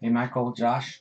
Hey, Michael, Josh.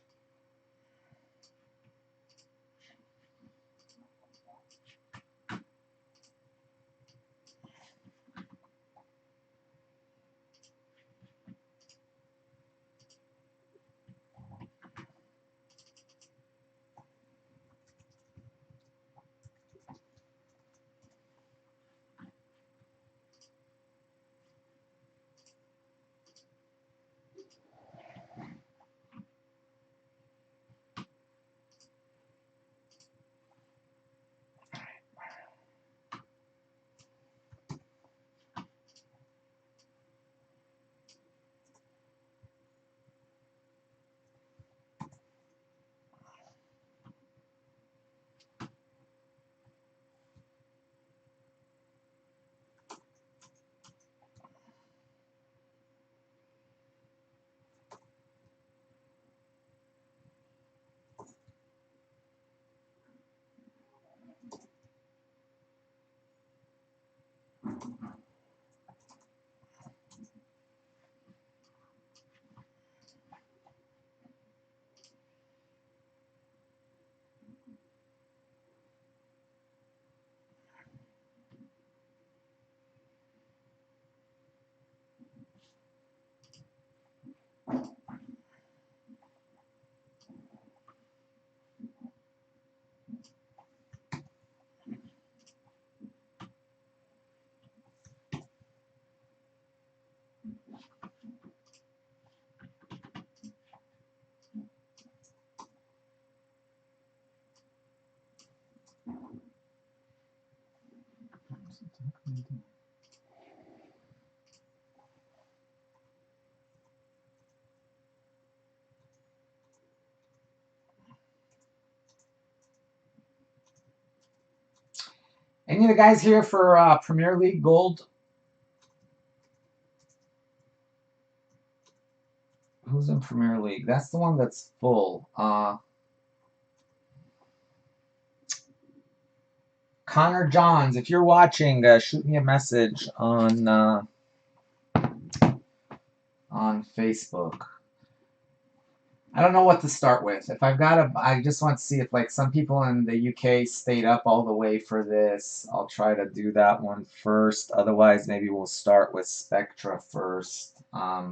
Any of the guys here for Premier League Gold? Who's in Premier League? That's the one that's full. Connor Johns, if you're watching, shoot me a message on Facebook. I don't know what to start with. If I've got I just want to see if like some people in the UK stayed up all the way for this. I'll try to do that one first. Otherwise, maybe we'll start with Spectra first. I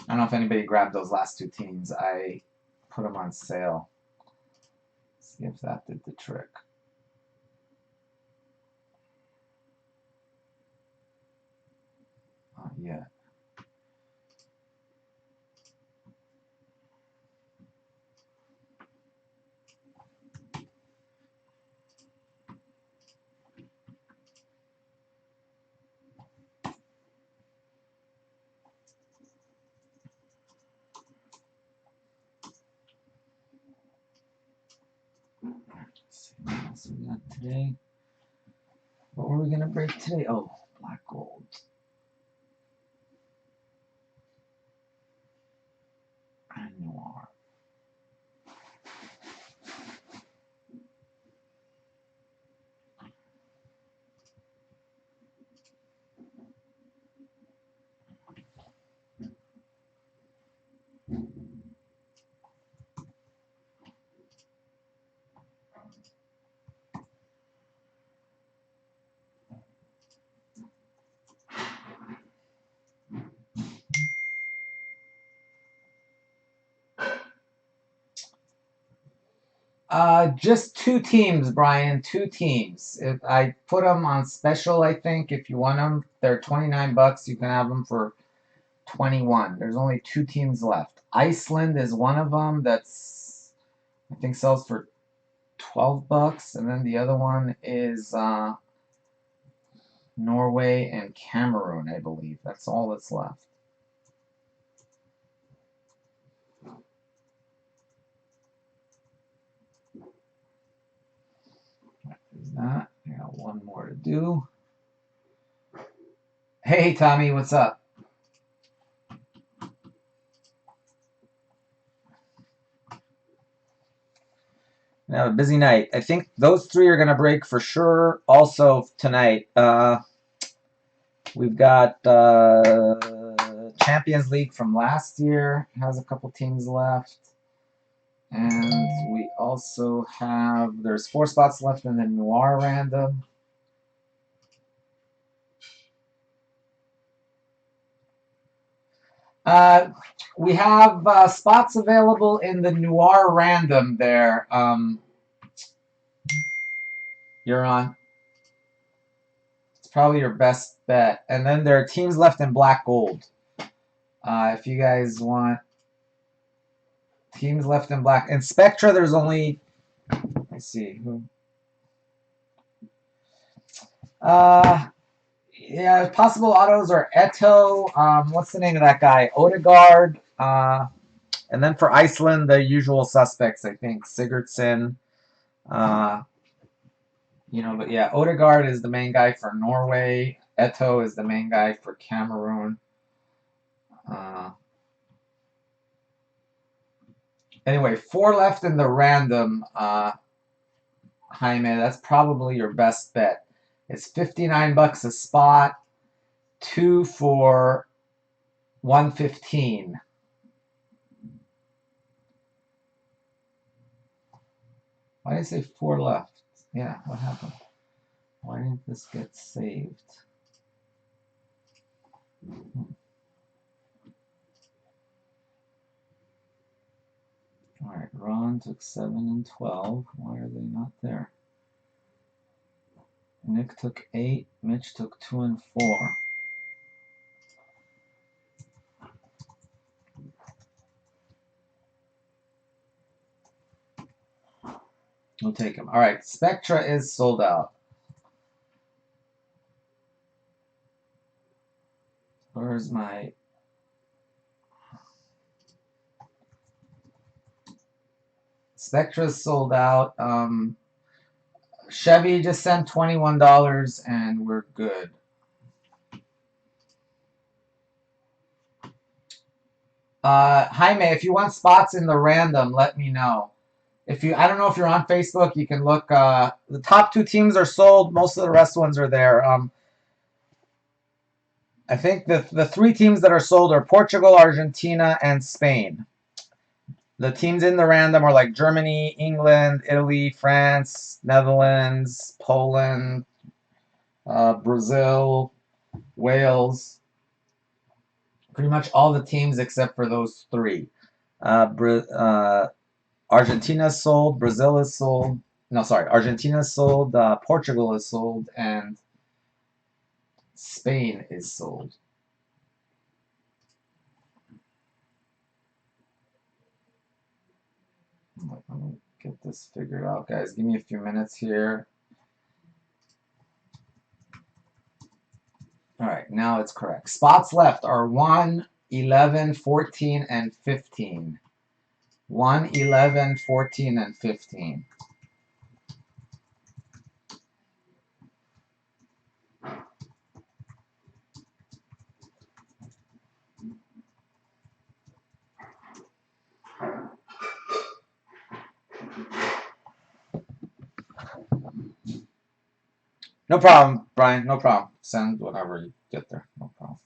don't know if anybody grabbed those last two teams. I put them on sale. See if that did the trick. Not yet. Let's see what else we got today. What were we gonna break today? Oh, black gold. And Noir. Just two teams, Brian. Two teams. If I put them on special, I think if you want them, they're 29 bucks. You can have them for 21. There's only two teams left. Iceland is one of them. That's I think sells for 12 bucks, and then the other one is Norway and Cameroon, I believe. That's all that's left. There's that. I got one more to do. Hey, Tommy, what's up? Gonna have a busy night. I think those three are gonna break for sure. Also tonight, we've got Champions League from last year has a couple teams left. And we also have, there's 4 spots left in the Noir random. We have spots available in the Noir random there. You're on. It's probably your best bet. And then there are teams left in black gold. If you guys want teams left in black. In Spectra, there's only, let's see. Yeah, possible autos are Eto. What's the name of that guy? Odegaard. And then for Iceland, the usual suspects, I think. Sigurdsson. But yeah, Odegaard is the main guy for Norway. Eto is the main guy for Cameroon. Anyway, 4 left in the random, Jaime. That's probably your best bet. It's $59 a spot. 2 for $115. Why did I say 4 left? Yeah, what happened? Why didn't this get saved? All right, Ron took 7 and 12. Why are they not there? Nick took 8. Mitch took 2 and 4. We'll take him. All right, Spectra is sold out. Where's my... Spectra's sold out. Chevy just sent $21 and we're good. Jaime, if you want spots in the random, let me know. I don't know if you're on Facebook, you can look. The top 2 teams are sold. Most of the rest ones are there. I think the 3 teams that are sold are Portugal, Argentina, and Spain. The teams in the random are like Germany, England, Italy, France, Netherlands, Poland, Brazil, Wales. Pretty much all the teams except for those 3. Argentina is sold, Brazil is sold. No, sorry, Argentina is sold, Portugal is sold, and Spain is sold. Let me get this figured out, guys. Give me a few minutes here. All right, now it's correct. Spots left are 1, 11, 14, and 15. 1, 11, 14, and 15. No problem, Brian. No problem. Send whatever you get there. No problem.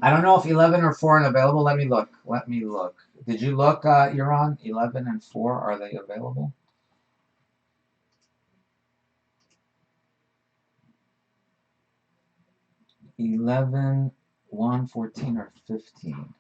I don't know if 11 or 4 are available. Let me look. Let me look. Did you look, you're on 11 and 4? Are they available? 11, 1, 14, or 15?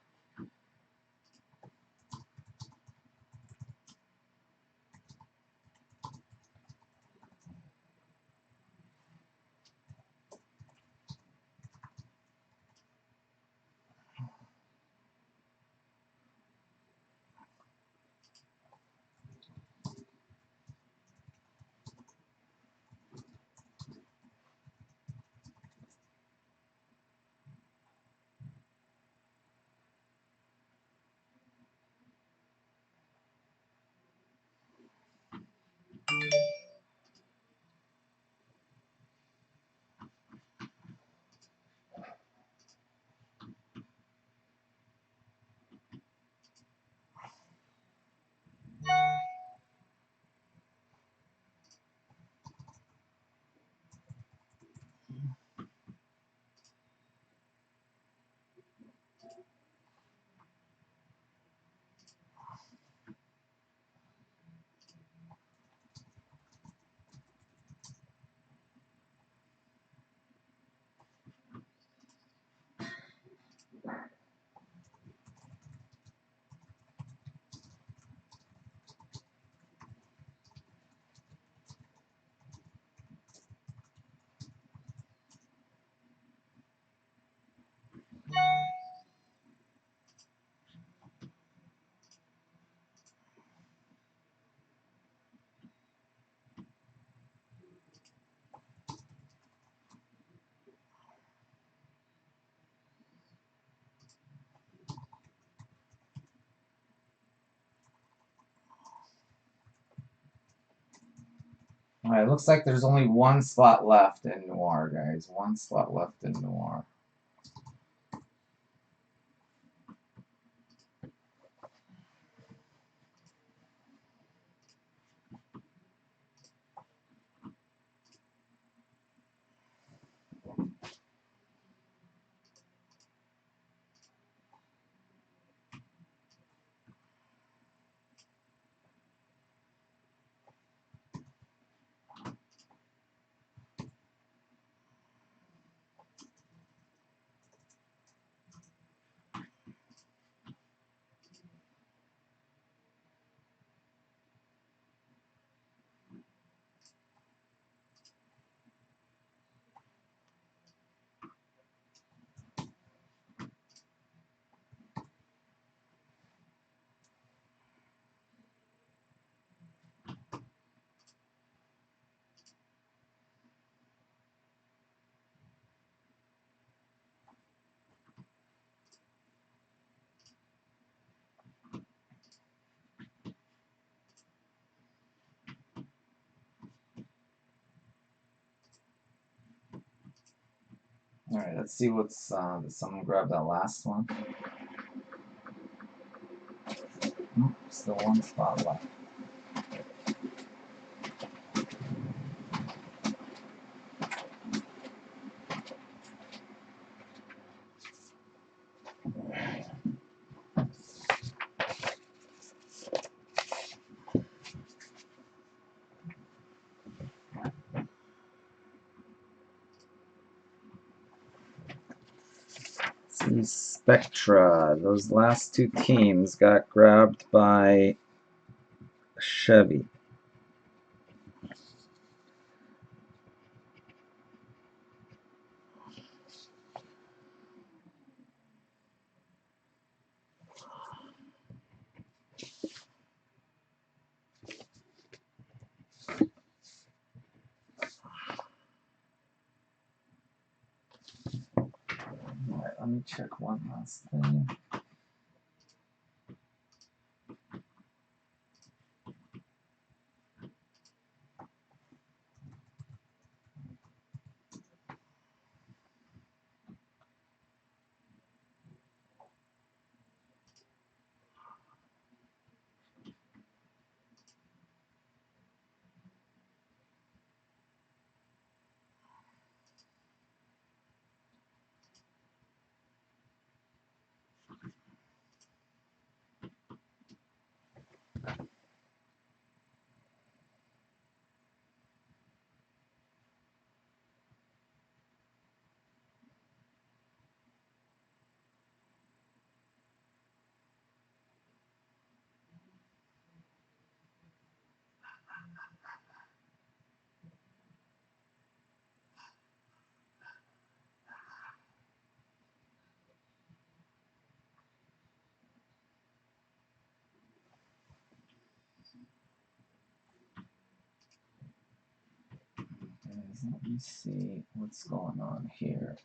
Alright, looks like there's only one spot left in Noir, guys. One spot left in Noir. Alright, let's see what's, did someone grab that last one? Nope, still one spot left. See, Spectra, those last two teams got grabbed by Chevy. Alright, let me check one last thing. Guys, let me see what's going on here.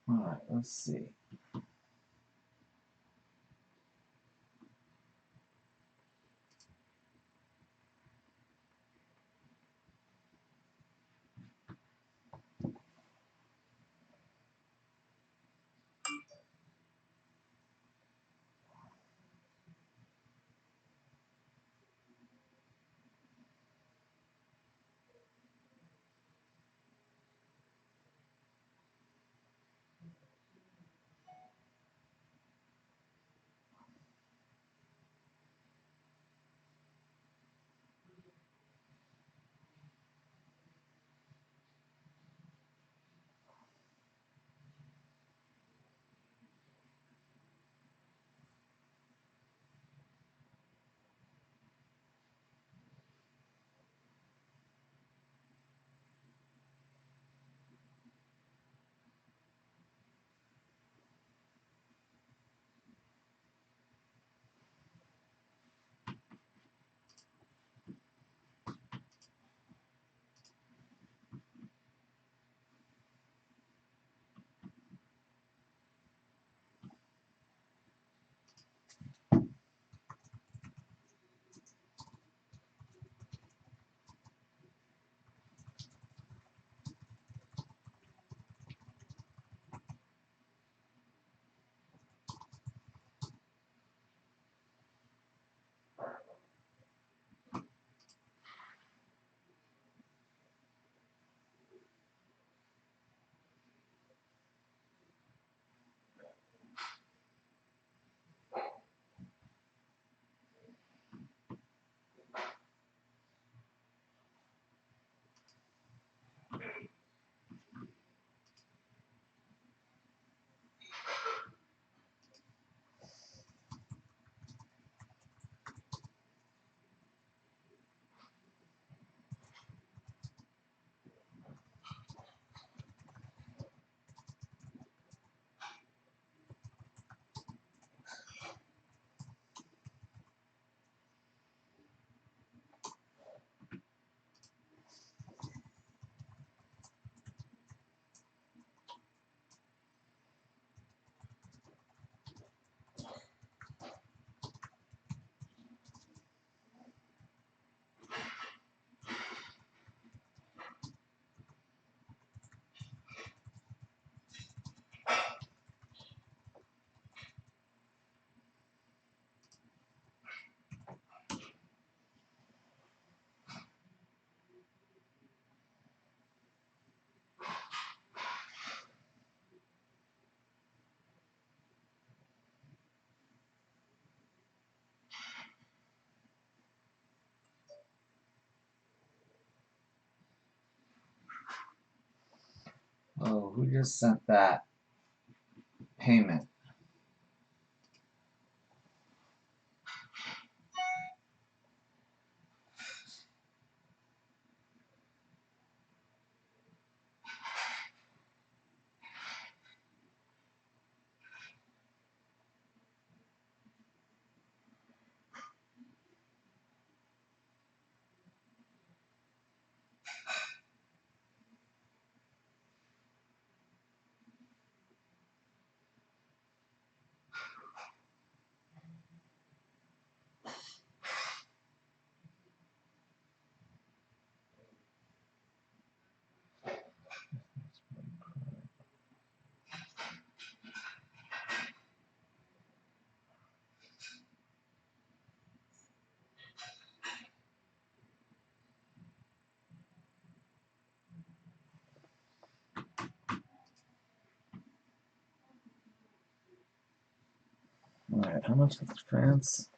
Alright, let's see. Oh, who just sent that payment? All right, how much is France?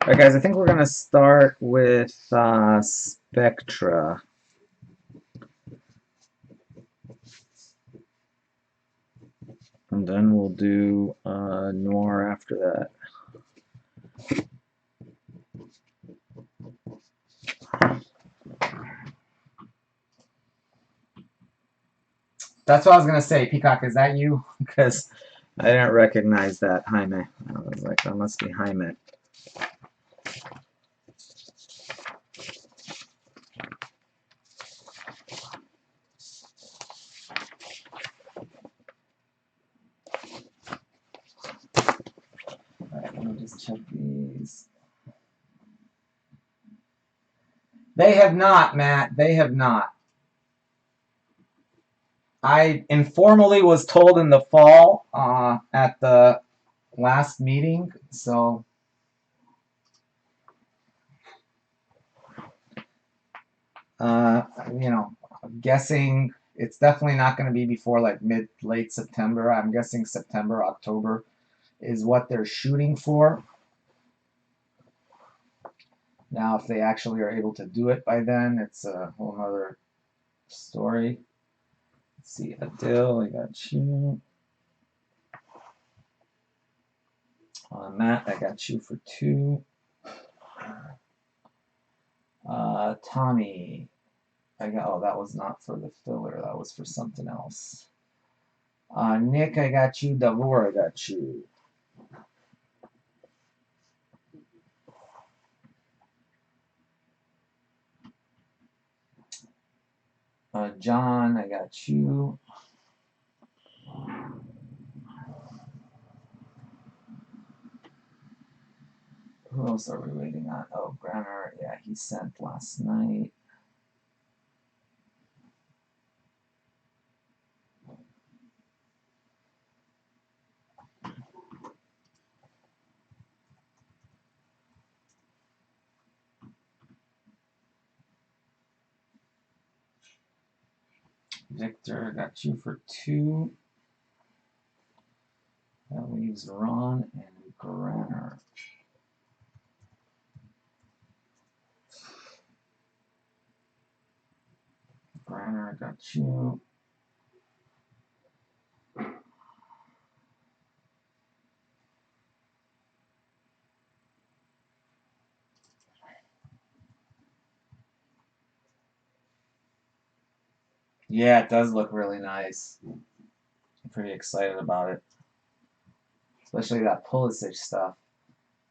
All right, guys, I think we're gonna start with Spectra, and then we'll do Noir after that. That's what I was gonna say. Peacock, is that you? Because I didn't recognize that Jaime. I was like, that must be Jaime. All right, let me just check these. They have not, Matt. They have not. I informally was told in the fall at the last meeting, so you know, I'm guessing it's definitely not going to be before like late September. I'm guessing September, October is what they're shooting for. Now, if they actually are able to do it by then, it's a whole other story. Let's see, Adil, I got you. Matt, I got you for 2. Tommy, I got, oh, that was not for the filler, that was for something else. Nick, I got you. Davor, I got you. John, I got you. Who else are we waiting on? Oh, Granner, yeah, he sent last night. Victor, got you for 2. That leaves Ron and Granner. Granner, got you. Yeah, it does look really nice. I'm pretty excited about it, especially that Pulisic stuff.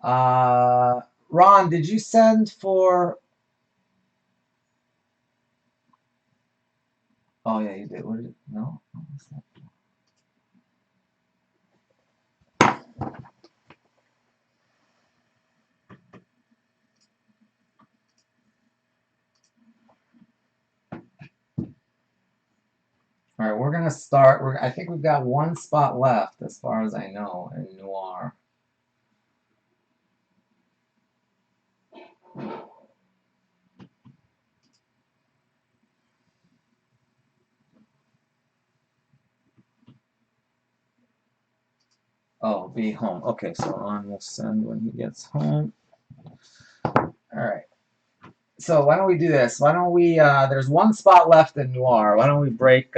Ron, did you send for? Oh yeah, you did. What did? No. All right, we're gonna start. I think we've got 1 spot left, as far as I know, in Noir. Oh, be home. Okay, so Ron will send when he gets home. All right. So why don't we do this? Why don't we? There's one spot left in Noir. Why don't we break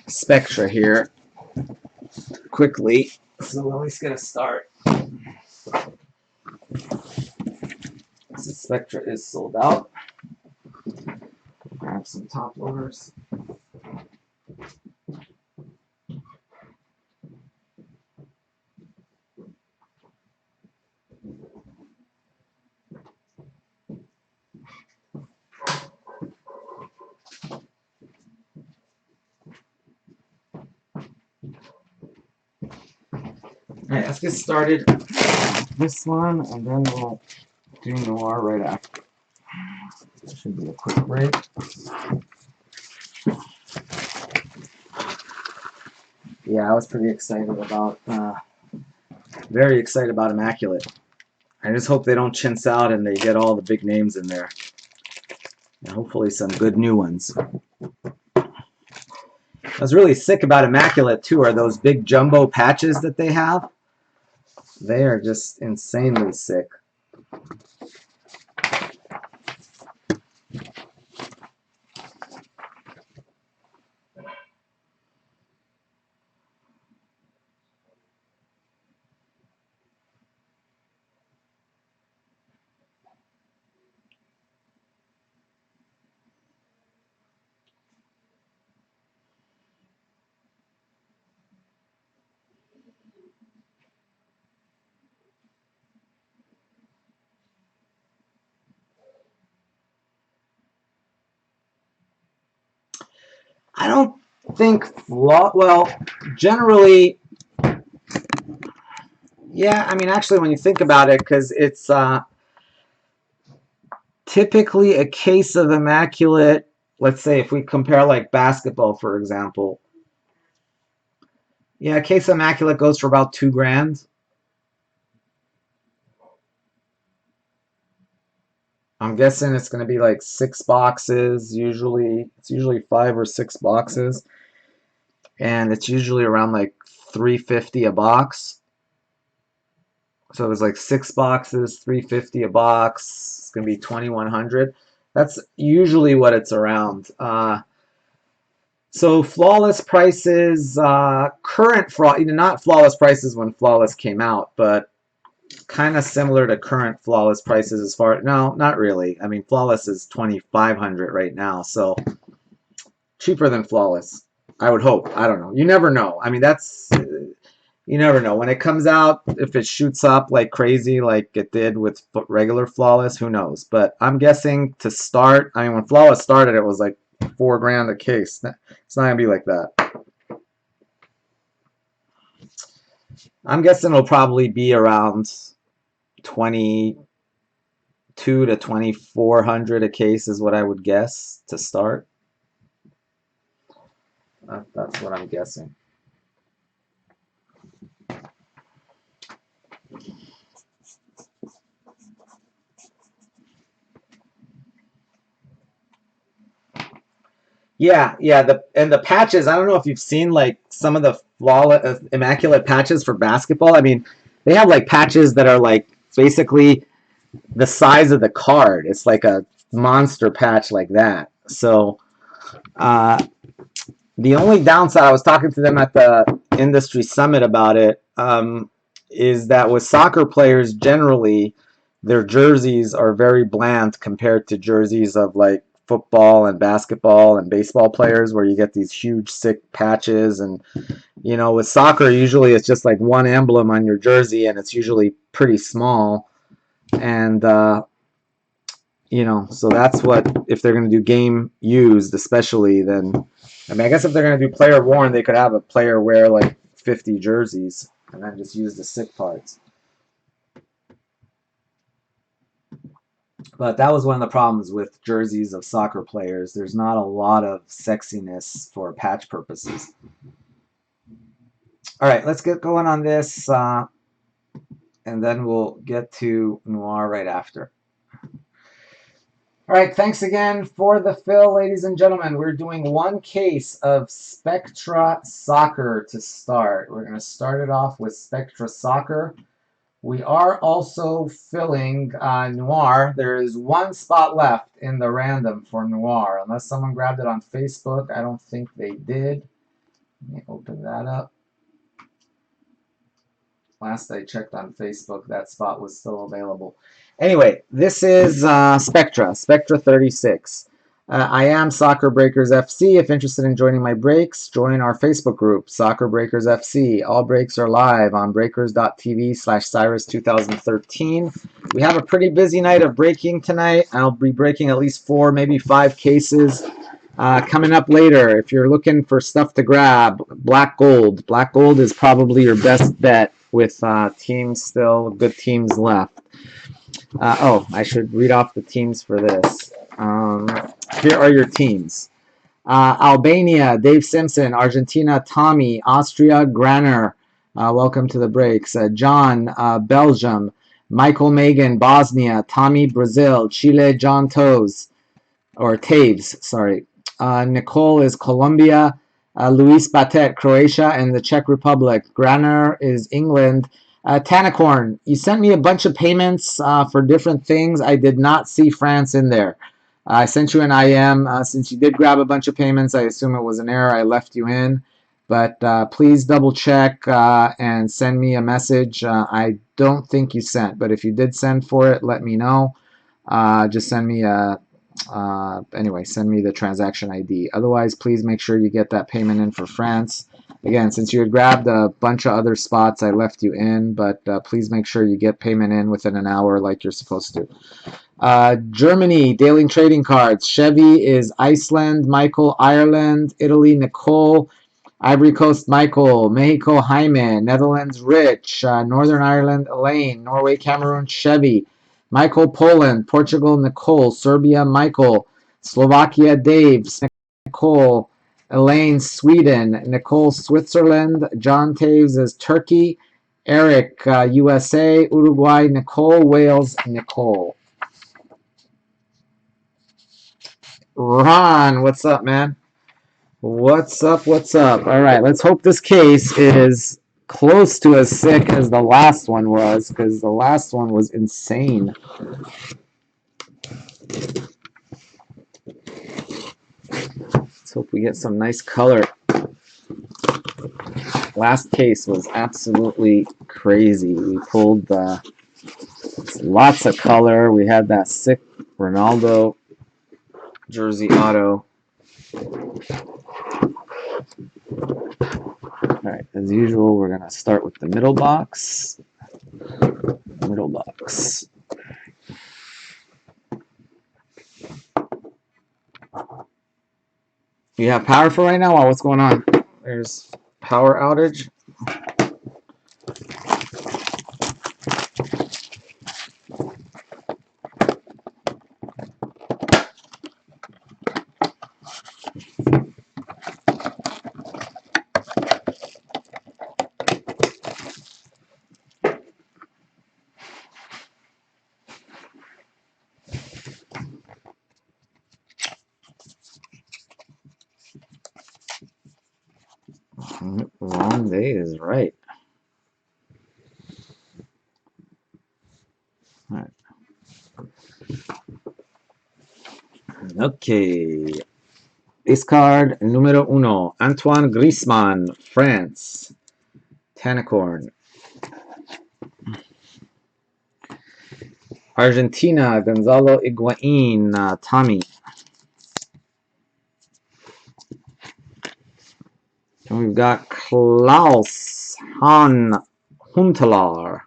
Spectra here quickly? So we'll at least get a start. So Spectra is sold out. Grab some top loaders. All right, let's get started. This one, and then we'll do Noir right after. This should be a quick break. Yeah, I was pretty excited about, very excited about Immaculate. I just hope they don't chintz out and they get all the big names in there. And hopefully some good new ones. What's really sick about Immaculate, too, are those big jumbo patches that they have. They are just insanely sick. I don't think well, generally, yeah. I mean, actually, when you think about it, because it's typically a case of Immaculate. Let's say if we compare like basketball, for example. Yeah, a case of Immaculate goes for about $2 grand. I'm guessing it's going to be like 6 boxes. Usually, it's usually 5 or 6 boxes, and it's usually around like 350 a box. So it was like 6 boxes, 350 a box. It's gonna be 2,100. That's usually what it's around. So flawless prices, current not flawless prices when flawless came out, but kind of similar to current flawless prices as far. No, not really. I mean, flawless is 2,500 right now, so cheaper than flawless. I would hope. I don't know. You never know. I mean, you never know. When it comes out, if it shoots up like crazy, like it did with regular Flawless, who knows? But I'm guessing to start, I mean, when Flawless started, it was like $4 grand a case. It's not gonna be like that. I'm guessing it'll probably be around 22 to 2,400 a case is what I would guess to start. That's what I'm guessing. Yeah, yeah. The patches. I don't know if you've seen like some of the flawless, immaculate patches for basketball. I mean, they have like patches that are like basically the size of the card. It's like a monster patch like that. So uh, the only downside, I was talking to them at the industry summit about it, is that with soccer players generally, their jerseys are very bland compared to jerseys of like football and basketball and baseball players where you get these huge sick patches. And with soccer usually it's just like one emblem on your jersey and it's usually pretty small. And so that's what, if they're going to do game used, especially, then, I mean, I guess if they're going to do player worn, they could have a player wear like 50 jerseys and then just use the sick parts. But that was one of the problems with jerseys of soccer players. There's not a lot of sexiness for patch purposes. All right, let's get going on this, and then we'll get to Noir right after. All right, thanks again for the fill, ladies and gentlemen. We're doing one case of Spectra Soccer to start. We're going to start it off with Spectra Soccer. We are also filling Noir. There is one spot left in the random for Noir. Unless someone grabbed it on Facebook, I don't think they did. Let me open that up. Last I checked on Facebook, that spot was still available. Anyway, this is Spectra 36. I am Soccer Breakers FC. If interested in joining my breaks, join our Facebook group, Soccer Breakers FC. All breaks are live on breakers.tv/Cyrus2013. We have a pretty busy night of breaking tonight. I'll be breaking at least 4, maybe 5 cases. Coming up later, if you're looking for stuff to grab, Black Gold. Black Gold is probably your best bet with teams still, good teams left. Oh, I should read off the teams for this. Here are your teams. Albania, Dave Simpson. Argentina, Tommy. Austria, Granner. Welcome to the breaks. John, Belgium. Michael Megan, Bosnia. Tommy, Brazil. Chile, John Toes. Or Taves, sorry. Nicole is Colombia. Luis Batet, Croatia, and the Czech Republic. Granner is England. Tanacorn, you sent me a bunch of payments for different things. I did not see France in there. I sent you an IM. Since you did grab a bunch of payments, I assume it was an error. I left you in. But please double check and send me a message. I don't think you sent, but if you did send for it, let me know. Just send me a anyway, send me the transaction ID. Otherwise, please make sure you get that payment in for France. Again, since you had grabbed a bunch of other spots, I left you in, but please make sure you get payment in within an hour like you're supposed to. Germany, Daily Trading Cards. Chevy is Iceland, Michael, Ireland, Italy, Nicole, Ivory Coast, Michael, Mexico, Jaime, Netherlands, Rich, Northern Ireland, Elaine, Norway, Cameroon, Chevy, Michael, Poland, Portugal, Nicole, Serbia, Michael, Slovakia, Dave, Nicole, Elaine, Sweden, Nicole, Switzerland, John Taves is Turkey, Eric, USA, Uruguay, Nicole, Wales, Nicole. Ron, what's up, man? What's up? What's up? All right, let's hope this case is close to as sick as the last one was, because the last one was insane. Let's hope we get some nice color. Last case was absolutely crazy. We pulled lots of color. We had that sick Ronaldo jersey auto. All right, as usual, we're going to start with the middle box. Middle box. You have power for right now? Wow, what's going on? There's power outage. Wrong day is right. All right. Okay. This card, número 1, Antoine Griezmann, France. Tanacorn. Argentina, Gonzalo Higuain, Tommy. And we've got Klaus-Jan Huntelaar.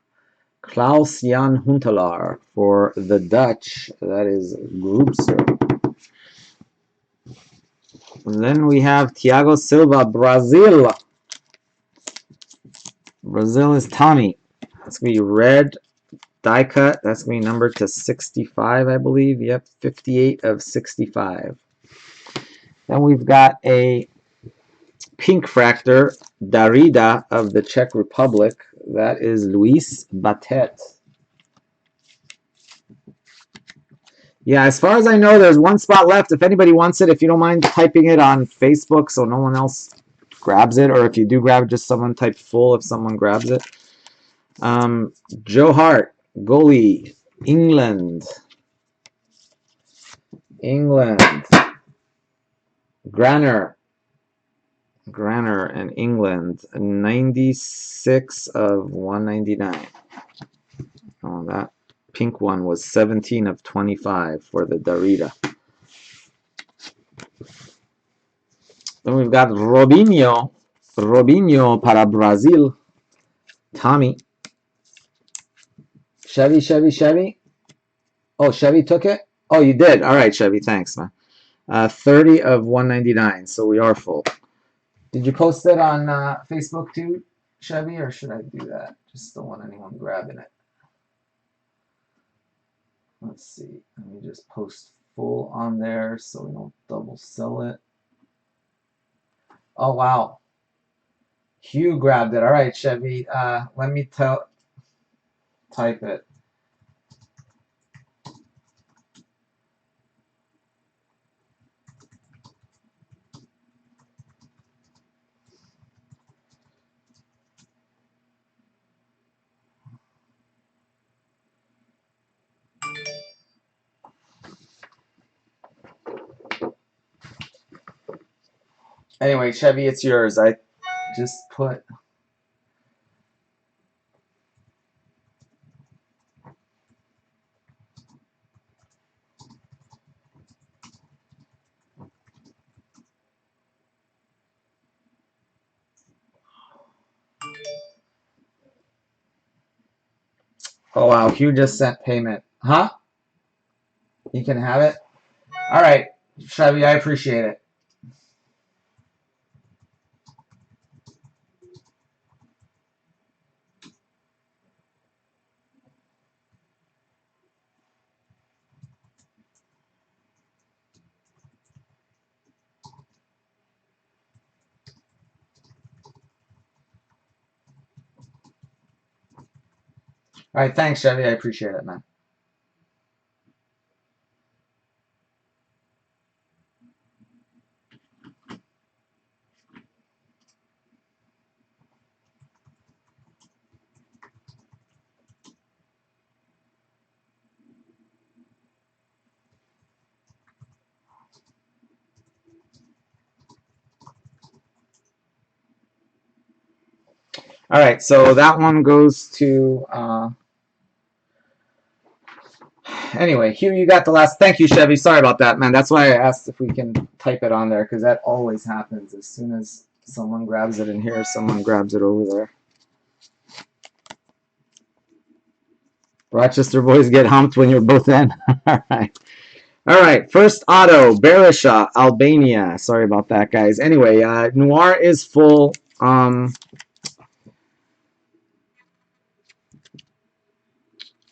Klaus-Jan Huntelaar for the Dutch. That is Groupser. And then we have Thiago Silva, Brazil. Brazil is Tommy. That's going to be red die cut. That's going to be numbered to 65, I believe. Yep, 58 of 65. Then we've got a pink fractor, Darida of the Czech Republic. That is Luis Batet. Yeah, as far as I know, there's one spot left. If anybody wants it, if you don't mind typing it on Facebook so no one else grabs it, or if you do grab it, just someone type full if someone grabs it. Joe Hart, goalie, England. Granner in England, 96 of 199. Oh, that pink one was 17 of 25 for the Darida. Then we've got Robinho para Brazil. Tommy. Chevy. Oh, Chevy took it? Oh, you did. All right, Chevy. Thanks, man. 30 of 199, so we are full. Did you post it on Facebook too, Chevy, or should I do that? Just don't want anyone grabbing it. Let's see. Let me just post full on there so we don't double sell it. Oh, wow. Hugh grabbed it. All right, Chevy. Let me type it. Anyway, Chevy, it's yours. I just put. Oh, wow. Hugh just sent payment. Huh? You can have it? All right, Chevy, I appreciate it. All right, thanks, Chevy. I appreciate it, man. All right, so that one goes to. Anyway, Hugh, you got the last. Thank you, Chevy. Sorry about that, man. That's why I asked if we can type it on there, because that always happens. As soon as someone grabs it in here, someone grabs it over there. Rochester boys get humped when you're both in. All right. All right. First auto, Berisha, Albania. Sorry about that, guys. Anyway, Noir is full.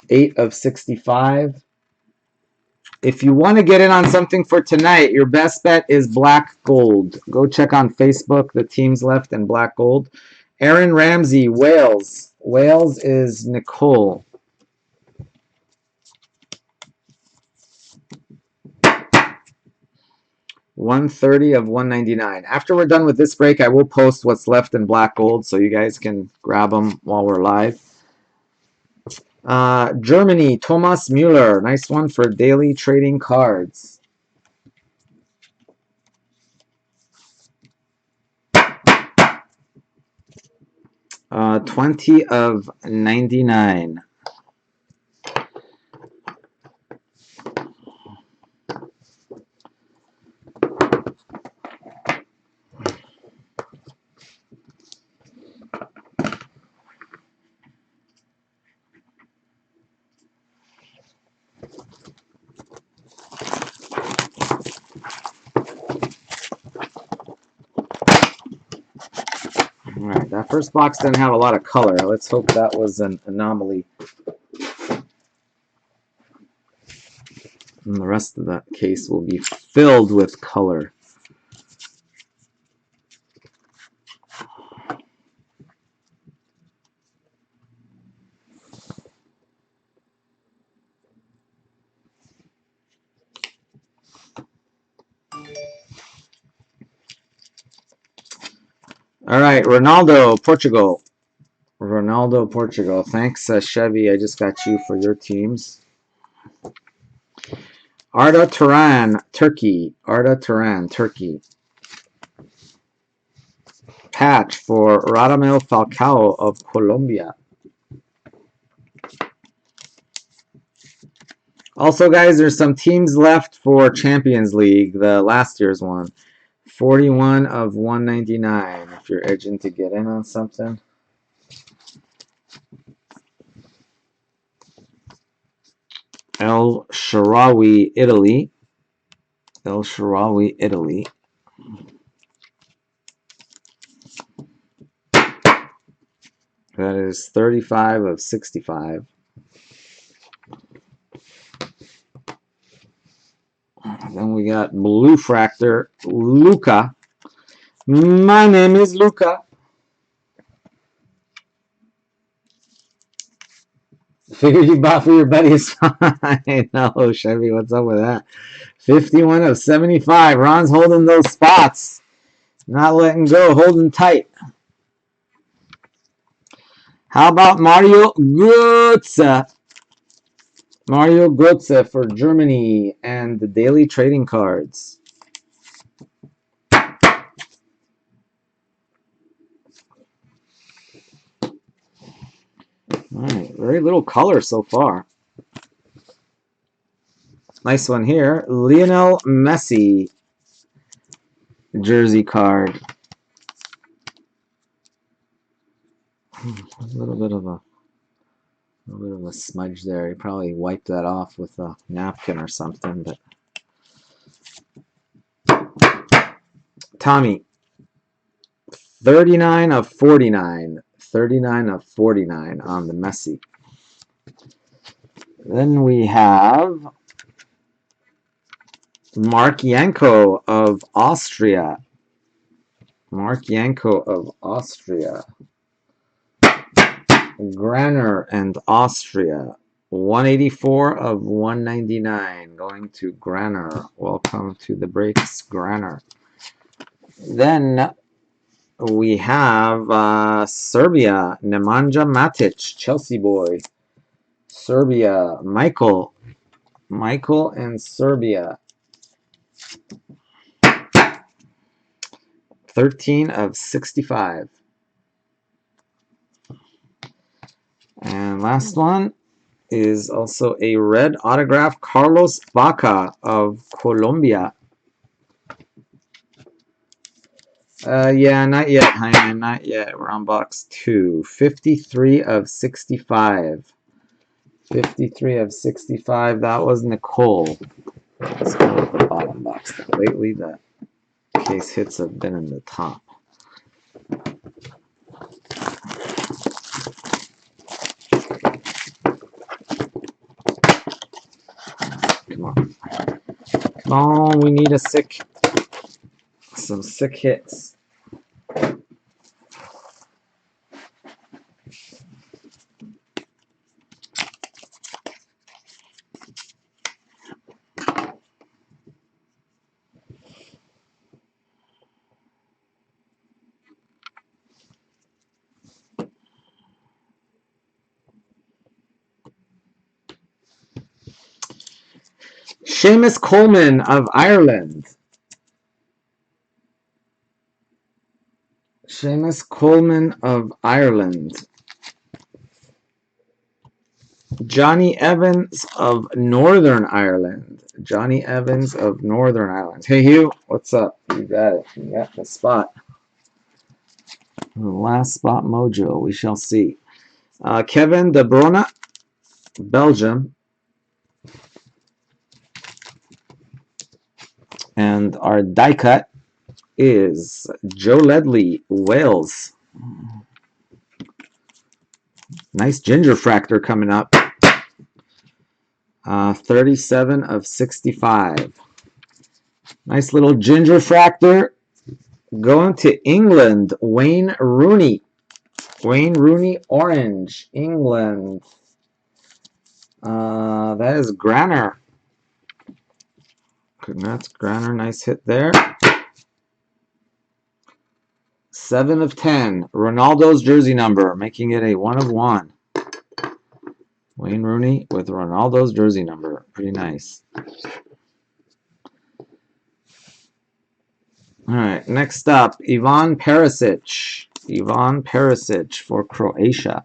8 of 65. If you want to get in on something for tonight, your best bet is black gold. Go check on Facebook, the teams left in black gold. Aaron Ramsey, Wales. Wales is Nicole. $130 of $199. After we're done with this break, I will post what's left in black gold so you guys can grab them while we're live. Germany, Thomas Müller. Nice one for daily trading cards. $20 of $99. All right, that first box didn't have a lot of color. Let's hope that was an anomaly. And the rest of that case will be filled with color. All right, Ronaldo, Portugal. Ronaldo, Portugal. Thanks, Chevy. I just got you for your teams. Arda Turan, Turkey. Arda Turan, Turkey. Patch for Radamel Falcao of Colombia. Also, guys, there's some teams left for Champions League, the last year's one. 41 of 199 if you're edging to get in on something. El Shaarawy, Italy. El Shaarawy, Italy. That is 35 of 65. Then we got Blue Fractor, Luca. My name is Luca. Figure you bought for your buddies. I know, Chevy. What's up with that? 51 of 75. Ron's holding those spots. Not letting go. Holding tight. How about Mario Götze? Mario Götze for Germany and the daily trading cards. All right, very little color so far. Nice one here. Lionel Messi jersey card. A little bit of a smudge there. He probably wiped that off with a napkin or something. But Tommy, 39 of 49. 39 of 49 on the Messi. Then we have Mark Yanko of Austria. Mark Yanko of Austria. Granner and Austria. 184 of 199 going to Granner. Welcome to the breaks, Granner. Then we have Serbia. Nemanja Matic, Chelsea boy. Serbia. Michael and Serbia. 13 of 65. And last one is also a red autograph. Carlos Vaca of Colombia. Yeah, not yet, Jaime, not yet. We're on box 2. 53 of 65. 53 of 65. That was Nicole. Let's go with the bottom box. Lately, the case hits have been in the top. Come on. Come on, we need some sick hits. Seamus Coleman of Ireland. Seamus Coleman of Ireland. Johnny Evans of Northern Ireland. Johnny Evans of Northern Ireland. Hey, Hugh, what's up? You got it. You got the spot. The last spot mojo. We shall see. Kevin De Bruyne, Belgium. And our die cut is Joe Ledley, Wales. Nice ginger fractor coming up. 37 of 65. Nice little ginger fractor. Going to England, Wayne Rooney. Wayne Rooney, orange, England. That is Granner. Congrats, Granner. Nice hit there. 7 of 10. Ronaldo's jersey number, making it a 1 of 1. Wayne Rooney with Ronaldo's jersey number. Pretty nice. All right, next up, Ivan Perisic. Ivan Perisic for Croatia.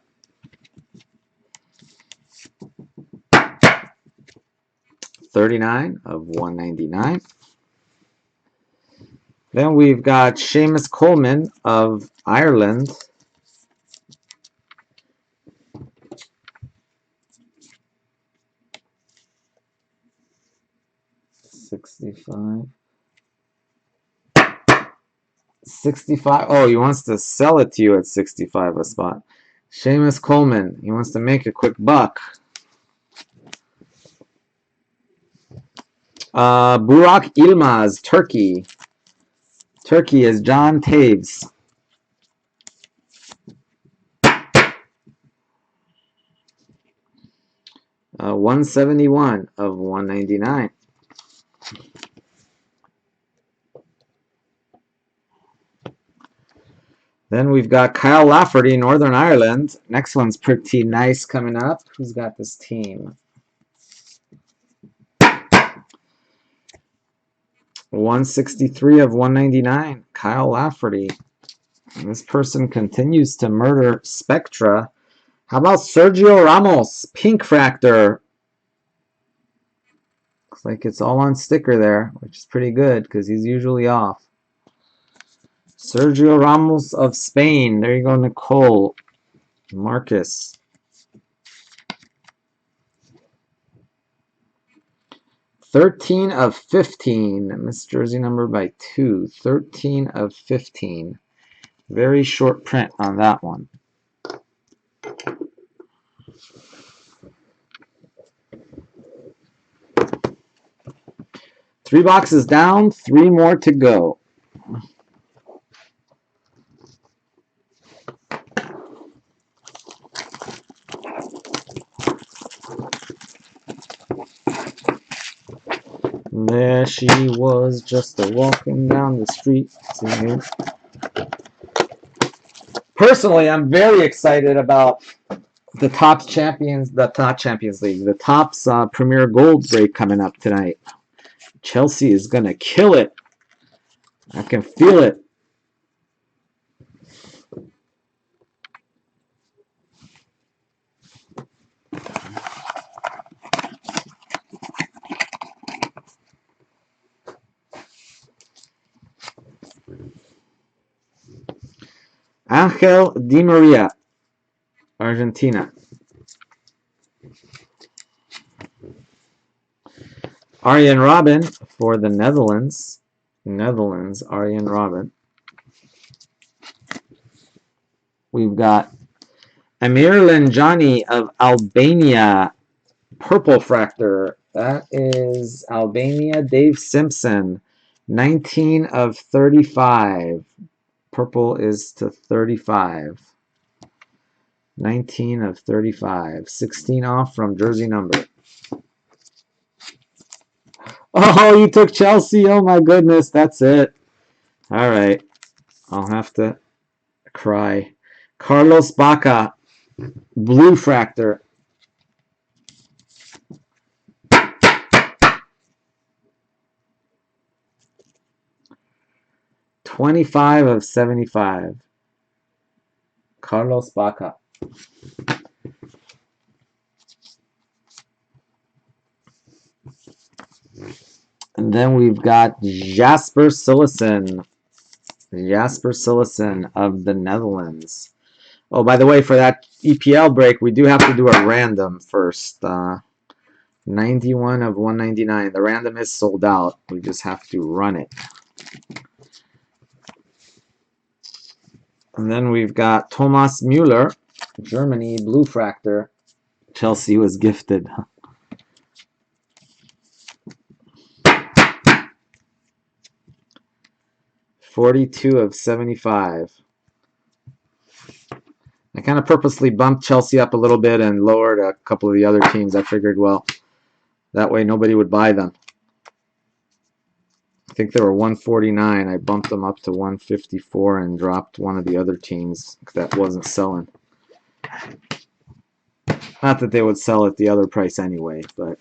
$39 of 199. Then we've got Seamus Coleman of Ireland. $65. Oh, he wants to sell it to you at 65 a spot. Seamus Coleman. He wants to make a quick buck. Burak Ilmaz, Turkey. Turkey is John Taves. $171 of 199. Then we've got Kyle Lafferty, Northern Ireland. Next one's pretty nice coming up. Who's got this team? 163 of 199. Kyle Lafferty. And this person continues to murder Spectra. How about Sergio Ramos? Pink Fractor. Looks like it's all on sticker there, which is pretty good because he's usually off. Sergio Ramos of Spain. There you go, Nicole. Marcus. $13 of 15. Missed jersey number by 2. 13 of 15. Very short print on that one. Three boxes down, 3 more to go. There she was, just walking down the street. Personally, I'm very excited about the Topps Champions League, the Topps Premier Gold break coming up tonight. Chelsea is gonna kill it. I can feel it. Angel Di Maria, Argentina. Arjen Robben for the Netherlands. Arjen Robben. We've got Amir Lenjani of Albania. Purple Fractor. That is Albania. Dave Simpson. 19 of 35. Purple is to 35. 19 of 35. 16 off from jersey number. Oh, you took Chelsea. Oh, my goodness. That's it. All right. I'll have to cry. Carlos Bacca. Blue Fractor. $25 of 75. Carlos Bacca. And then we've got Jasper Cillessen. Jasper Cillessen of the Netherlands. Oh, by the way, for that EPL break, we do have to do a random first. 91 of 199. The random is sold out. We just have to run it. And then we've got Thomas Müller, Germany, Blue Fractor. Chelsea was gifted. $42 of 75. I kind of purposely bumped Chelsea up a little bit and lowered a couple of the other teams. I figured, well, that way nobody would buy them. think they were 149. I bumped them up to 154 and dropped one of the other teams that wasn't selling. Not that they would sell at the other price anyway, but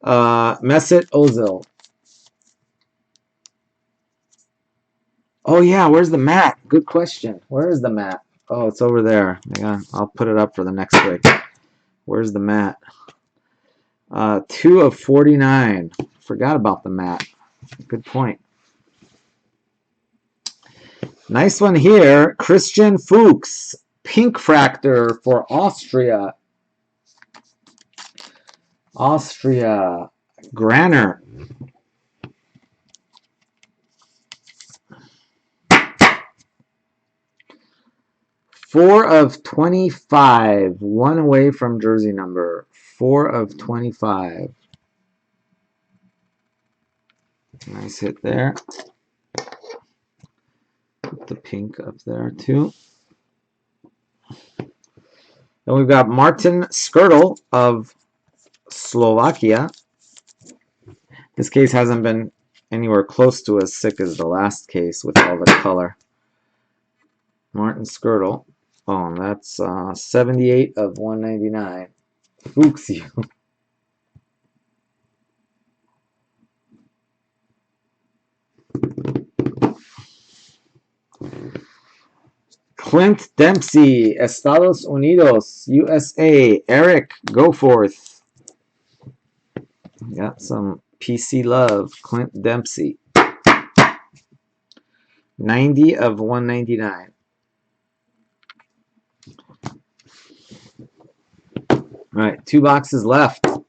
Mesut Ozil. Oh yeah, where's the mat? Good question. Where is the mat? Oh, it's over there. Yeah, I'll put it up for the next break. Where's the mat? 2 of 49. Forgot about the mat. Good point. Nice one here. Christian Fuchs. Pink Fractor for Austria. Austria. Granner. 4 of 25. One away from jersey number. 4 of 25. Nice hit there. Put the pink up there too. Then we've got Martin Skirtle of Slovakia. This case hasn't been anywhere close to as sick as the last case with all the color. Martin Skirtle. Oh, and that's 78 of 199. Fuchs you. Clint Dempsey, Estados Unidos, USA. Eric Goforth. Got some PC love. Clint Dempsey. 90 of 199. All right, 2 boxes left. Let's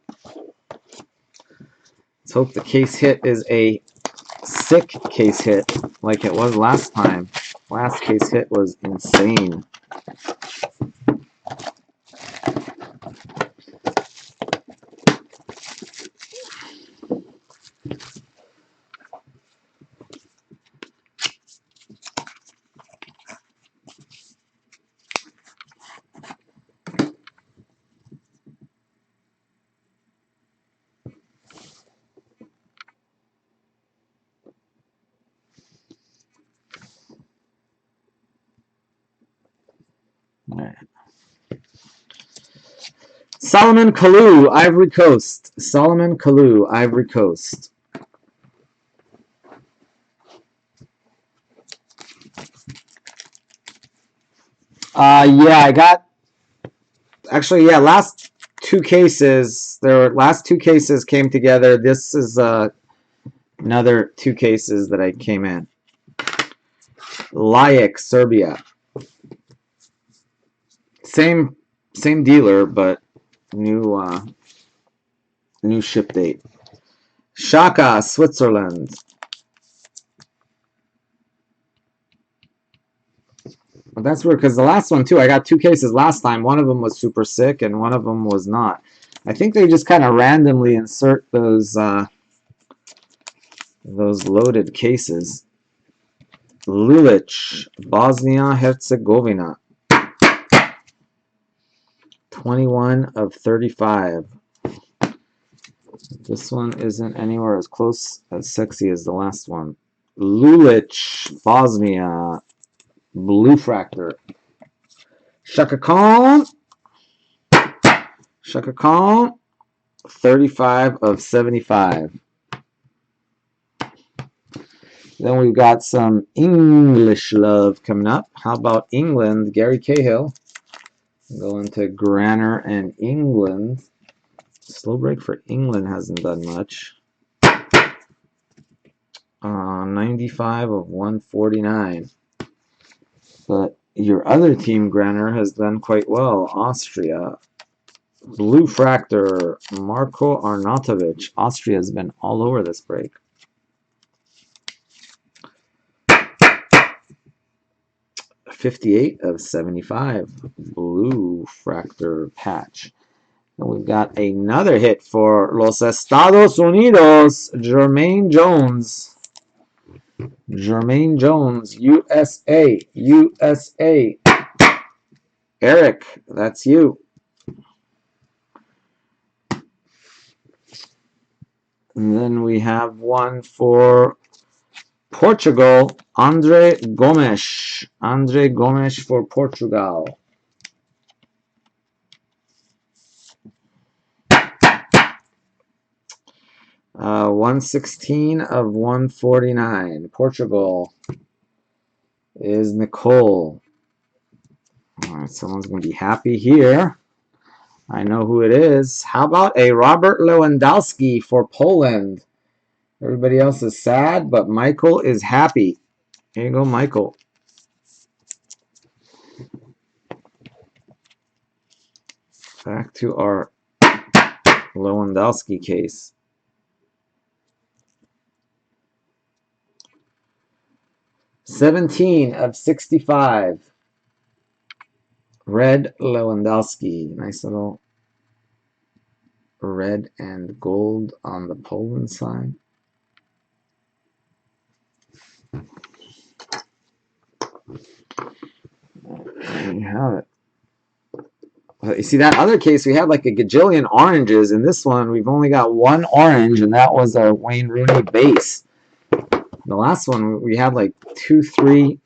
hope the case hit is a sick case hit like it was last time. Last case hit was insane. All right. Solomon Kalou, Ivory Coast. Solomon Kalou, Ivory Coast. Yeah, I got. Actually, yeah, last two cases. Last 2 cases came together. This is another 2 cases that I came in. Lajek, Serbia. Same dealer, but new ship date. Shaka, Switzerland. Well, that's weird because the last one too, I got 2 cases last time. One of them was super sick and one of them was not. I think they just kind of randomly insert those loaded cases. Lulic, Bosnia Herzegovina. 21 of 35. This one isn't anywhere as close as sexy as the last one. Lulic, Bosnia, Blue Fractor. Shaka Khan. Shaka Khan, 35 of 75. Then we've got some English love coming up. How about England? Gary Cahill. Going to Granner and England. Slow break for England hasn't done much. 95 of 149. But your other team, Granner, has done quite well. Austria. Blue Fractor, Marko Arnautovic. Austria has been all over this break. .58 of 75. Blue Fractor patch. And we've got another hit for Los Estados Unidos. Jermaine Jones. Jermaine Jones, USA. USA. Eric, that's you. And then we have one for Portugal, Andre Gomes. Andre Gomes for Portugal. 116 of 149. Portugal is Nicole. All right, someone's going to be happy here. I know who it is. How about a Robert Lewandowski for Poland? Everybody else is sad, but Michael is happy. Here you go, Michael. Back to our Lewandowski case. $17 of $65. Red Lewandowski. Nice little red and gold on the Poland side. There you have it. You see that other case, we had like a gajillion oranges. In this one, we've only got one orange, and that was our Wayne Rooney base. The last one, we had like 2, 3,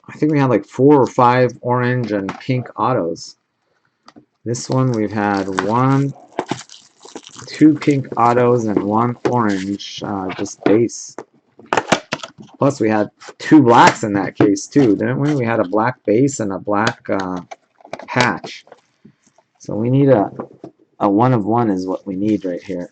I think we had like 4 or 5 orange and pink autos. This one, we've had 1, 2 pink autos and 1 orange, just base. Plus, we had 2 blacks in that case too, didn't we? We had a black base and a black patch. So we need a 1 of 1 is what we need right here.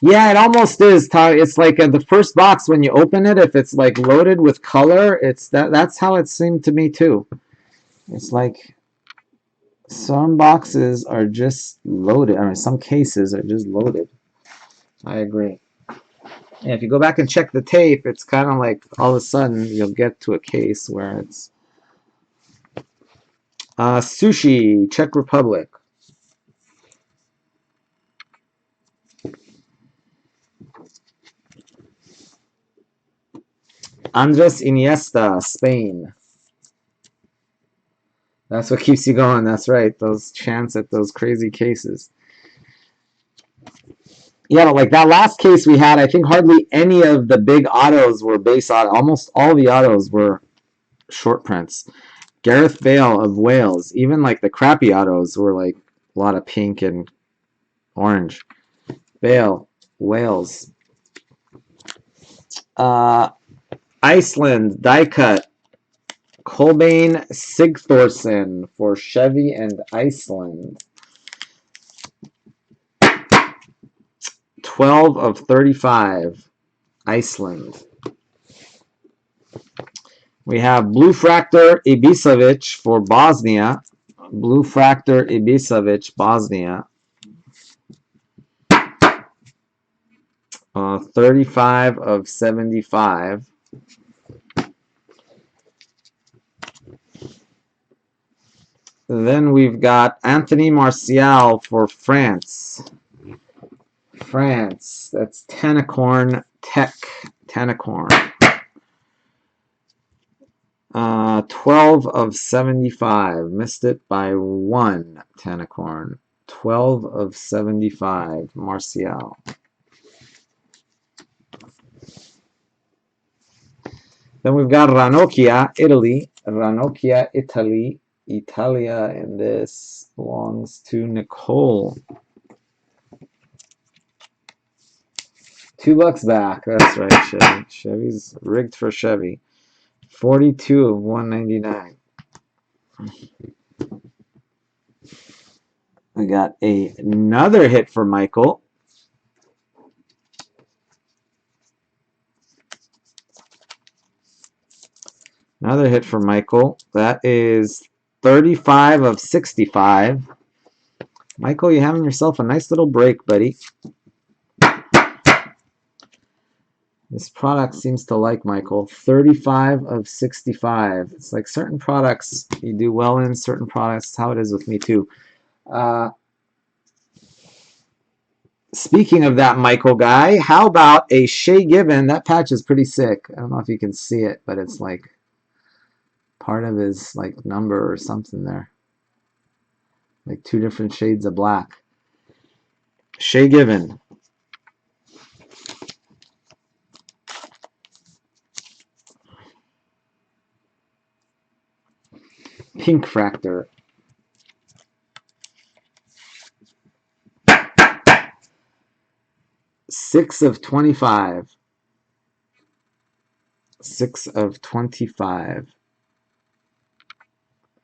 Yeah, it almost is, Ty. It's like the first box when you open it, if it's like loaded with color, it's that's how it seemed to me too. It's like some boxes are just loaded. I mean, some cases are just loaded. I agree. And if you go back and check the tape, it's kind of like all of a sudden you'll get to a case where it's Sushi, Czech Republic. Andres Iniesta, Spain. That's what keeps you going. That's right. Those chants at those crazy cases. Yeah, but like that last case we had, I think hardly any of the big autos were base auto. Almost all the autos were short prints. Gareth Bale of Wales. Even like the crappy autos were like a lot of pink and orange. Bale, Wales. Iceland, die cut. Kolbeinn Sigthorsson for Chevy and Iceland. 12 of 35. Iceland. We have Blue Fractor Ibisevic for Bosnia. Blue Fractor Ibisevic, Bosnia. 35 of 75. Then we've got Anthony Martial for France. France. That's Tanacorn Tech. Tanacorn. 12 of 75. Missed it by 1. Tanacorn. 12 of 75. Martial. Then we've got Ranocchia, Italy. Ranocchia, Italy. Italia, and this belongs to Nicole. $2 back. That's right, Chevy. Chevy's rigged for Chevy. 42 of 199. We got another hit for Michael. Another hit for Michael. That is 35 of 65. Michael, you're having yourself a nice little break, buddy. This product seems to like Michael. 35 of 65. It's like certain products you do well in, certain products. That's how it is with me too. Speaking of that Michael guy, how about a Shea Given? That patch is pretty sick. I don't know if you can see it, but it's like part of his like number or something there. Like 2 different shades of black. Shay Given. Pink Fractor. Six of 25. 6 of 25.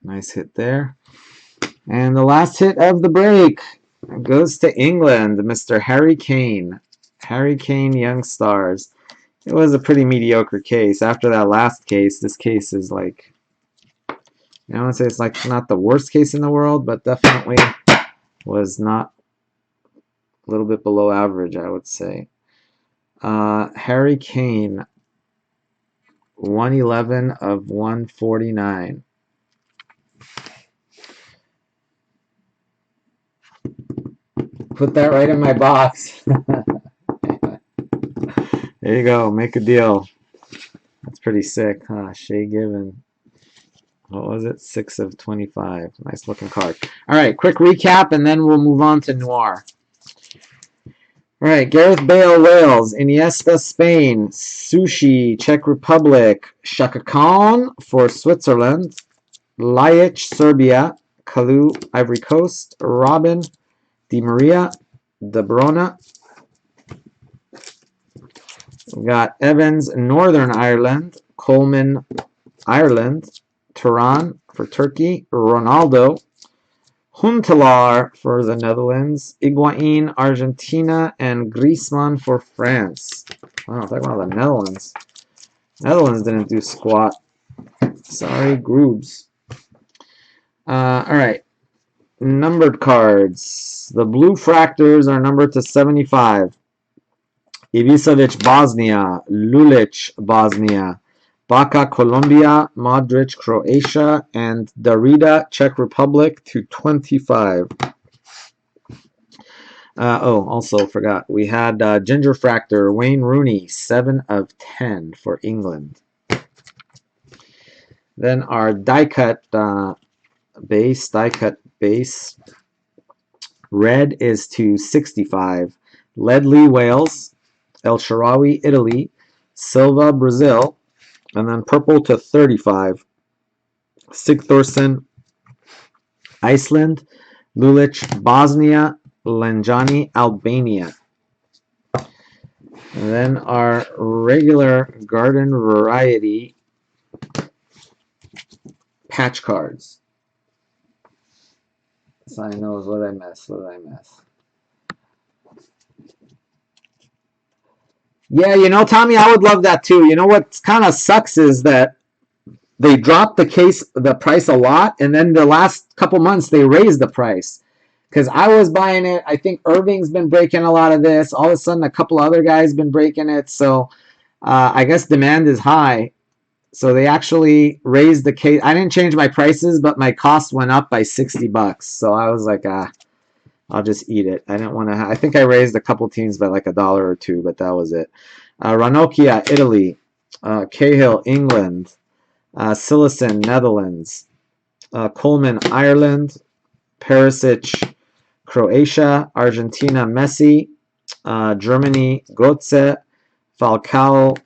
Nice hit there. And the last hit of the break goes to England, Mr. Harry Kane. Harry Kane Young Stars. It was a pretty mediocre case. After that last case, this case is like, I don't want to say it's like not the worst case in the world, but definitely was not a little bit below average, I would say. Harry Kane, 111 of 149. Put that right in my box. There you go. Make a deal. That's pretty sick, huh? Shay Given. What was it? 6 of 25. Nice looking card. All right, quick recap, and then we'll move on to Noir. All right, Gareth Bale, Wales. Iniesta, Spain. Sushi, Czech Republic. Shaka Khan for Switzerland. Lajic, Serbia. Kalou, Ivory Coast. Robin, Di Maria, De Bruyne. We got Evans, Northern Ireland. Coleman, Ireland. Turan for Turkey. Ronaldo. Huntelaar for the Netherlands. Higuain, Argentina. And Griezmann for France. Wow, talking about the Netherlands. Netherlands didn't do squat. Sorry, Groobs. All right. Numbered cards. The blue fractors are numbered to 75. Ibisevic, Bosnia. Lulic, Bosnia. Baca, Colombia. Modric, Croatia. And Darida, Czech Republic to 25. Also forgot. We had Ginger Fractor, Wayne Rooney, 7 of 10 for England. Then our die cut base. Red is to 65. Ledley, Wales. El Shaarawy, Italy. Silva, Brazil. And then purple to 35. Sigthorsson, Iceland. Lulic, Bosnia. Lenjani, Albania. And then our regular garden variety patch cards. So I know what did I miss? Yeah, you know, Tommy, I would love that too. You know what kind of sucks is that they dropped the price a lot, and then the last couple months they raised the price. Because I was buying it. I think Irving's been breaking a lot of this. All of a sudden, a couple other guys been breaking it. So I guess demand is high. So they actually raised the case. I didn't change my prices, but my cost went up by $60. So I was like, I'll just eat it. I didn't want to. I think I raised a couple teams by like $1 or $2, but that was it. Ranocchia, Italy. Cahill, England. Silesen, Netherlands. Coleman, Ireland. Perisic, Croatia. Argentina, Messi. Germany, Götze. Falcao,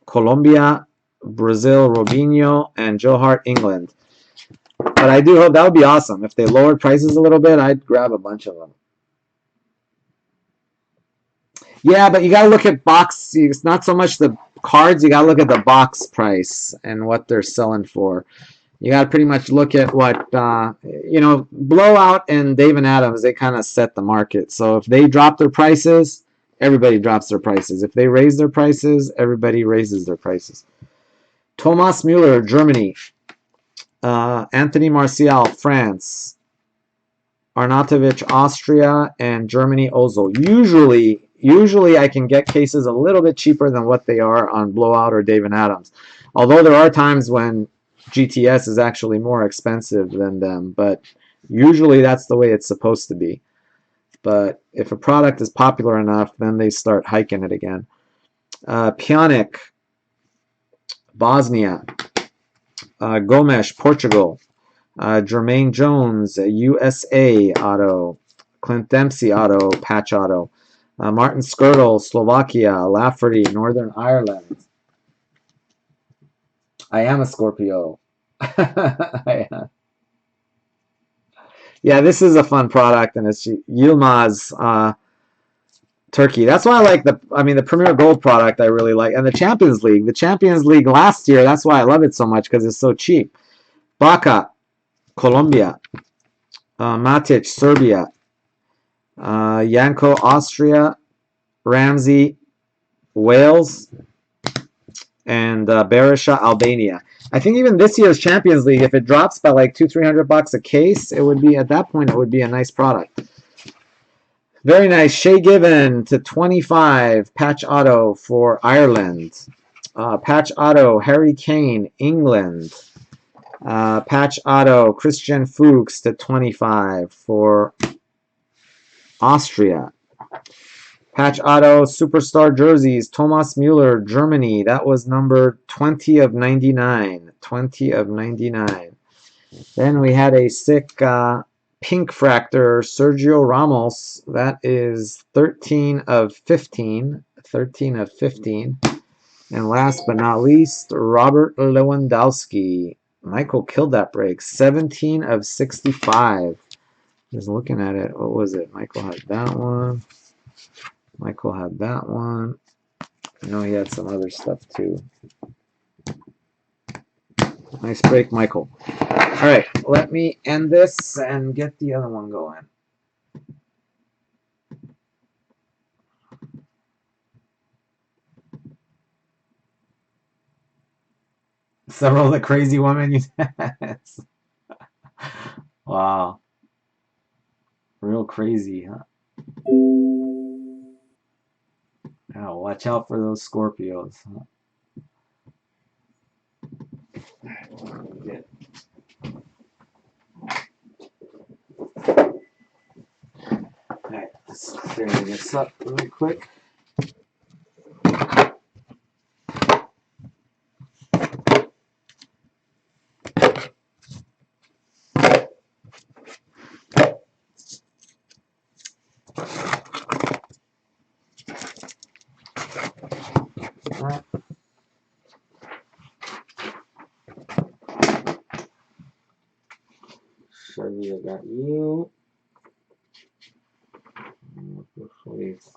Colombia. Brazil, Robinho. And Joe Hart, England. But I do hope that would be awesome. If they lowered prices a little bit, I'd grab a bunch of them. Yeah, but you got to look at box. It's not so much the cards. You got to look at the box price and what they're selling for. You got to pretty much look at what, Blowout and Dave and Adams, they kind of set the market. So if they drop their prices, everybody drops their prices. If they raise their prices, everybody raises their prices. Thomas Müller, Germany. Anthony Martial, France. Arnautovic, Austria. And Germany, Ozil. Usually I can get cases a little bit cheaper than what they are on Blowout or Dave and Adams. Although there are times when GTS is actually more expensive than them. But usually that's the way it's supposed to be. But if a product is popular enough, then they start hiking it again. Pjanic, Bosnia. Gomes, Portugal. Jermaine Jones, USA auto. Clint Dempsey auto, patch auto. Martin Skirtle, Slovakia. Lafferty, Northern Ireland. I am a Scorpio. Yeah, this is a fun product, and it's Yilmaz Turkey. That's why I like the Premier Gold product I really like, and the Champions League. The Champions League last year, that's why I love it so much, because it's so cheap. Baca, Colombia. Matic, Serbia. Yanko, Austria. Ramsey, Wales. And Berisha, Albania. I think even this year's Champions League, if it drops by like $200-300 a case, it would be, at that point, it would be a nice product. Very nice. Shea Given to 25. Patch auto for Ireland. Patch auto, Harry Kane, England. Patch auto, Christian Fuchs to 25 for Austria. Patch auto, Superstar jerseys, Thomas Mueller, Germany. That was number 20 of 99. 20 of 99. Then we had a sick pink fractor, Sergio Ramos. That is 13 of 15. 13 of 15. And last but not least, Robert Lewandowski. Michael killed that break. 17 of 65. Just looking at it. What was it? Michael had that one. Michael had that one. I know he had some other stuff too. Nice break, Michael. All right, let me end this and get the other one going. Several of the crazy women you yes. Wow. Real crazy, huh? Yeah, watch out for those Scorpios. Huh? Alright, let's clear this up really quick. Right. Chevy, I got you. Please.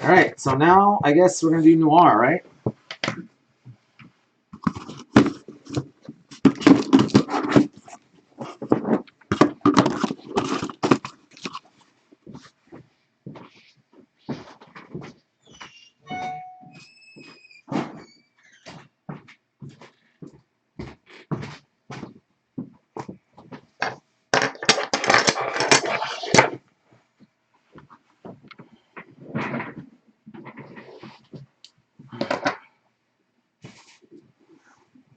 Alright, so now I guess we're going to do Noir, right?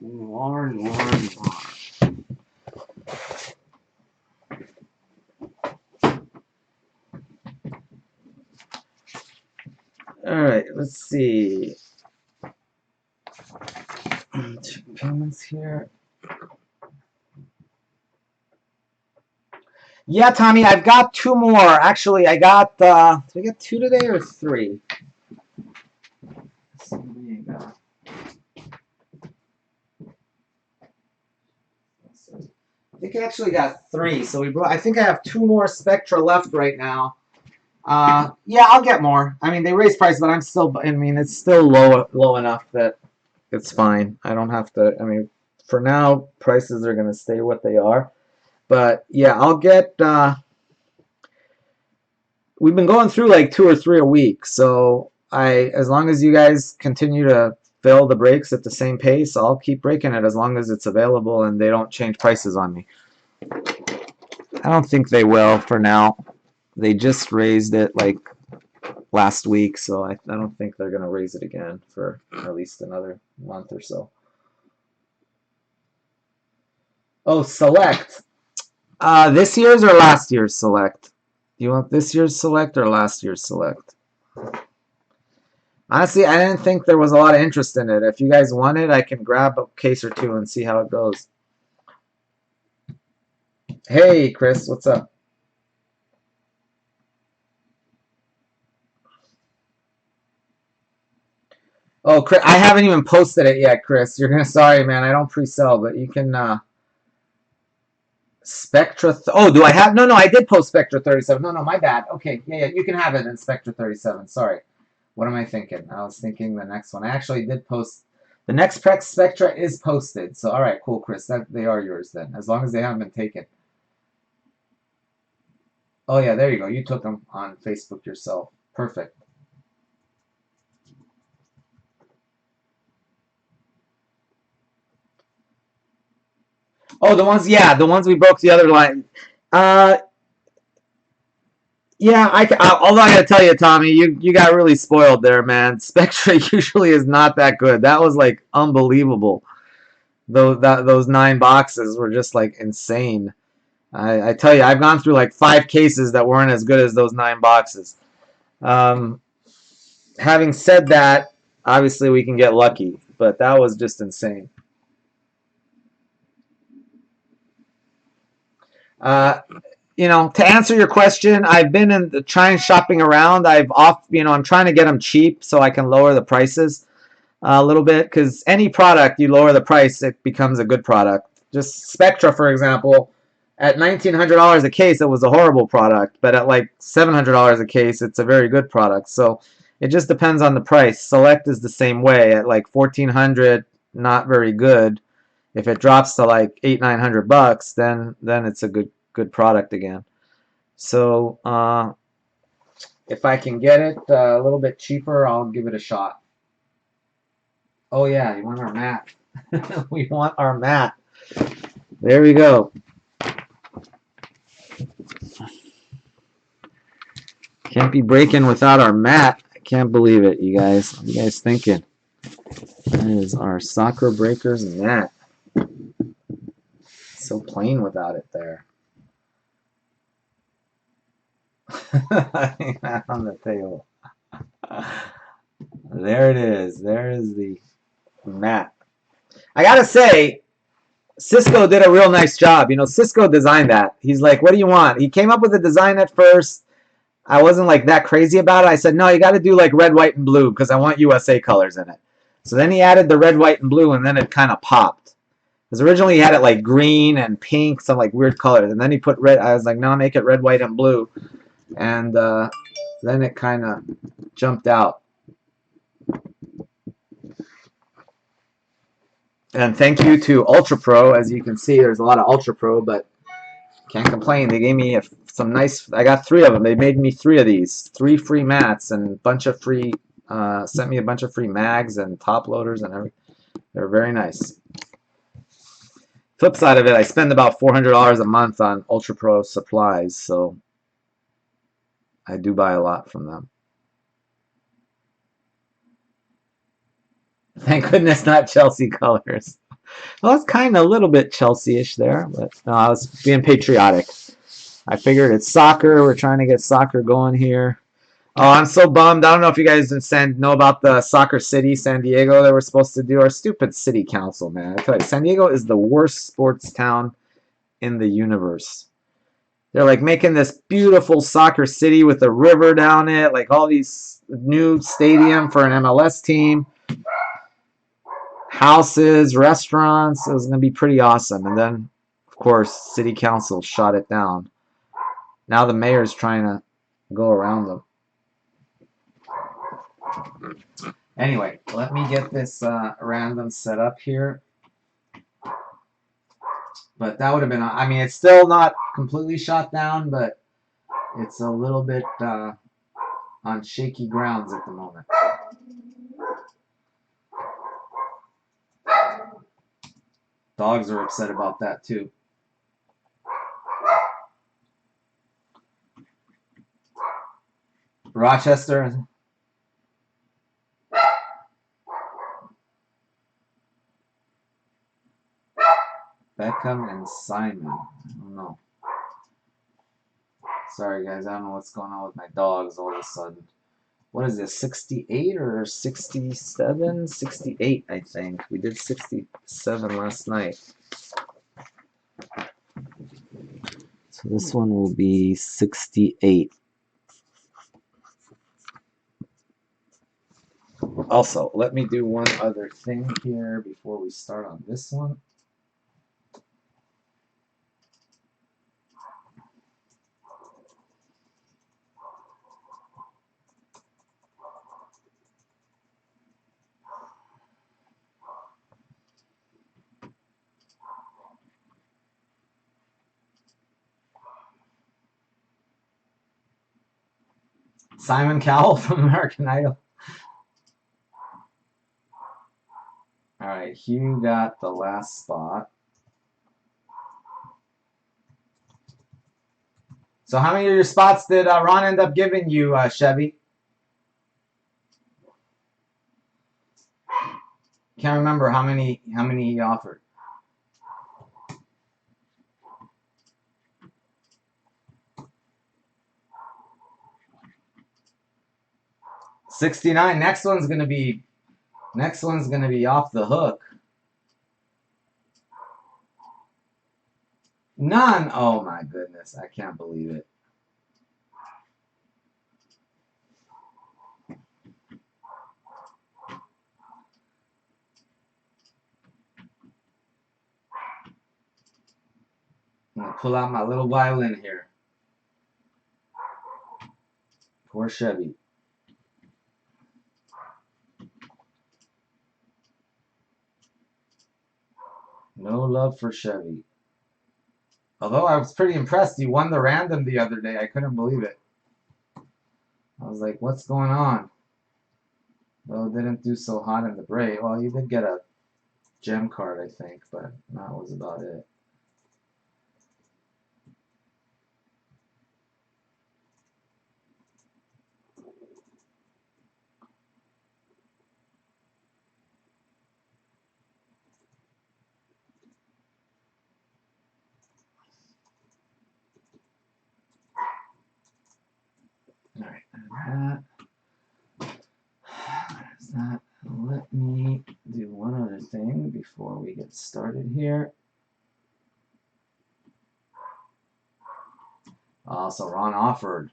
Noir. Alright, let's see. Two payments here. Yeah, Tommy, I've got two more. Actually, I got, did I get two today or three? Let's see, what do you got? I think I actually got three. So I think I have two more Spectra left right now. Yeah, I'll get more. I mean, they raised price, but it's still low enough that it's fine. I don't have to, I mean, for now, prices are going to stay what they are. But yeah, I'll get, we've been going through like 2 or 3 a week. So as long as you guys continue to fill the breaks at the same pace, I'll keep breaking it as long as it's available and they don't change prices on me. I don't think they will for now. They just raised it like last week, so I don't think they're going to raise it again for at least another month or so. Oh, Select. This year's or last year's Select? Do you want this year's Select or last year's Select? Honestly, I didn't think there was a lot of interest in it. If you guys want it, I can grab a case or two and see how it goes. Hey, Chris, what's up? Oh, Chris, I haven't even posted it yet, Chris. You're gonna sorry, man. I don't pre-sell, but you can Spectra. Oh, do I have? No, no, I did post Spectra 37. No, no, my bad. Okay, yeah, yeah, you can have it in Spectra 37. Sorry. What am I thinking? I was thinking the next one. I actually did post. The next Spectra is posted. So, all right, cool, Chris. That they are yours then, as long as they haven't been taken. Oh yeah, there you go. You took them on Facebook yourself. Perfect. Oh, the ones, yeah, the ones we broke the other line. Uh, yeah, although I gotta tell you, Tommy, you got really spoiled there, man. Spectra usually is not that good. That was like unbelievable. Those 9 boxes were just like insane. I tell you, I've gone through like 5 cases that weren't as good as those 9 boxes. Um, Having said that, obviously we can get lucky, but that was just insane. Uh, to answer your question, I've been in trying shopping around. I'm trying to get them cheap so I can lower the prices a little bit because any product you lower the price, it becomes a good product. Just Spectra, for example, at $1,900 a case, it was a horrible product, but at like $700 a case, it's a very good product. So it just depends on the price. Select is the same way at like 1,400, not very good. If it drops to like 800-900 bucks, then it's a good product again. So if I can get it a little bit cheaper, I'll give it a shot. Oh yeah, you want our mat? We want our mat. There we go. Can't be breaking without our mat. I can't believe it, you guys. What are you guys thinking? That is our soccer breakers mat. So plain without it there. On the table. There it is. There is the mat. I gotta say, Cisco did a real nice job. Cisco designed that. He's like, what do you want? He came up with the design at first. I wasn't like that crazy about it. I said, no, you got to do like red, white, and blue because I want USA colors in it. So then he added the red, white, and blue, and then it kind of popped. Because originally he had it like green and pink, some like weird colors, and then he put red. I was like, no, make it red, white, and blue, and then it kind of jumped out. And thank you to Ultra Pro. As you can see, there's a lot of Ultra Pro, but can't complain. They gave me some nice. I got 3 of them. They made me 3 of these, 3 free mats, and a bunch of free. Sent me a bunch of free mags and top loaders and everything. They're very nice. Flip side of it, I spend about $400 a month on Ultra Pro supplies, so I do buy a lot from them. Thank goodness, not Chelsea colors. Well, it's kind of a little bit Chelsea-ish there, but no, I was being patriotic. I figured it's soccer. We're trying to get soccer going here. Oh, I'm so bummed. I don't know if you guys know about the Soccer City, San Diego, that we're supposed to do. Our stupid city council, man. I tell you, San Diego is the worst sports town in the universe. They're like making this beautiful soccer city with a river down it, like all these new stadium for an MLS team, houses, restaurants. It was going to be pretty awesome. And then, of course, city council shot it down. Now the mayor's trying to go around them. Anyway, let me get this random set up here. But that would have been, I mean, it's still not completely shot down, but it's a little bit on shaky grounds at the moment. Dogs are upset about that too. Rochester. Beckham and Simon. I don't know. Sorry guys, I don't know what's going on with my dogs all of a sudden. what is this, 68 or 67? 68, I think. We did 67 last night. So this one will be 68. Also, let me do one other thing here before we start on this one. Simon Cowell from American Idol. All right, Hugh got the last spot. So how many of your spots did Ron end up giving you, Chevy? Can't remember how many he offered. $69. Next one's gonna be off the hook. None. Oh my goodness, I can't believe it. I'm gonna pull out my little violin here. Poor Chevy. No love for Chevy. Although I was pretty impressed. He won the random the other day. I couldn't believe it. I was like, what's going on? Well, it didn't do so hot in the break. Well, you did get a gem card, I think, but that was about it. All right, there's that. Let me do one other thing before we get started here. So Ron offered.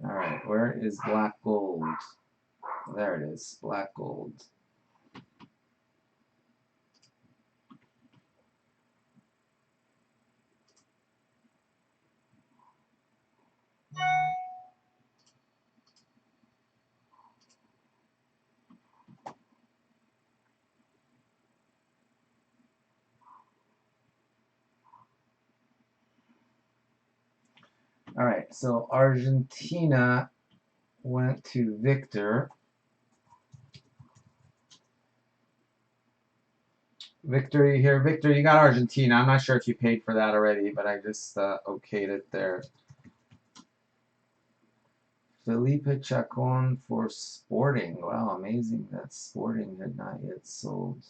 All right, where is black gold? There it is, black gold. All right, so Argentina went to Victor. Victor, you here? Victor, you got Argentina. I'm not sure if you paid for that already, but I just okayed it there. Felipe Chacon for Sporting. Wow, amazing that Sporting had not yet sold.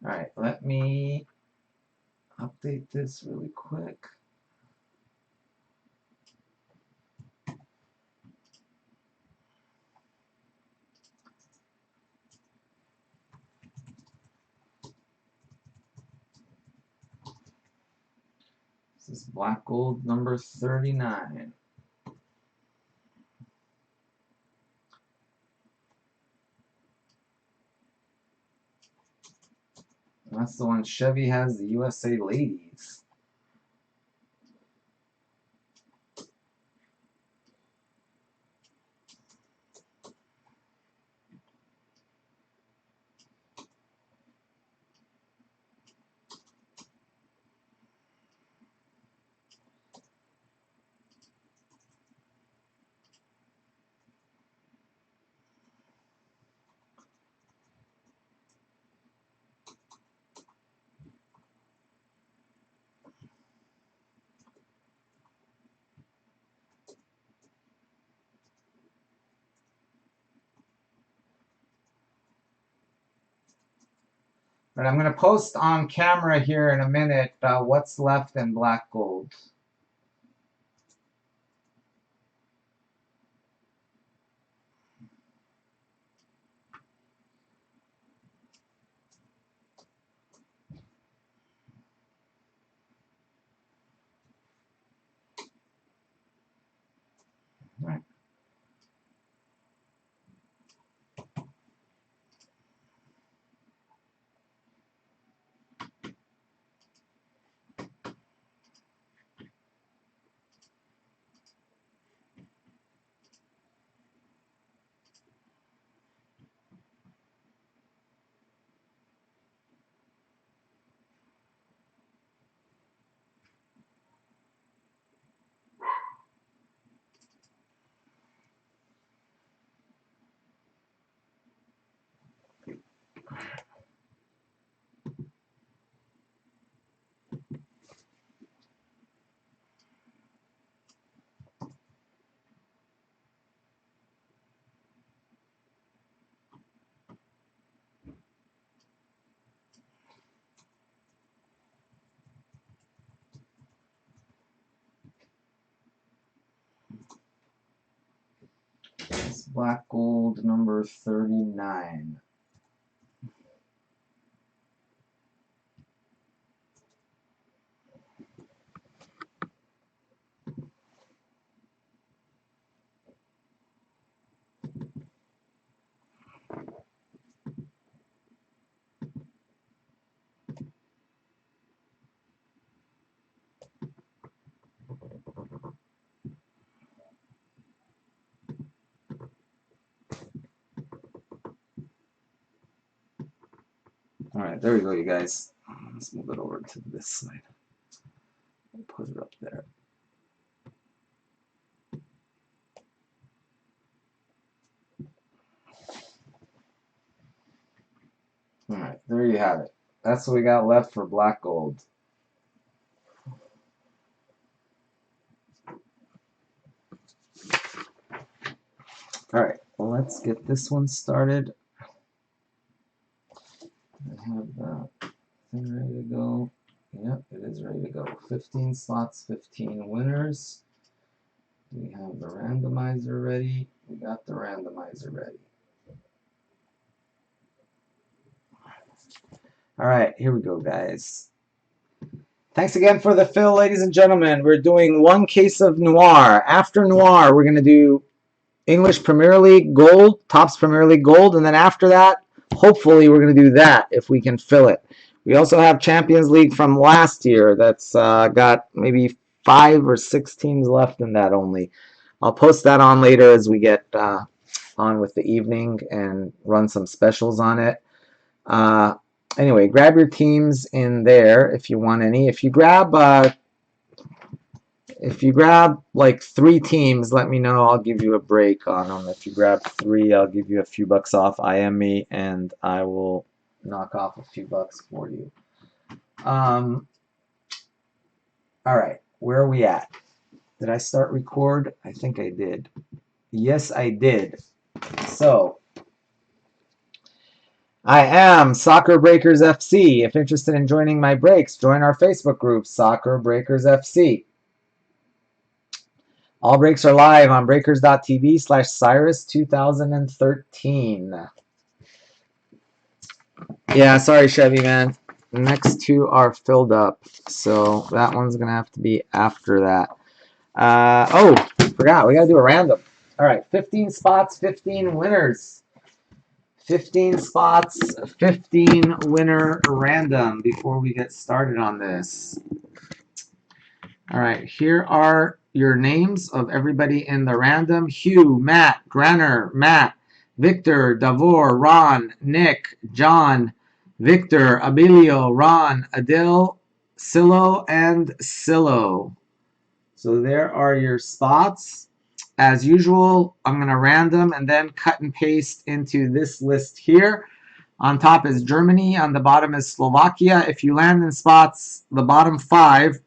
All right, let me update this really quick. This is black gold number 39. That's the one Chevy has, the USA Ladies. But I'm going to post on camera here in a minute what's left in black gold. All right. It's black gold number 39. All right, there we go, you guys. Let's move it over to this side. Put it up there. All right, there you have it. That's what we got left for black gold. All right, well, let's get this one started. I have that thing ready to go. Yep, it is ready to go. 15 slots, 15 winners. We have the randomizer ready. We got the randomizer ready. All right, here we go, guys. Thanks again for the fill, ladies and gentlemen. We're doing one case of Noir. After Noir, we're going to do English Premier League Gold, Topps Premier League Gold, and then after that, hopefully we're going to do that if we can fill it. We also have Champions League from last year that's got maybe 5 or 6 teams left in that only. I'll post that on later as we get on with the evening and run some specials on it. Anyway, grab your teams in there if you want any. If you grab like 3 teams, let me know. I'll give you a break on them. If you grab 3, I'll give you a few bucks off IM me, and I will knock off a few bucks for you. All right, where are we at? Did I start record? I think I did. Yes, I did. So, I am Soccer Breakers FC. If interested in joining my breaks, join our Facebook group, Soccer Breakers FC. All breaks are live on breakers.tv/Cyrus2013. Yeah, sorry, Chevy, man. The next 2 are filled up, so that one's going to have to be after that. Oh, forgot. We got to do a random. All right, 15 spots, 15 winners. 15 spots, 15 winner random before we get started on this. All right, here are your names of everybody in the random. Hugh, Matt, Granner, Matt, Victor, Davor, Ron, Nick, John, Victor, Abilio, Ron, Adil, Silo, and Silo. So there are your spots. As usual, I'm going to random and then cut and paste into this list here. On top is Germany. On the bottom is Slovakia. If you land in spots, the bottom 5,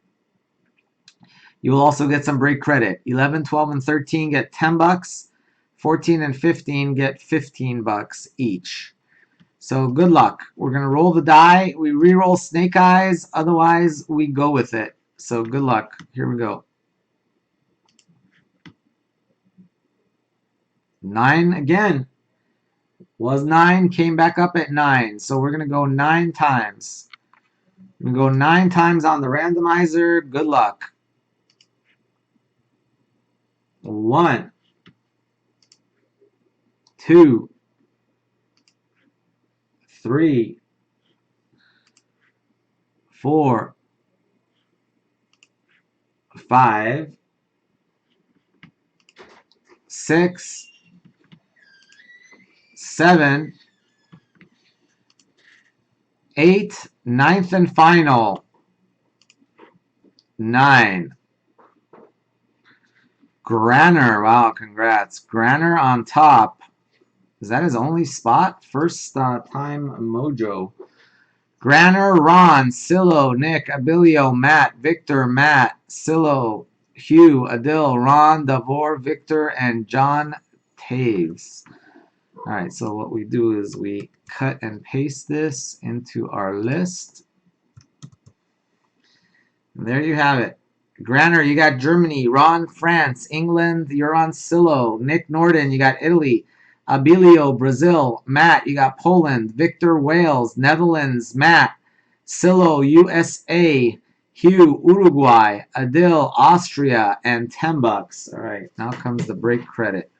you will also get some break credit. 11, 12, and 13 get 10 bucks. 14 and 15 get 15 bucks each. So good luck. We're going to roll the die. We re-roll snake eyes. Otherwise, we go with it. So good luck. Here we go. 9 again. Was 9, came back up at 9. So we're going to go 9 times. We're going to go 9 times on the randomizer. Good luck. 1, 2, 3, 4, 5, 6, 7, 8, 9th and final. 9. Granner, wow, congrats. Granner on top. Is that his only spot? First time mojo. Granner, Ron, Silo, Nick, Abilio, Matt, Victor, Matt, Silo, Hugh, Adil, Ron, Davor, Victor, and John Taves. All right, so what we do is we cut and paste this into our list. And there you have it. Granner, you got Germany. Ron, France. England, you're on Silo. Nick Norden, you got Italy. Abilio, Brazil. Matt, you got Poland. Victor, Wales. Netherlands, Matt. Silo, USA. Hugh, Uruguay. Adil, Austria. And $10. All right, now comes the break credit.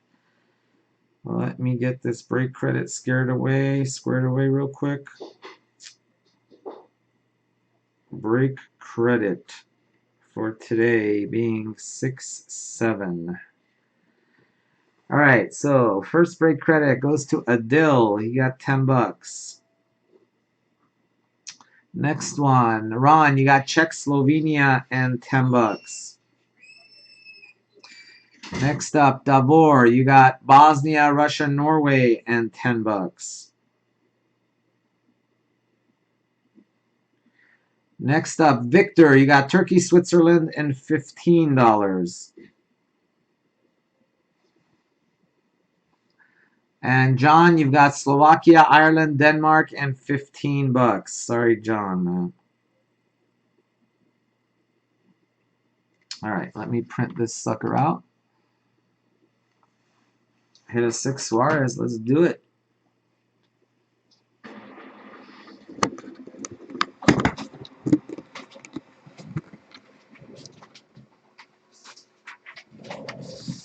Well, let me get this break credit squared away real quick. Break credit for today being 6-7. All right, so first break credit goes to Adil. He got $10. Next one, Ron, you got Czech, Slovenia, and $10. Next up, Davor, you got Bosnia, Russia, Norway, and $10. Next up, Victor, you got Turkey, Switzerland, and $15. And John, you've got Slovakia, Ireland, Denmark, and $15. Sorry, John, man. All right, let me print this sucker out. Hit a 6 Suarez. Let's do it.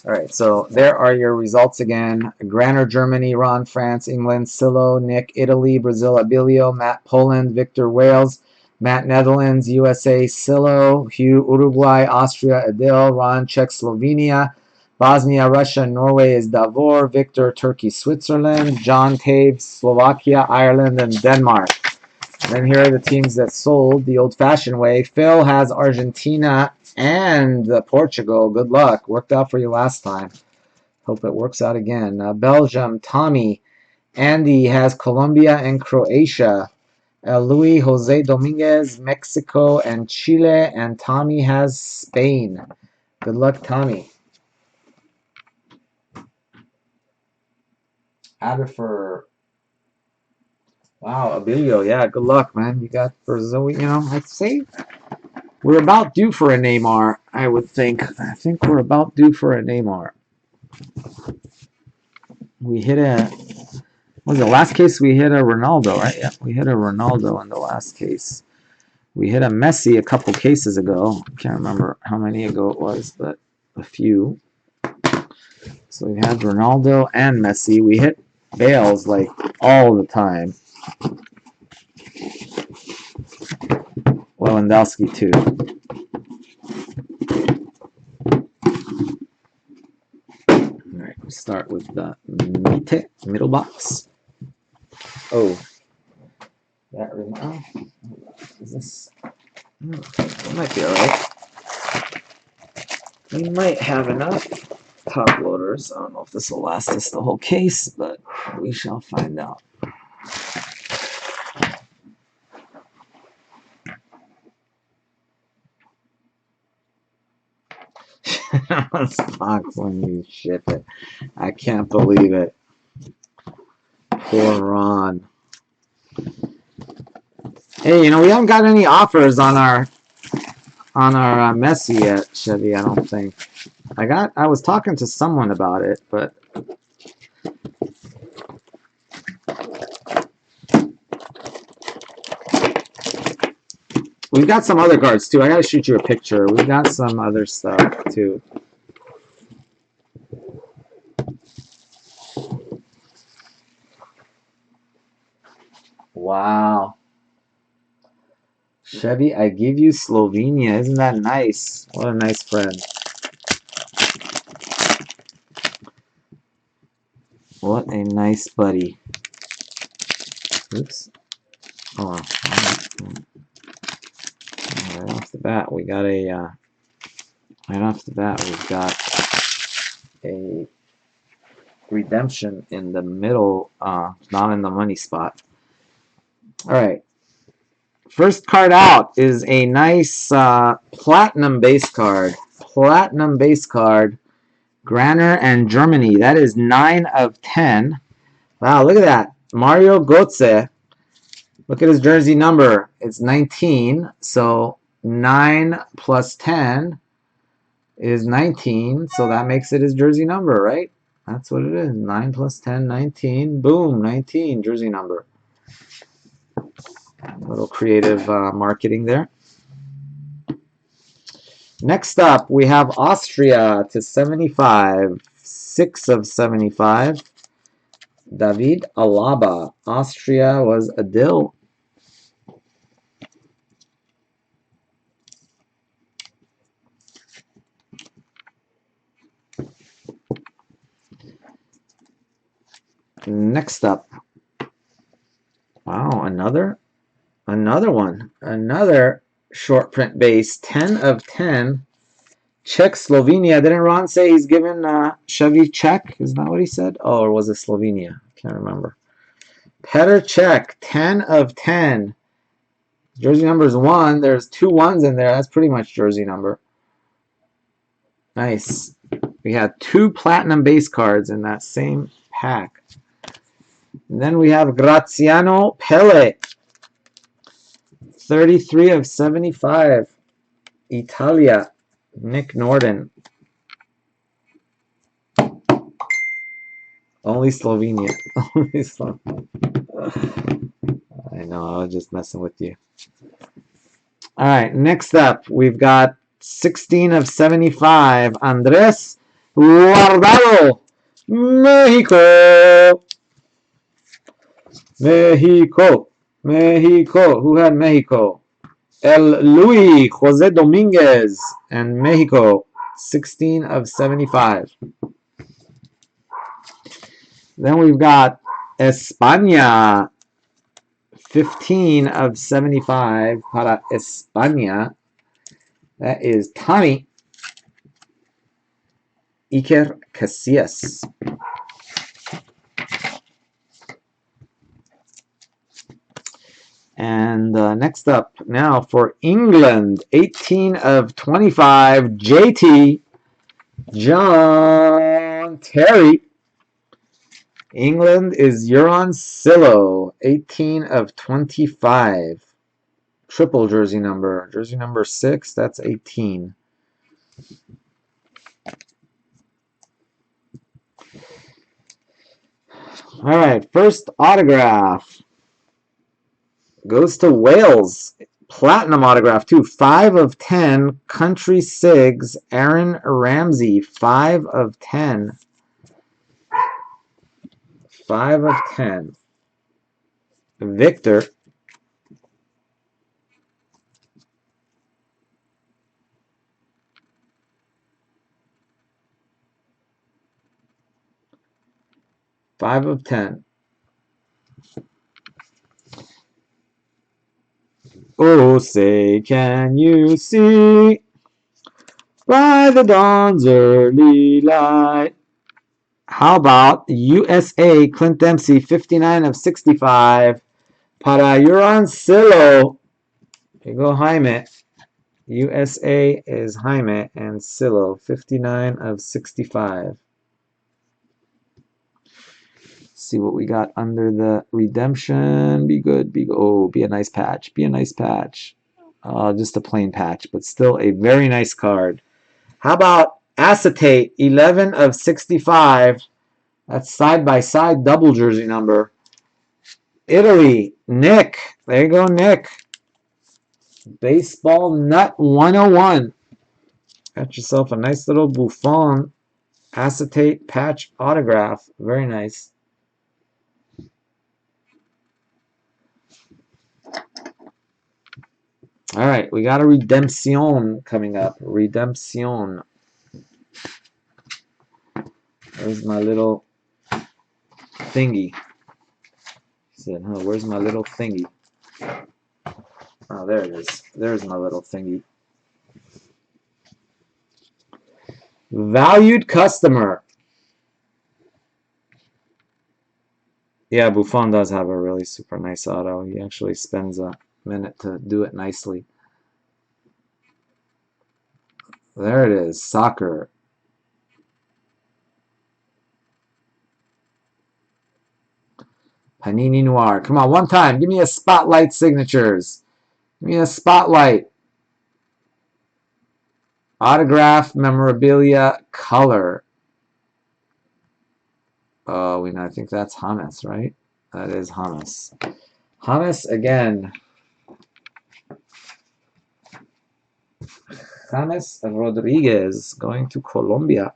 All right, so there are your results again. Granner, Germany, Ron, France, England, Silo, Nick, Italy, Brazil, Abilio, Matt, Poland, Victor, Wales, Matt, Netherlands, USA, Silo, Hugh, Uruguay, Austria, Adil, Ron, Czech, Slovenia, Bosnia, Russia, Norway is Davor, Victor, Turkey, Switzerland, John Taves, Slovakia, Ireland, and Denmark. And then here are the teams that sold the old-fashioned way. Phil has Argentina and Portugal. Good luck. Worked out for you last time. Hope it works out again. Belgium, Tommy. Andy has Colombia and Croatia. Luis Jose Dominguez, Mexico and Chile. And Tommy has Spain. Good luck, Tommy. Adifer. Wow, Abilio. Yeah, good luck, man. You got Brazil. You know, I'd say we're about due for a Neymar, I would think. I think we're about due for a Neymar. We hit a... What was the last case? We hit a Ronaldo, right? Yeah, we hit a Ronaldo in the last case. We hit a Messi a couple cases ago. I can't remember how many ago it was, but a few. So we had Ronaldo and Messi. We hit Bales like all the time. Lewandowski too. Alright, we start with the middle box. Oh. That reminds is this? It might be alright. We might have enough top loaders. I don't know if this will last us the whole case, but we shall find out. This box when you ship it. I can't believe it. Poor Ron. Hey, we haven't got any offers on our Messi yet, Chevy. I don't think. I was talking to someone about it, but we've got some other cards too. I gotta shoot you a picture. We've got some other stuff too. Wow. Chevy, I give you Slovenia. Isn't that nice? What a nice friend. What a nice buddy. Oops. Oh, right off the bat, we got a. Right off the bat, we've got a redemption in the middle, not in the money spot. All right. First card out is a nice platinum base card. Platinum base card. Granner and Germany. That is 9 of 10. Wow, look at that. Mario Götze. Look at his jersey number. It's 19. So 9 plus 10 is 19. So that makes it his jersey number, right? That's what it is. 9 plus 10, 19. Boom, 19, jersey number. A little creative marketing there. Next up, we have Austria to 75. 6 of 75. David Alaba. Austria was a dill. Next up. Wow, another one. Another short print base. 10 of 10. Czech, Slovenia. Didn't Ron say he's given Chevy Czech? Isn't that what he said? Oh, or was it Slovenia? Can't remember. Petr Cech. 10 of 10. Jersey number is 1. There's 2 1s in there. That's pretty much jersey number. Nice. We had 2 platinum base cards in that same pack. And then we have Graziano Pelle. 33 of 75. Italia. Nick Norden. Only Slovenia. Only Slovenia. I know, I was just messing with you. All right, next up, we've got 16 of 75. Andres Guardado. Mexico. Mexico. Mexico. Who had Mexico? El Luis Jose Dominguez and Mexico. 16 of 75. Then we've got España. 15 of 75 para España. That is Tommy Iker Casillas. And next up now for England, 18 of 25, JT John Terry. England is Euron Silo, 18 of 25. Triple jersey number. Jersey number 6, that's 18. All right, first autograph goes to Wales. Platinum autograph, too. 5 of 10. Country Sigs, Aaron Ramsey. 5 of 10. 5 of 10. Victor. Five of 10. Oh, say, can you see by the dawn's early light? How about USA Clint Dempsey, 59 of 65. Para Euron Silo. Here you go, Jaime. USA is Jaime and Silo, 59 of 65. See what we got under the redemption. Be good. Be good. Oh, be a nice patch. Be a nice patch. Just a plain patch, but still a very nice card. How about Acetate, 11 of 65. That's side-by-side double jersey number. Italy, Nick. There you go, Nick. Baseball Nut 101. Got yourself a nice little Buffon acetate patch autograph. Very nice. All right, we got a Redemption coming up. Redemption. There's my little thingy. He said, huh, where's my little thingy? Oh, there it is. There's my little thingy. Valued customer. Yeah, Buffon does have a really super nice auto. He actually spends a minute to do it nicely. There it is. Soccer. Panini Noir. Come on, one time. Give me a spotlight signatures. Give me a spotlight. Autograph, memorabilia, color. Oh, I think that's James, right? That is James. James again. James Rodriguez going to Colombia.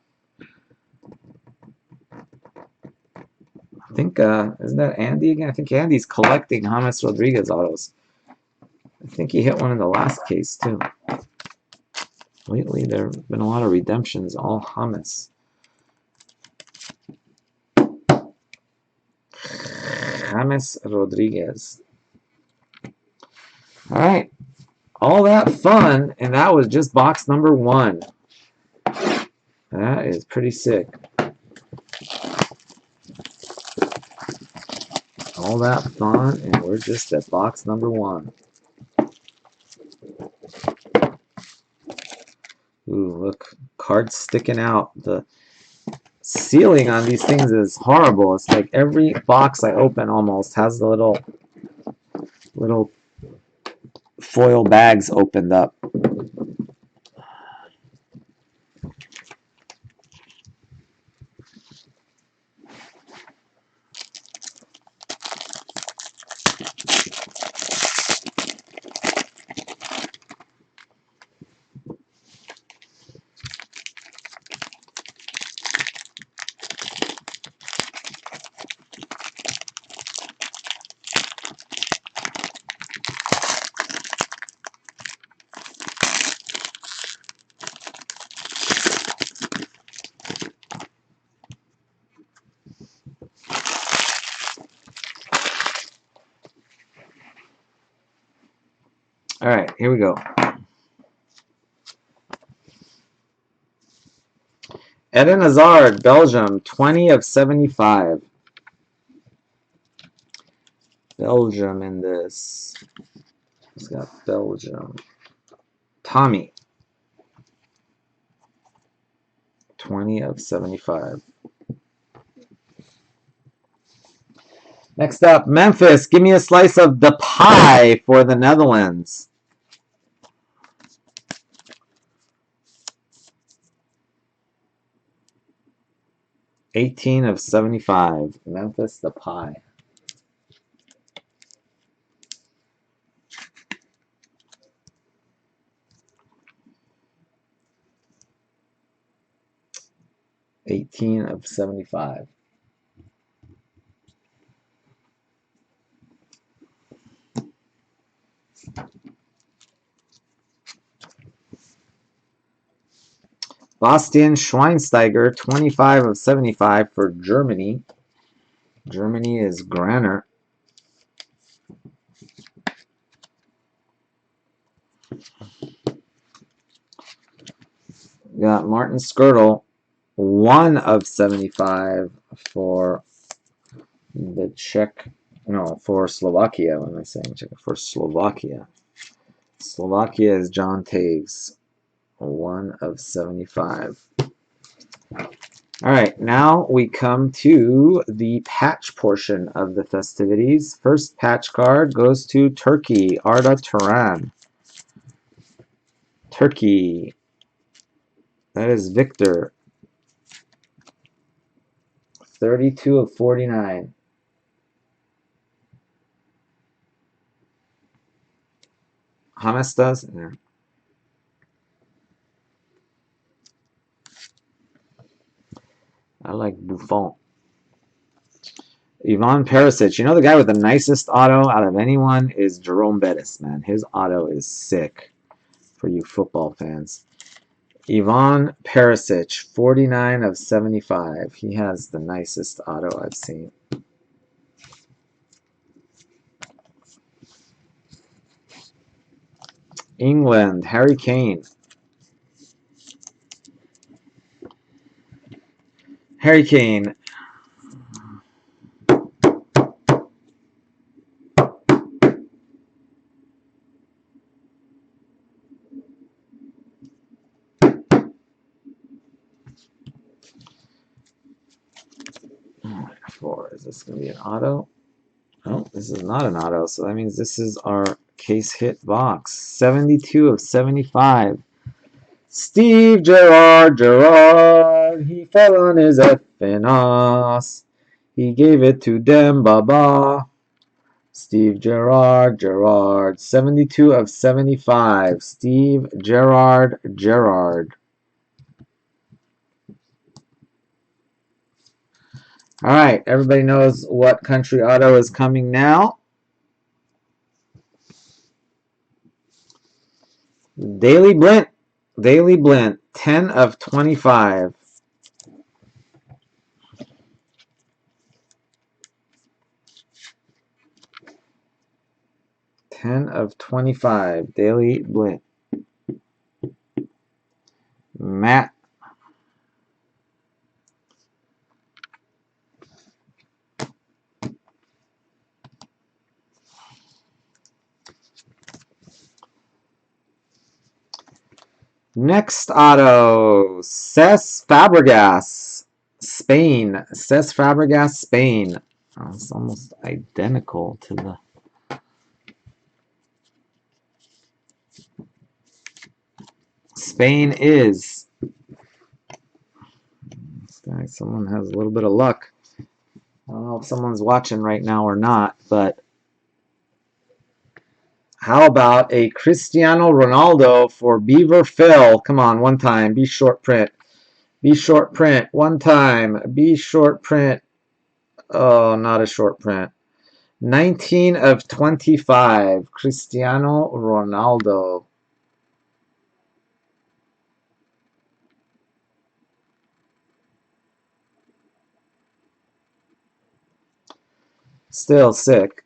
I think, isn't that Andy again? I think Andy's collecting James Rodriguez autos. I think he hit one in the last case, too. Lately, there have been a lot of redemptions, all James. James Rodriguez. All right. All that fun, and that was just box number 1. That is pretty sick. All that fun, and we're just at box number 1. Ooh, look, cards sticking out. The sealing on these things is horrible. It's like every box I open almost has the little foil bags opened up. All right, here we go. Eden Hazard, Belgium, 20 of 75. Belgium in this. It's got Belgium. Tommy, 20 of 75. Next up, Memphis. Give me a slice of the pie for the Netherlands. $18 of 75. Memphis, the pie. $18 of 75. Bastian Schweinsteiger, 25 of 75 for Germany. Germany is Granner. Got Martin Skirtle, 1 of 75 for the Czech. No, for Slovakia. What am I saying? For Slovakia. Slovakia is John Taves, 1 of 75. All right, now we come to the patch portion of the festivities. First patch card goes to Turkey, Arda Turan. Turkey. That is Victor. 32 of 49. Hamas does? Yeah. I like Buffon. Ivan Perisic. You know the guy with the nicest auto out of anyone is Jerome Bettis, man. His auto is sick for you football fans. Ivan Perisic, 49 of 75. He has the nicest auto I've seen. England, Harry Kane. Harry Kane. Four. Is this going to be an auto? No, this is not an auto, so that means this is our case hit box. 72 of 75. Steve Gerrard, he fell on his effing ass. He gave it to Dembaba. Steve Gerrard, 72 of 75. Steve Gerrard. All right, everybody knows what country auto is coming now. Daily Blint, 10 of 25. 10 of 25. Daily Blint. Matt. Next auto, Cesc Fabregas, Spain. Cesc Fabregas, Spain. Oh, it's almost identical to the... Spain is... This guy, someone has a little bit of luck. I don't know if someone's watching right now or not, but how about a Cristiano Ronaldo for Beaver Phil? Come on, one time. Be short print. Be short print. One time. Be short print. Oh, not a short print. 19 of 25. Cristiano Ronaldo. Still sick.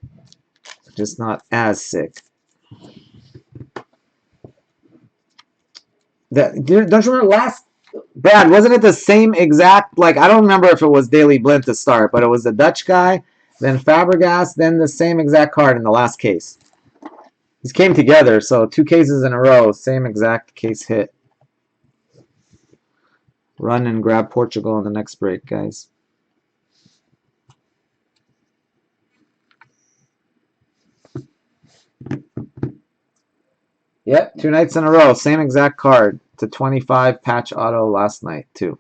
Just not as sick. Don't you remember last... Brad, wasn't it the same exact... Like, I don't remember if it was Daily Blind to start, but it was the Dutch guy, then Fabregas, then the same exact card in the last case. These came together, so 2 cases in a row, same exact case hit. Run and grab Portugal in the next break, guys. Yep, 2 nights in a row, same exact card. To 25 patch auto last night, too.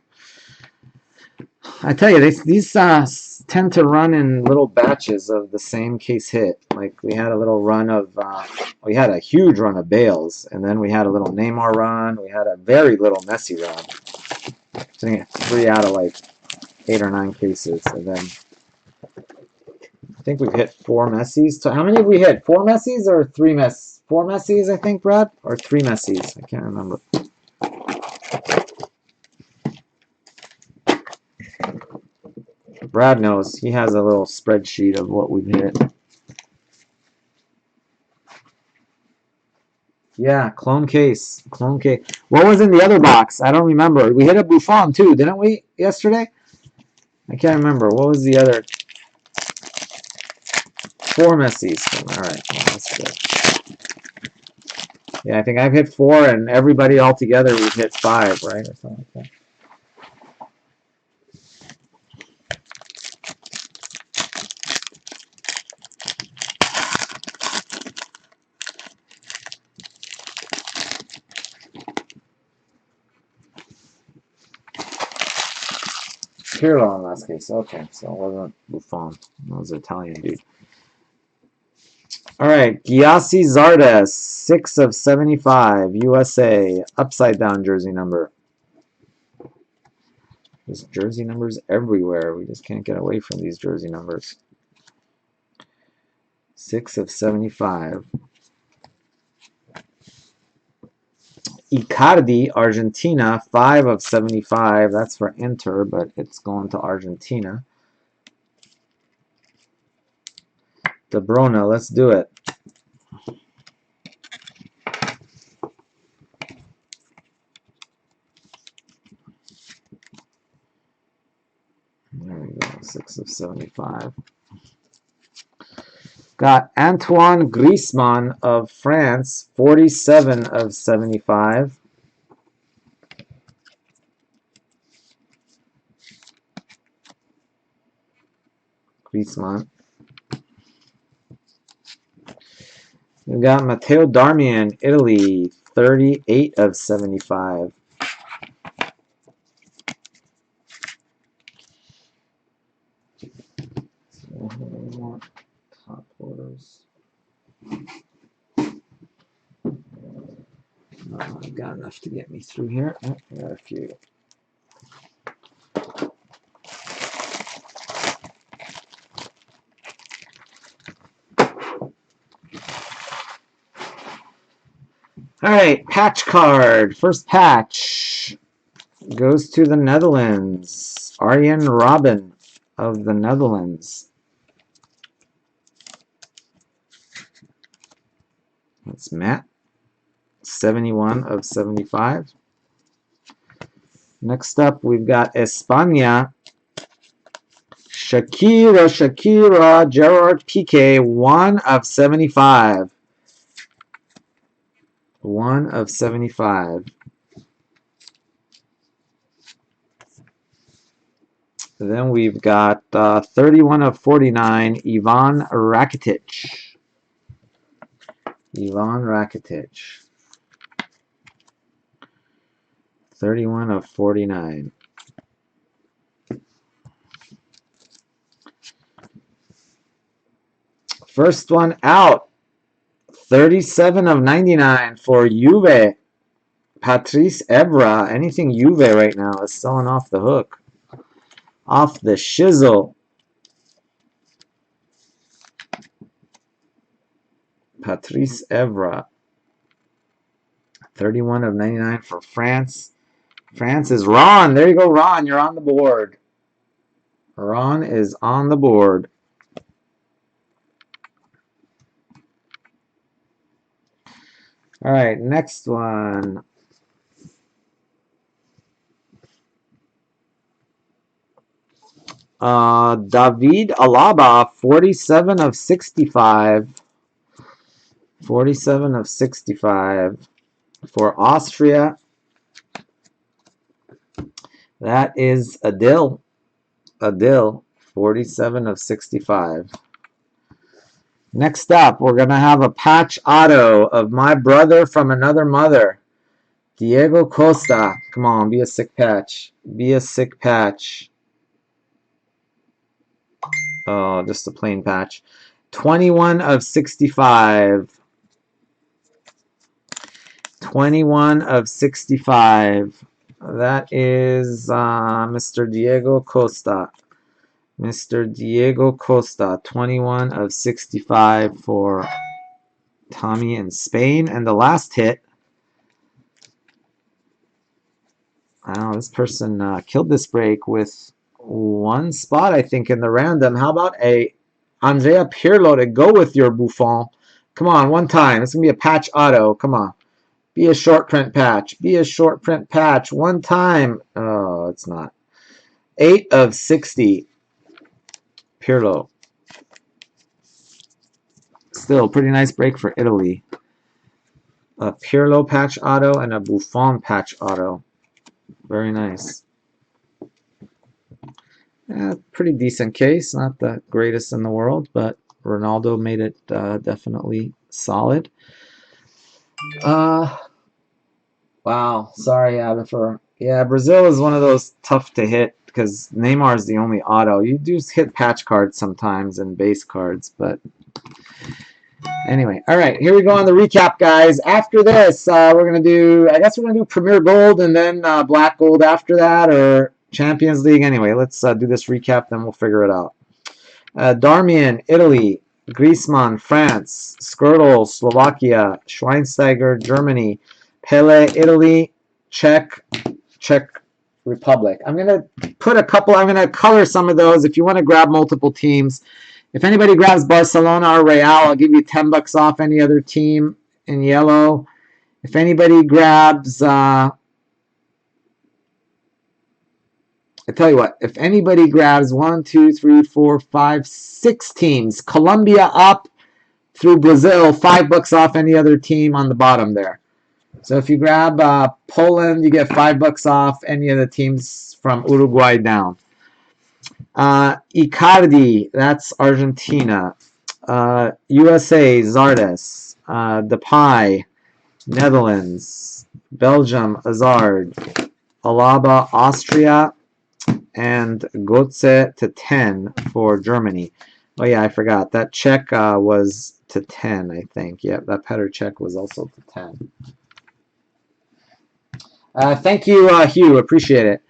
I tell you, these tend to run in little batches of the same case hit. Like, we had a little run of... we had a huge run of Bales, and then we had a little Neymar run. We had a very little Messi run. I think 3 out of, like, 8 or 9 cases. And then I think we've hit 4 Messis. So how many have we hit? 4 Messis or 3 Messis? 4 Messis, I think, Brad? Or 3 Messis? I can't remember. Brad knows. He has a little spreadsheet of what we've hit. Yeah, clone case. Clone case. What was in the other box? I don't remember. We hit a Buffon too, didn't we, yesterday? I can't remember. What was the other? 4 Messis. All right. Well, that's good. Yeah, I think I've hit 4, and everybody all together we've hit 5, right? Or something like that. Pirlo in last case. Okay, so it wasn't Buffon. That was an Italian dude. All right, Gyasi Zardes, 6 of 75, USA, upside down jersey number. There's jersey numbers everywhere. We just can't get away from these jersey numbers. 6 of 75. Icardi, Argentina, 5 of 75. That's for Inter, but it's going to Argentina. De Bruyne, let's do it. There we go, 6 of 75. Got Antoine Griezmann of France, 47 of 75. Griezmann. We got Matteo Darmian, Italy, 38 of 75. Top orders. I've got enough to get me through here. Oh, I got a few. All right, patch card. First patch goes to the Netherlands. Arjen Robben of the Netherlands. That's Matt. 71 of 75. Next up, we've got España. Shakira, Gerard Piqué, 1 of 75. 1 of 75. Then we've got 31 of 49, Ivan Rakitic. Ivan Rakitic. 31 of 49. First one out. 37 of 99 for Juve. Patrice Evra. Anything Juve right now is selling off the hook. Off the shizzle. Patrice Evra. 31 of 99 for France. France is Ron. There you go, Ron. You're on the board. Ron is on the board. All right, next one. David Alaba, 47 of 65. 47 of 65 for Austria. That is Adil. Adil, 47 of 65. Next up, we're going to have a patch auto of my brother from another mother. Diego Costa. Come on, be a sick patch. Be a sick patch. Oh, just a plain patch. 21 of 65. 21 of 65. That is Mr. Diego Costa. Mr. Diego Costa, 21 of 65 for Tommy in Spain. And the last hit, wow, this person killed this break with one spot, I think, in the random. How about a Andrea Pirlo to go with your Buffon? Come on, one time. It's going to be a patch auto. Come on. Be a short print patch. Be a short print patch. One time. Oh, it's not. 8 of 60. Pirlo. Still, pretty nice break for Italy. A Pirlo patch auto and a Buffon patch auto. Very nice. Pretty decent case. Not the greatest in the world, but Ronaldo made it definitely solid. Wow. Sorry, Abifer. Yeah, Brazil is one of those tough to hit because Neymar is the only auto. You do hit patch cards sometimes and base cards, but anyway. All right, here we go on the recap, guys. After this, we're going to do, I guess we're going to do Premier Gold and then Black Gold after that, or Champions League. Anyway, let's do this recap, then we'll figure it out. Darmian, Italy. Griezmann, France. Skrtel, Slovakia. Schweinsteiger, Germany. Pele, Italy. Czech Republic. I'm going to put a couple, I'm going to color some of those if you want to grab multiple teams. If anybody grabs Barcelona or Real, I'll give you $10 off any other team in yellow. If anybody grabs, I tell you what, if anybody grabs 1, 2, 3, 4, 5, 6 teams, Colombia up through Brazil, $5 off any other team on the bottom there. So if you grab Poland, you get $5 off any of the teams from Uruguay down. Icardi, that's Argentina. USA, Zardes. Depay, Netherlands. Belgium, Hazard. Alaba, Austria. And Götze to 10 for Germany. Oh yeah, I forgot. That check was to 10, I think. Yep, that Petr check was also to 10. Thank you, Hugh. Appreciate it.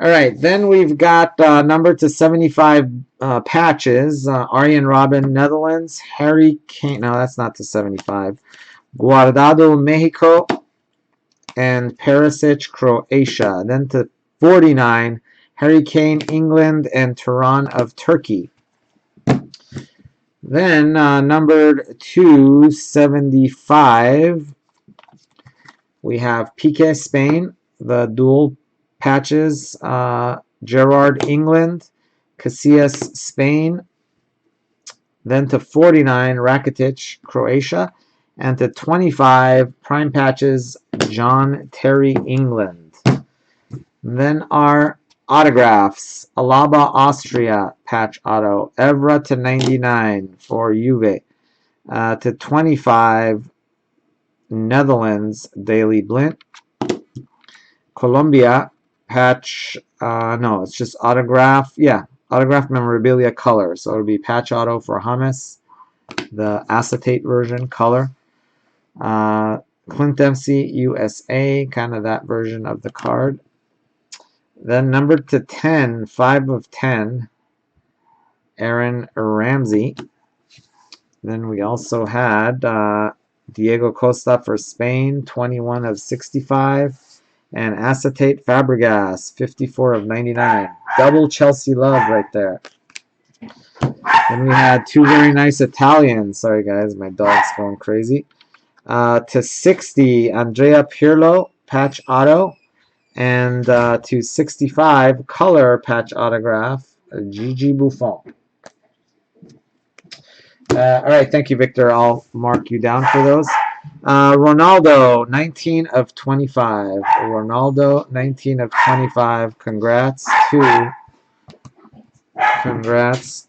All right, then we've got number to 75 patches. Arjen Robben, Netherlands. Harry Kane. No, that's not to 75. Guardado, Mexico. And Perisic, Croatia. Then to 49, Harry Kane, England. And Turan of Turkey. Then numbered 275, we have Piqué, Spain. The dual patches, Gerrard, England, Casillas, Spain. Then to 49, Rakitic, Croatia. And to 25, prime patches, John Terry, England. Then our autographs, Alaba, Austria, patch auto. Evra to 99 for Juve. To 25, Netherlands, Daily Blind. Colombia, patch, no, it's just autograph. Yeah, autograph memorabilia color. So it'll be patch auto for James, the acetate version color. Clint Dempsey, USA, kind of that version of the card. Then numbered to 10, 5 of 10, Aaron Ramsey. Then we also had Diego Costa for Spain, 21 of 65. And Acetate Fabregas, 54 of 99. Double Chelsea love right there. Then we had two very nice Italians. Sorry, guys, my dog's going crazy. To 60, Andrea Pirlo, patch auto. And to 65, color patch autograph, Gigi Buffon. All right, thank you, Victor. I'll mark you down for those. Ronaldo, 19 of 25. Ronaldo, 19 of 25. Congrats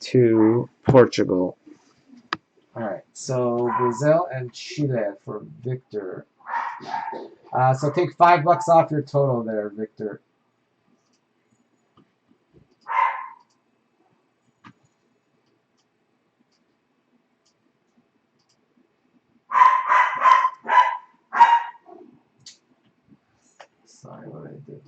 to Portugal. All right, so Brazil and Chile for Victor. So take $5 off your total there, Victor. Sorry, what I did.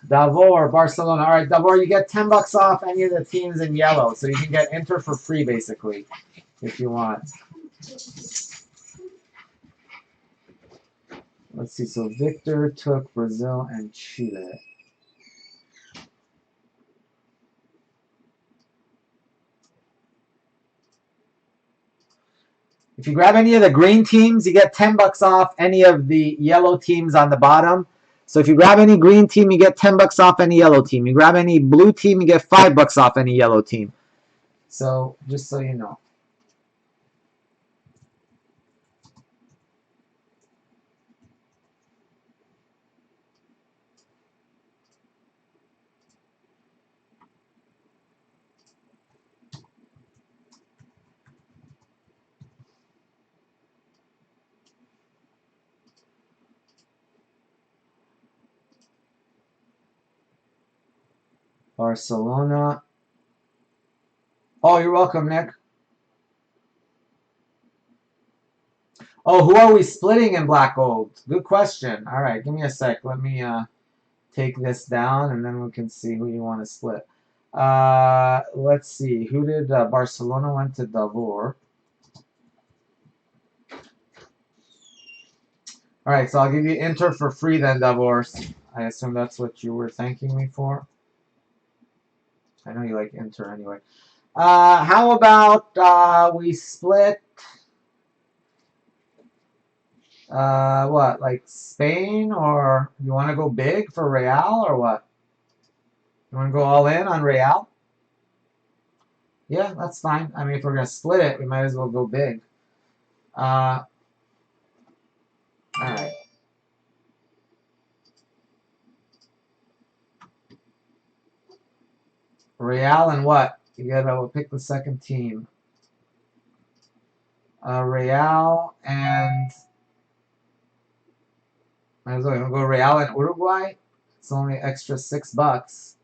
Davor, Barcelona. All right, Davor, you get $10 off any of the teams in yellow, so you can get Inter for free, basically, if you want. Let's see. So Victor took Brazil and Chile. If you grab any of the green teams, you get $10 off any of the yellow teams on the bottom. So if you grab any green team, you get $10 off any yellow team. You grab any blue team, you get $5 off any yellow team. So just so you know. Barcelona. Oh, you're welcome, Nick. Oh, who are we splitting in black gold? Good question. All right, give me a sec. Let me take this down, and then we can see who you want to split. Let's see. Who did Barcelona went to Davor? All right, so I'll give you Inter for free then, Davor. I assume that's what you were thanking me for. I know you like Inter anyway. How about we split? What, like Spain, or you want to go big for Real, or what? You want to go all in on Real? Yeah, that's fine. I mean, if we're gonna split it, we might as well go big. All right. Real and what? You gotta pick the second team. Real and might as well go Real and Uruguay. It's only extra $6.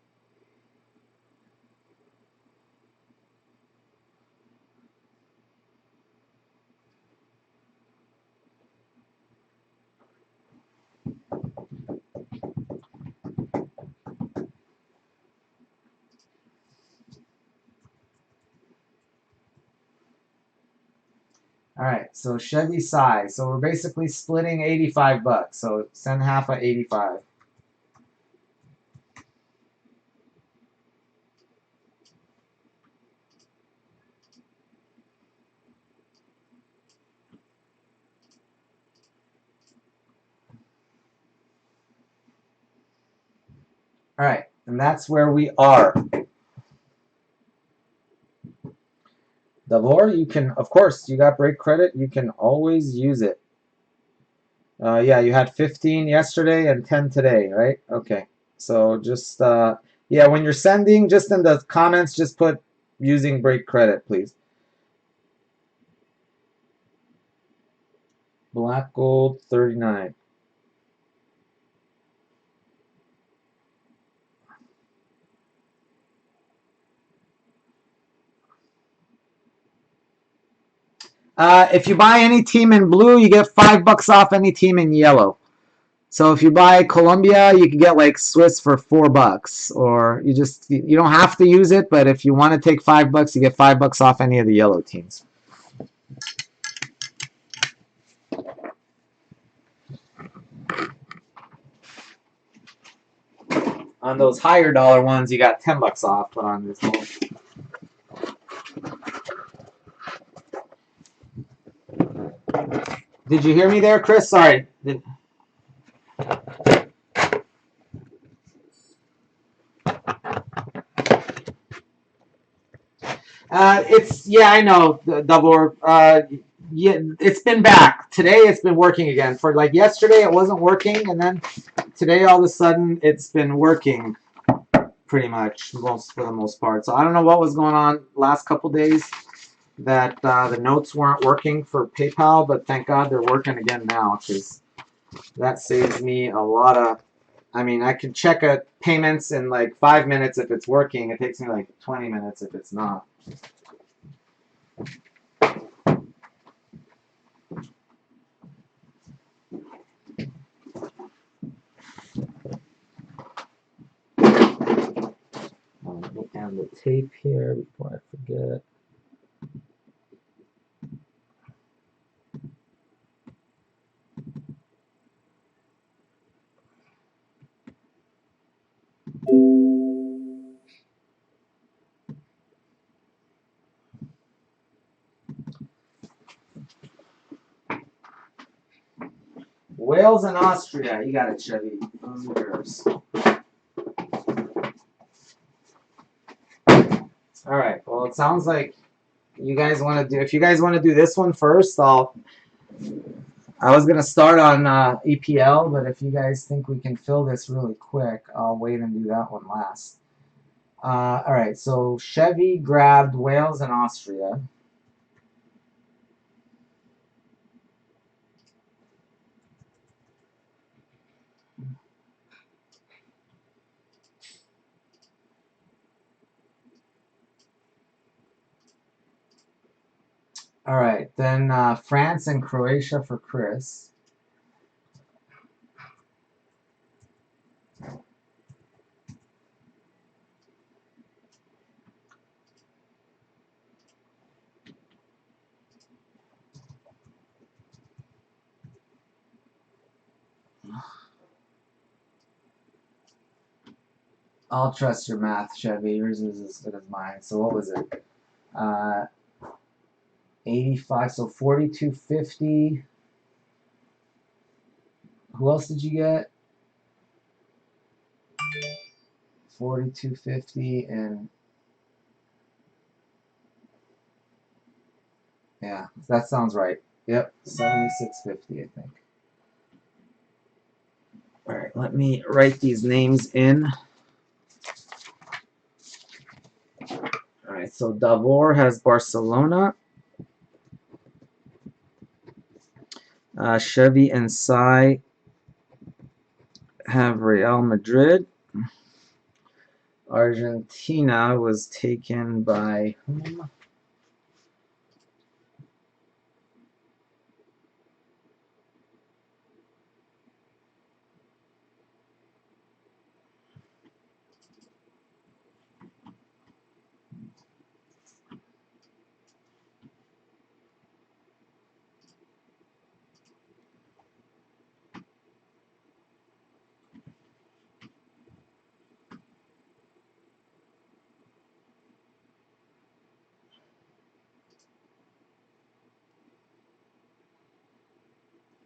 All right, so Chevy size. So we're basically splitting $85. So send half of 85. All right, and that's where we are. Davor, you can, of course, you got break credit. You can always use it. Yeah, you had 15 yesterday and 10 today, right? Okay. So just, yeah, when you're sending, just in the comments, just put using break credit, please. Black gold 39. If you buy any team in blue, you get $5 off any team in yellow. So if you buy Colombia, you can get like Swiss for $4, or you don't have to use it, but if you want to take $5, you get $5 off any of the yellow teams. On those higher dollar ones, you got $10 off, but on this one. Did you hear me there, Chris? Sorry. Yeah, I know, Double. Yeah, it's been back. Today it's been working again. For like yesterday it wasn't working, and then today all of a sudden it's been working pretty much for the most part. So I don't know what was going on last couple days that the notes weren't working for PayPal, but thank God they're working again now, because that saves me a lot of. I mean, I can check payments in like 5 minutes if it's working. It takes me like 20 minutes if it's not. Look down the tape here before I forget. Wales and Austria. You got it, Chevy. Those are yours. All right. Well, it sounds like you guys want to do. If you guys want to do this one first, I was gonna start on EPL, but if you guys think we can fill this really quick, I'll wait and do that one last. All right. So Chevy grabbed Wales and Austria. All right, then France and Croatia for Chris. I'll trust your math, Chevy. Yours is as good as mine. So what was it? Uh, 85. So 4250. Who else did you get? 4250 and yeah, that sounds right. Yep, 7650, I think. All right, let me write these names in. All right, so Davor has Barcelona. Chevy and Sai have Real Madrid. Argentina was taken by whom?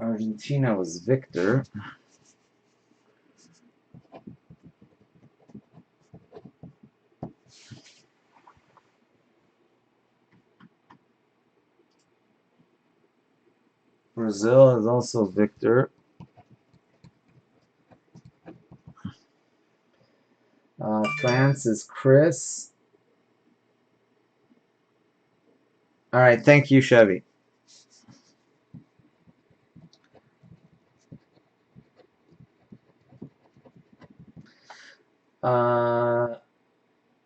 Argentina was Victor. Brazil is also Victor. France is Chris. All right, thank you, Chevy.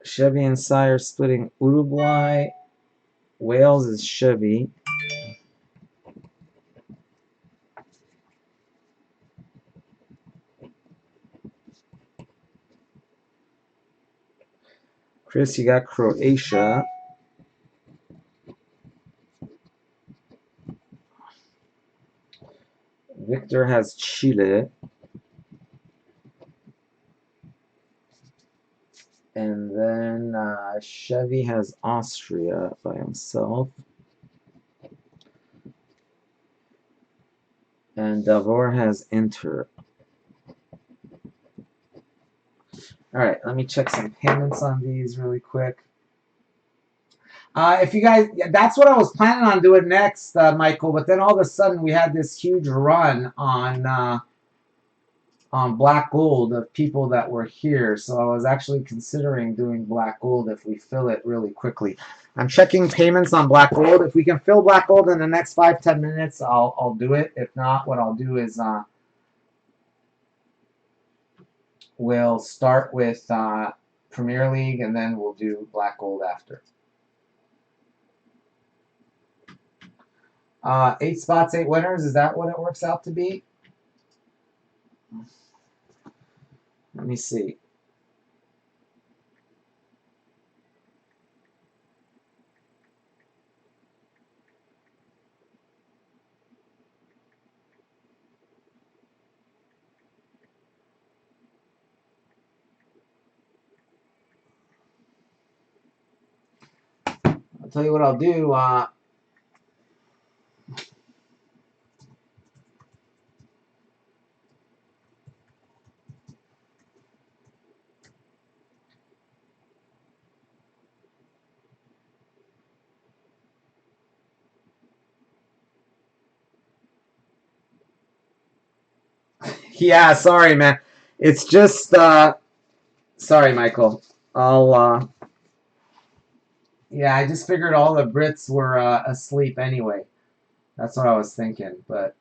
Chevy and Sai are splitting Uruguay. Wales is Chevy. Chris, you got Croatia. Victor has Chile. And then Chevy has Austria by himself. And Davor has Inter. All right, let me check some payments on these really quick. If you guys, yeah, that's what I was planning on doing next, Michael. But then all of a sudden we had this huge run on black gold of people that were here. So I was actually considering doing black gold if we fill it really quickly. I'm checking payments on black gold. If we can fill black gold in the next 5-10 minutes, I'll do it. If not, what I'll do is we'll start with Premier League and then we'll do black gold after. 8 spots, 8 winners. Is that what it works out to be? Let me see. I'll tell you what I'll do. Yeah, sorry, man. It's just sorry, Michael. I'll yeah, I just figured all the Brits were asleep anyway. That's what I was thinking. But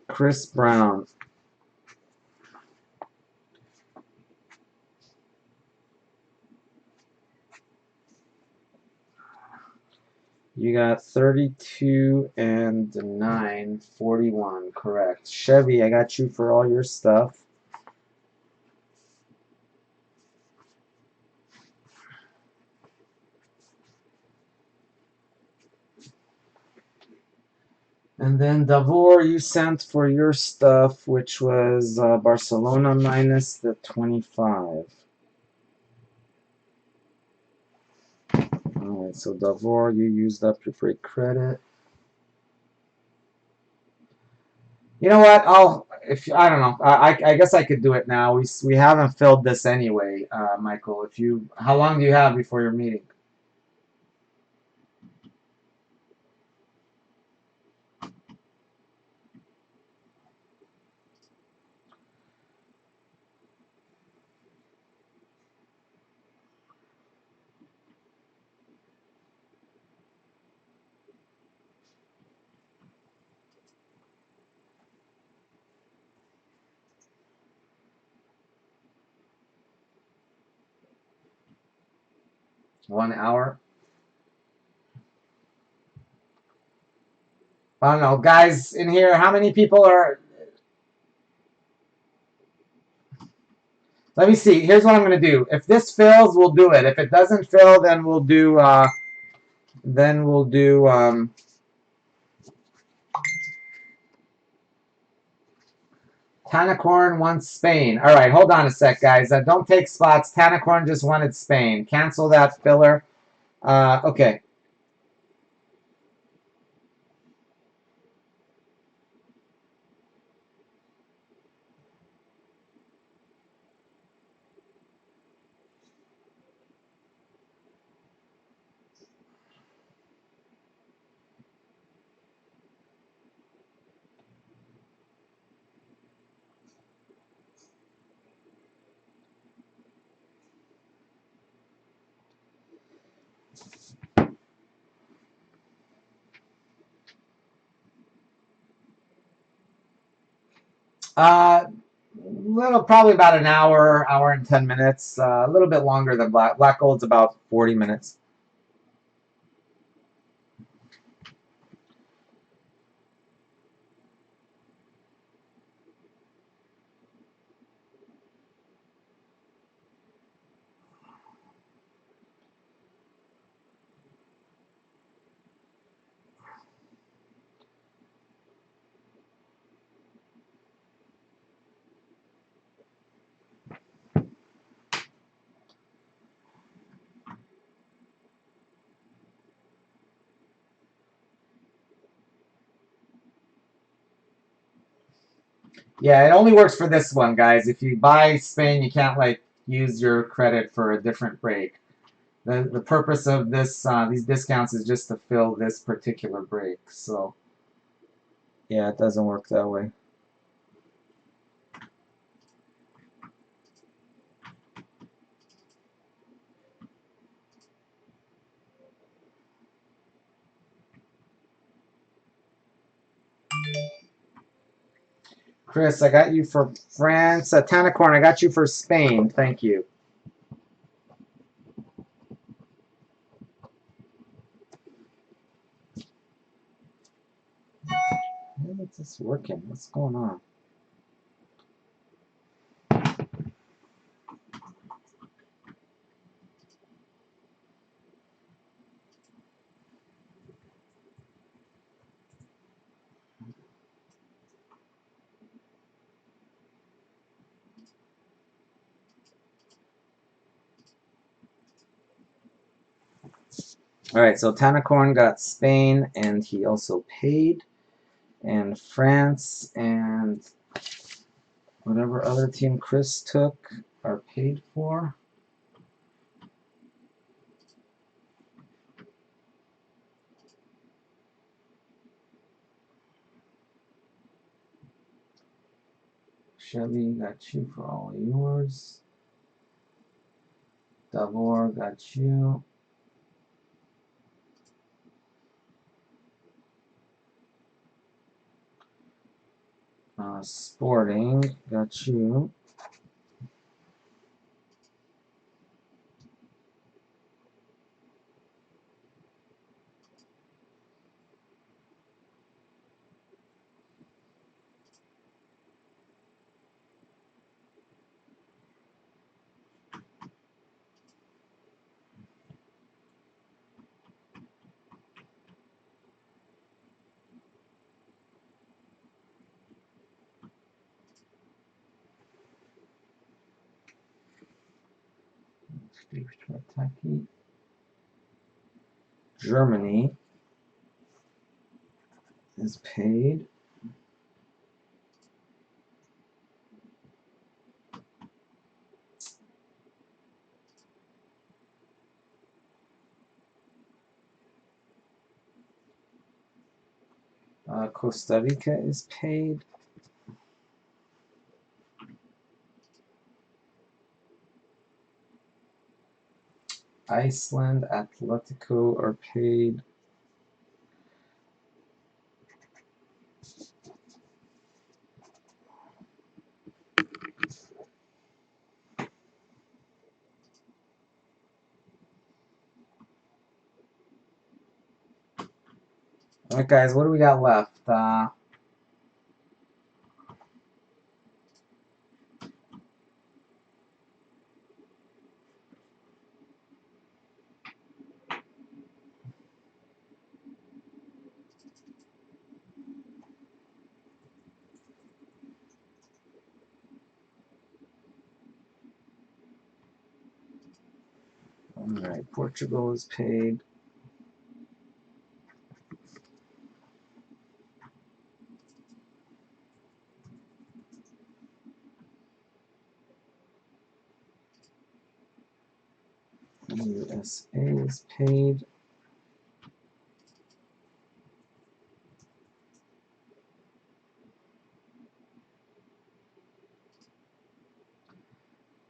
Chris Brown. You got 32 and 9, 41, correct. Chevy, I got you for all your stuff. And then Davor, you sent for your stuff, which was Barcelona minus the 25. All right, so Davor, you used up your free credit. You know what? I don't know. I guess I could do it now. We haven't filled this anyway, Michael. How long do you have before your meeting? 1 hour? I don't know, guys in here. How many people are? Let me see. Here's what I'm gonna do. If this fills, we'll do it. If it doesn't fill, then we'll do. Tanacorn wants Spain. All right, hold on a sec, guys. Don't take spots. Tanacorn just wanted Spain. Cancel that filler. Okay. Probably about an hour, hour and 10 minutes. A little bit longer than black. Black gold's about 40 minutes. Yeah, it only works for this one, guys. If you buy Spain, you can't like use your credit for a different break. The purpose of these discounts is just to fill this particular break. So yeah, it doesn't work that way. Chris, I got you for France. Tanacorn, I got you for Spain. Thank you. Why is this working? What's going on? All right, so Tanacorn got Spain, and he also paid, and France, and whatever other team Chris took are paid for. Chevy got you for all yours. Davor got you. Sporting got you. Germany is paid. Costa Rica is paid. Iceland, Atletico are paid. All right, guys, what do we got left? All right, Portugal is paid. USA is paid.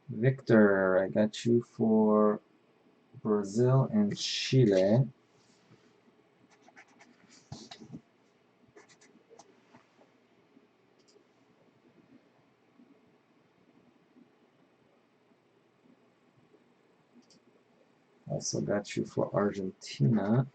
Victor, I got you for Brazil and Chile. Also got you for Argentina.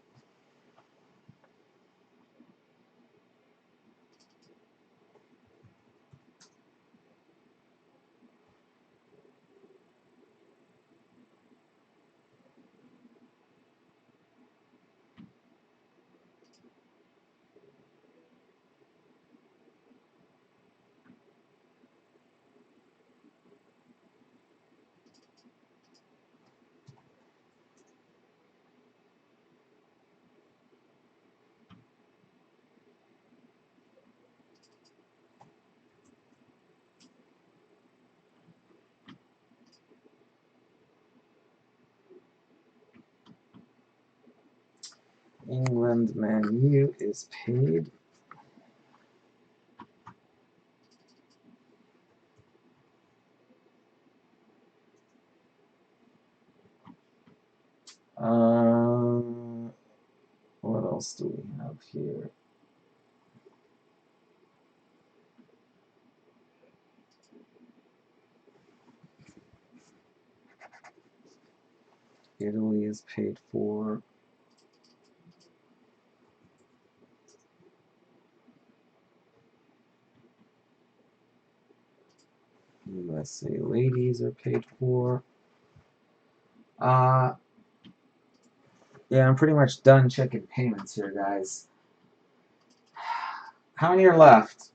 England Man U is paid. What else do we have here? Italy is paid for. USA ladies are paid for. Yeah, I'm pretty much done checking payments here, guys. How many are left?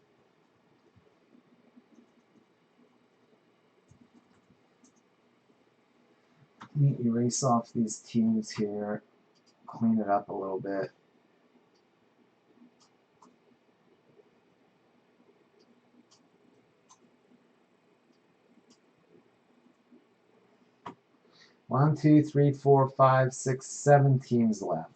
Let me erase off these teams here, clean it up a little bit. One, two, three, four, 5, 6, 7 teams left.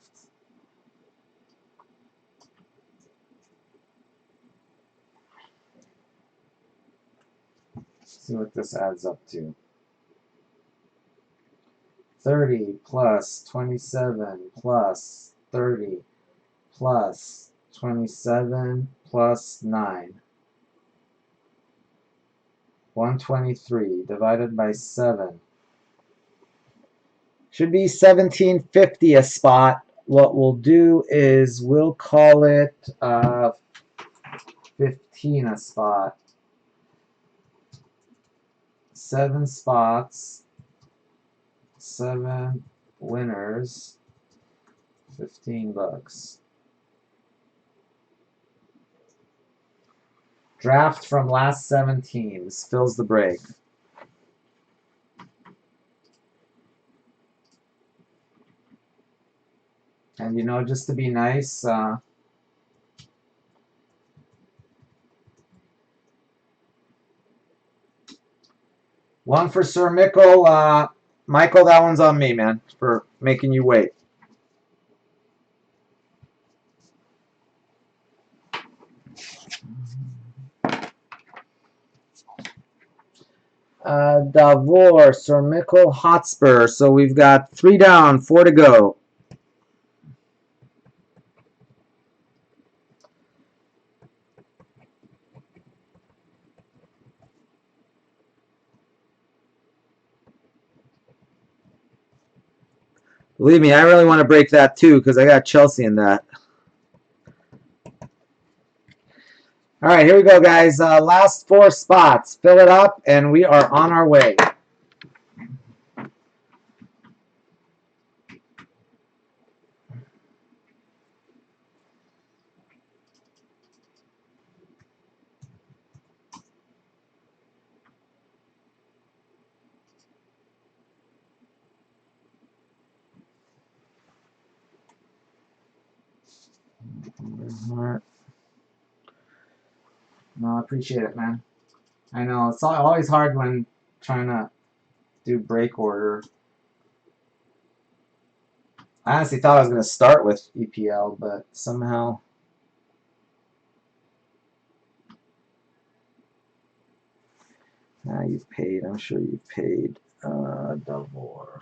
Let's see what this adds up to. 30 plus 27 plus 30 plus 27 plus 9. 123 divided by 7. Should be 1750 a spot. What we'll do is we'll call it 15 a spot. 7 spots, 7 winners, 15 bucks. Draft from last 7 teams fills the break. And you know, just to be nice, one for Sir Mickle. Michael, that one's on me, man, for making you wait. Davor, Sir Mickle, Hotspur. So we've got 3 down, 4 to go. Believe me, I really want to break that too because I got Chelsea in that. All right, here we go, guys. Last 4 spots. Fill it up, and we are on our way. No, I appreciate it, man. I know it's always hard when trying to do break order. I honestly thought I was going to start with EPL, but somehow. You've paid. I'm sure you've paid. Davor.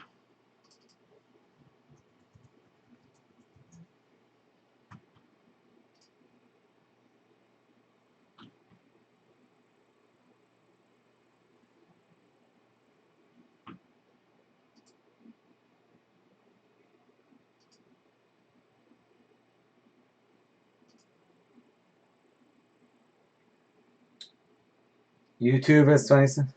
YouTube is 20 cents.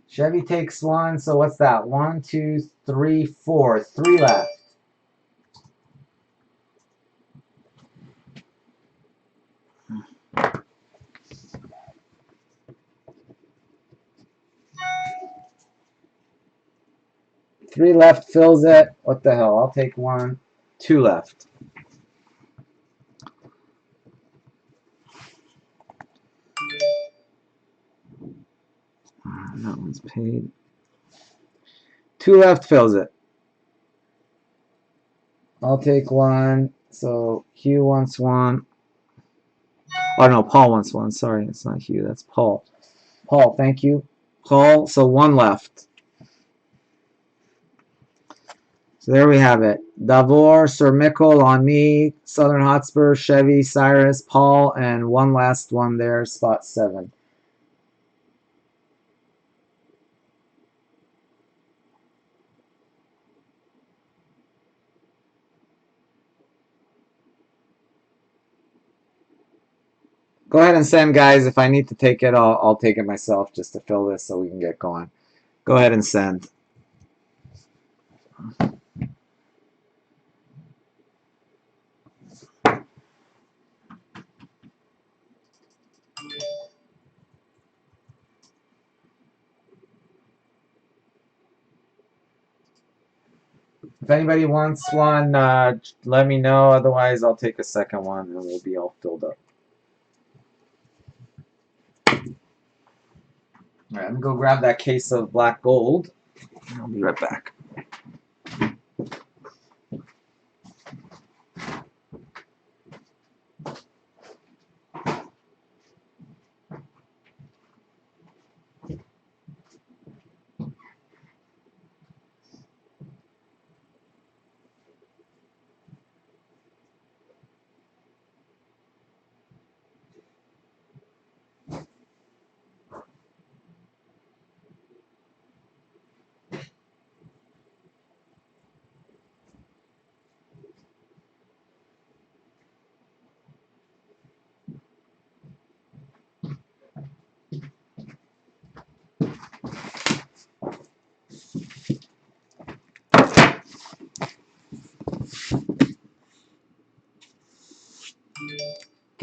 Chevy takes 1, so what's that? 1, 2, 3, 4. 3 left. Three left fills it. What the hell? I'll take 1. 2 left. That one's paid. 2 left fills it. I'll take 1. So Hugh wants 1. Oh no, Paul wants 1. Sorry, it's not Hugh. That's Paul. Paul, thank you. Paul, so 1 left. So there we have it. Davor, Sir Mickle on me, Southern Hotspur, Chevy, Cyrus, Paul, and one last one there, spot 7. Go ahead and send, guys. If I need to take it, I'll take it myself just to fill this so we can get going. Go ahead and send. If anybody wants one, let me know. Otherwise, I'll take a second one and we'll be all filled up. All right, I'm going to go grab that case of black gold. I'll be right back.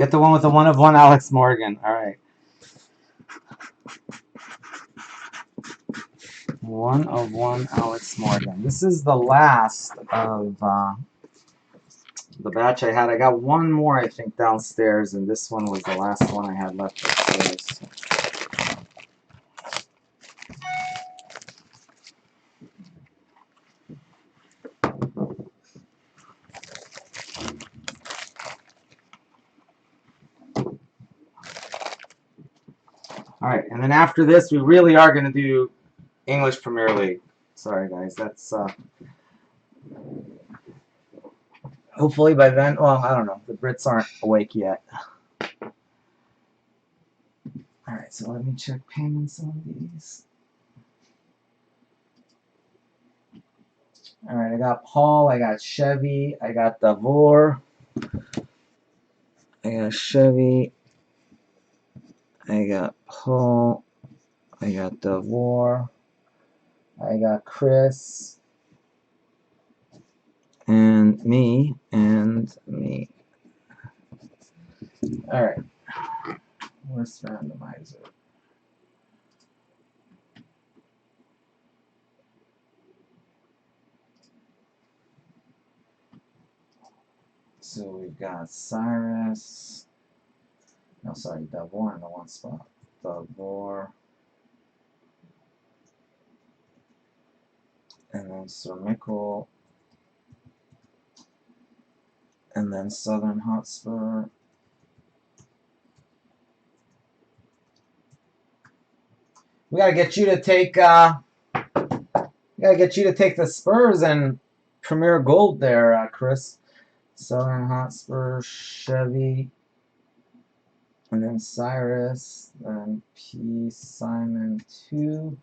Get the one with the 1 of 1 Alex Morgan. All right. 1 of 1 Alex Morgan. This is the last of the batch I had. I got one more, I think, downstairs, and this one was the last one I had left upstairs. All right, and then after this, we really are going to do English Premier League. Sorry, guys. That's hopefully by then. Well, I don't know. The Brits aren't awake yet. All right, so let me check payments on these. All right, I got Paul, I got Chevy, I got Davor, I got Chevy, I got Paul, I got Davor, I got Chris, and me, All right, where's the randomizer? So we've got Cyrus. No, sorry, Davor in the one spot. Davor. And then Sir Mikkel. And then Southern Hotspur. We gotta get you to take the Spurs and Premier Gold there, Chris. Southern Hotspur, Chevy, and then Cyrus, then P. Simon 2,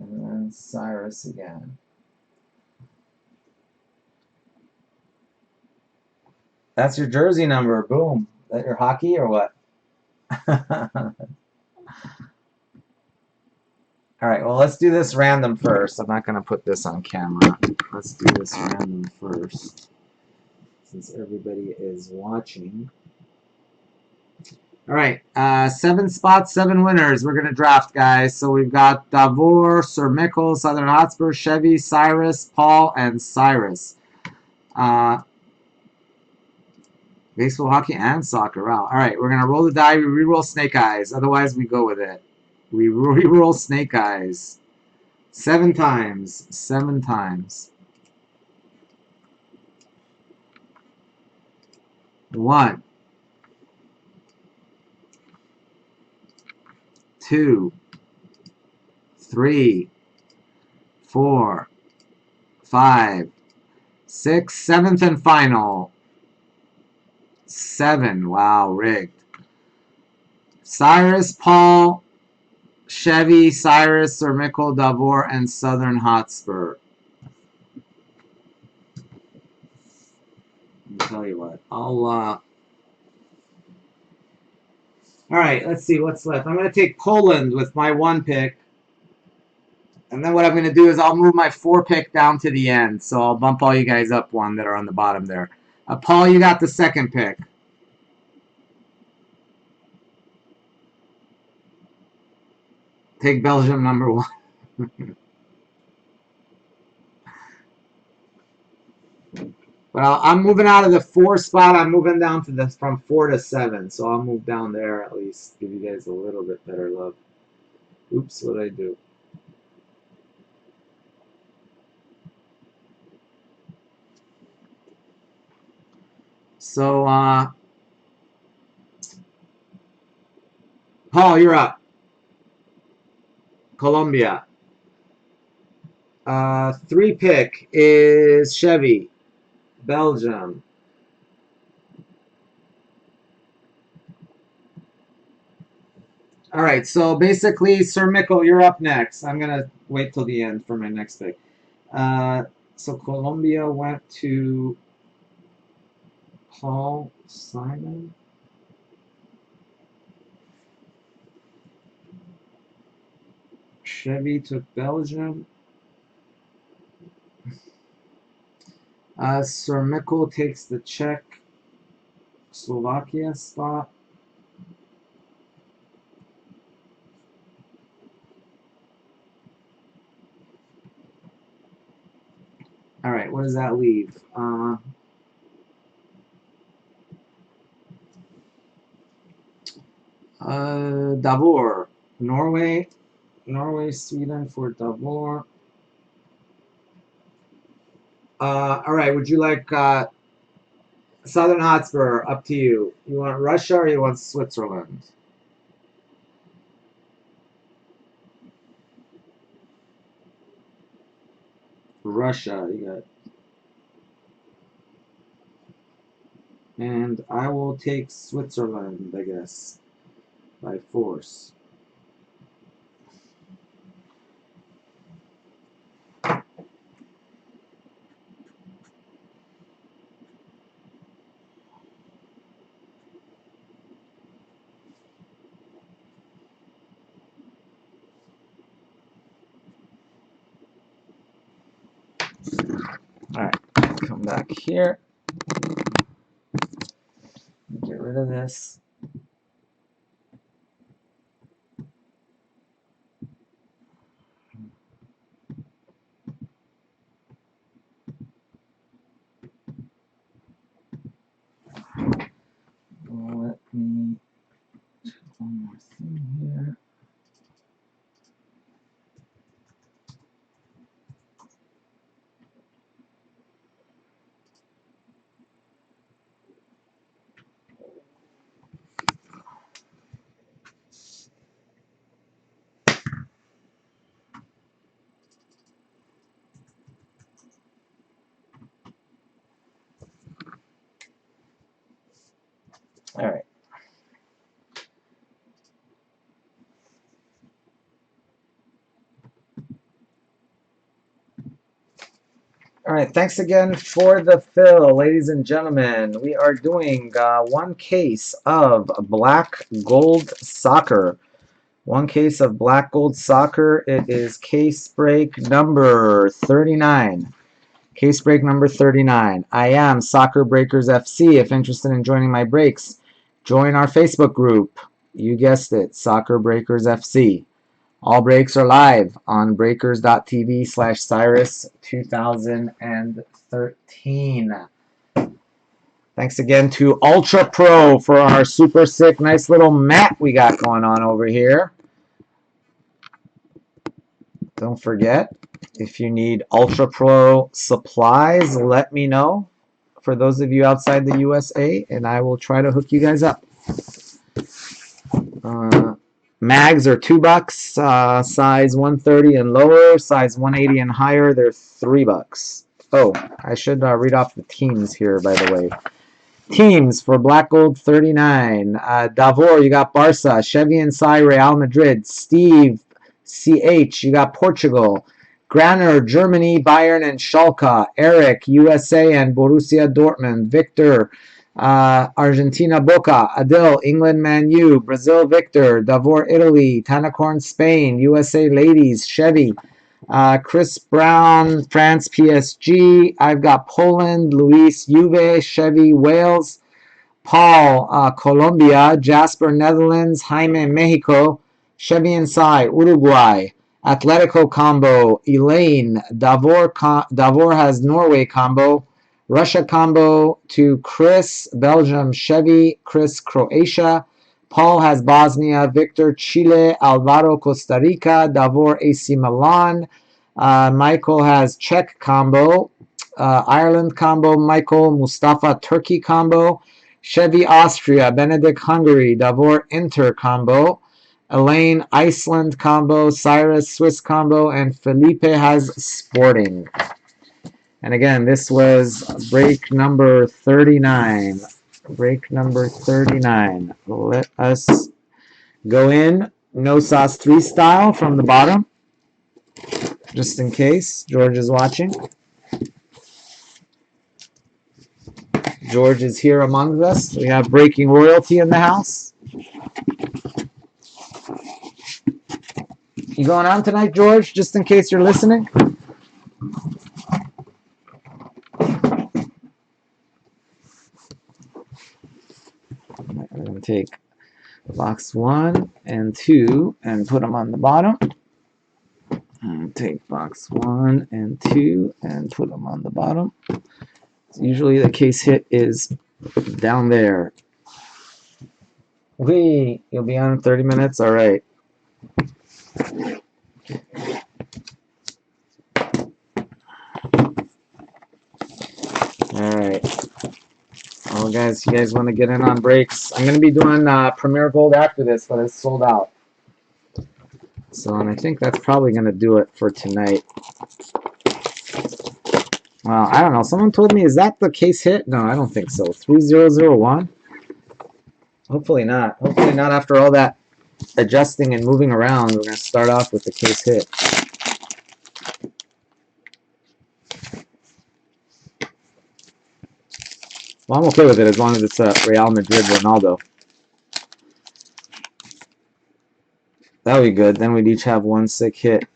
and then Cyrus again. That's your jersey number. Boom. Is that your hockey or what? All right, well, let's do this random first. I'm not going to put this on camera. Let's do this random first, since everybody is watching. All right, 7 spots, 7 winners. We're going to draft, guys. So we've got Davor, Sir Mikkel, Southern Hotspur, Chevy, Cyrus, Paul, and Cyrus. Baseball, hockey, and soccer. Wow. All right, we're going to roll the die. We re-roll Snake Eyes. Otherwise, we go with it. We re-roll Snake Eyes. 7 times. 7 times. 1, 2, 3, 4, 5, 6, 7th and final. 7. Wow, rigged. Cyrus, Paul, Chevy, Cyrus, Sir Mikkel, Davor, and Southern Hotspur. I'll tell you what. All right, let's see what's left. I'm going to take Poland with my 1 pick. And then what I'm going to do is I'll move my 4 pick down to the end. So I'll bump all you guys up 1 that are on the bottom there. Paul, you got the 2nd pick. Take Belgium number 1. Well, I'm moving out of the 4 spot. I'm moving down to from 4 to 7. So I'll move down there at least. Give you guys a little bit better love. Oops, what did I do? So, Paul, you're up. Colombia. 3 pick is Chevy. Belgium. All right, so basically, Sir Mikkel, you're up next. I'm going to wait till the end for my next pick. So Colombia went to Paul Simon. Chevy took Belgium. Sir Mikkel takes the Czech. Slovakia spot. All right, what does that leave? Davor, Norway, Sweden for Davor. All right, would you like Southern Hotspur? Up to you. You want Russia or you want Switzerland? Russia, you got. And I will take Switzerland, I guess, by force. All right, come back here. Get rid of this. Let me check one more thing here. All right. All right, thanks again for the fill, ladies and gentlemen. We are doing one case of black gold soccer. One case of black gold soccer. It is case break number 39. Case break number 39. I am Soccer Breakers FC. If interested in joining my breaks, join our Facebook group. You guessed it, Soccer Breakers FC. All breaks are live on breakers.tv/Cyrus2013. Thanks again to Ultra Pro for our super sick, nice little mat we got going on over here. Don't forget, if you need Ultra Pro supplies, let me know. For those of you outside the USA, and I will try to hook you guys up. Mags are $2, size 130 and lower, size 180 and higher, they're $3. Oh, I should read off the teams here, by the way. Teams for Black Gold 39. Davor, you got Barca. Chevy and Sai, Real Madrid. Steve, CH, you got Portugal. Granner, Germany, Bayern, and Schalke. Eric, USA and Borussia Dortmund. Victor, Argentina, Boca. Adil, England, Man U. Brazil, Victor. Davor, Italy. Tanacorn, Spain. USA Ladies, Chevy. Chris Brown, France, PSG. I've got Poland, Luis, Juve, Chevy, Wales. Paul, Colombia. Jasper, Netherlands. Jaime, Mexico. Chevy Inside, Uruguay. Atletico combo. Elaine, Davor has Norway combo. Russia combo to Chris, Belgium, Chevy. Chris, Croatia. Paul has Bosnia, Victor, Chile, Alvaro, Costa Rica, Davor, AC Milan. Michael has Czech combo, Ireland combo, Michael, Mustafa, Turkey combo, Chevy, Austria, Benedict, Hungary, Davor, Inter combo, Elaine, Iceland combo, Cyrus, Swiss combo, and Felipe has Sporting. And again, this was break number 39. Break number 39. Let us go in no sauce 3 style from the bottom, just in case George is watching. George is here among us. We have breaking royalty in the house. You going on tonight, George, just in case you're listening? take box 1 and 2 and put them on the bottom. And take box 1 and 2 and put them on the bottom. Usually the case hit is down there. Wee, you'll be on in 30 minutes? All right. All right. Well, guys, you guys want to get in on breaks? I'm going to be doing Premier Gold after this, but it's sold out. So, and I think that's probably going to do it for tonight. Well, I don't know. Someone told me, is that the case hit? No, I don't think so. 3001? Hopefully not. Hopefully not after all that adjusting and moving around. We're going to start off with the case hit. Well, I'm okay with it as long as it's a Real Madrid Ronaldo. That would be good. Then we'd each have one sick hit.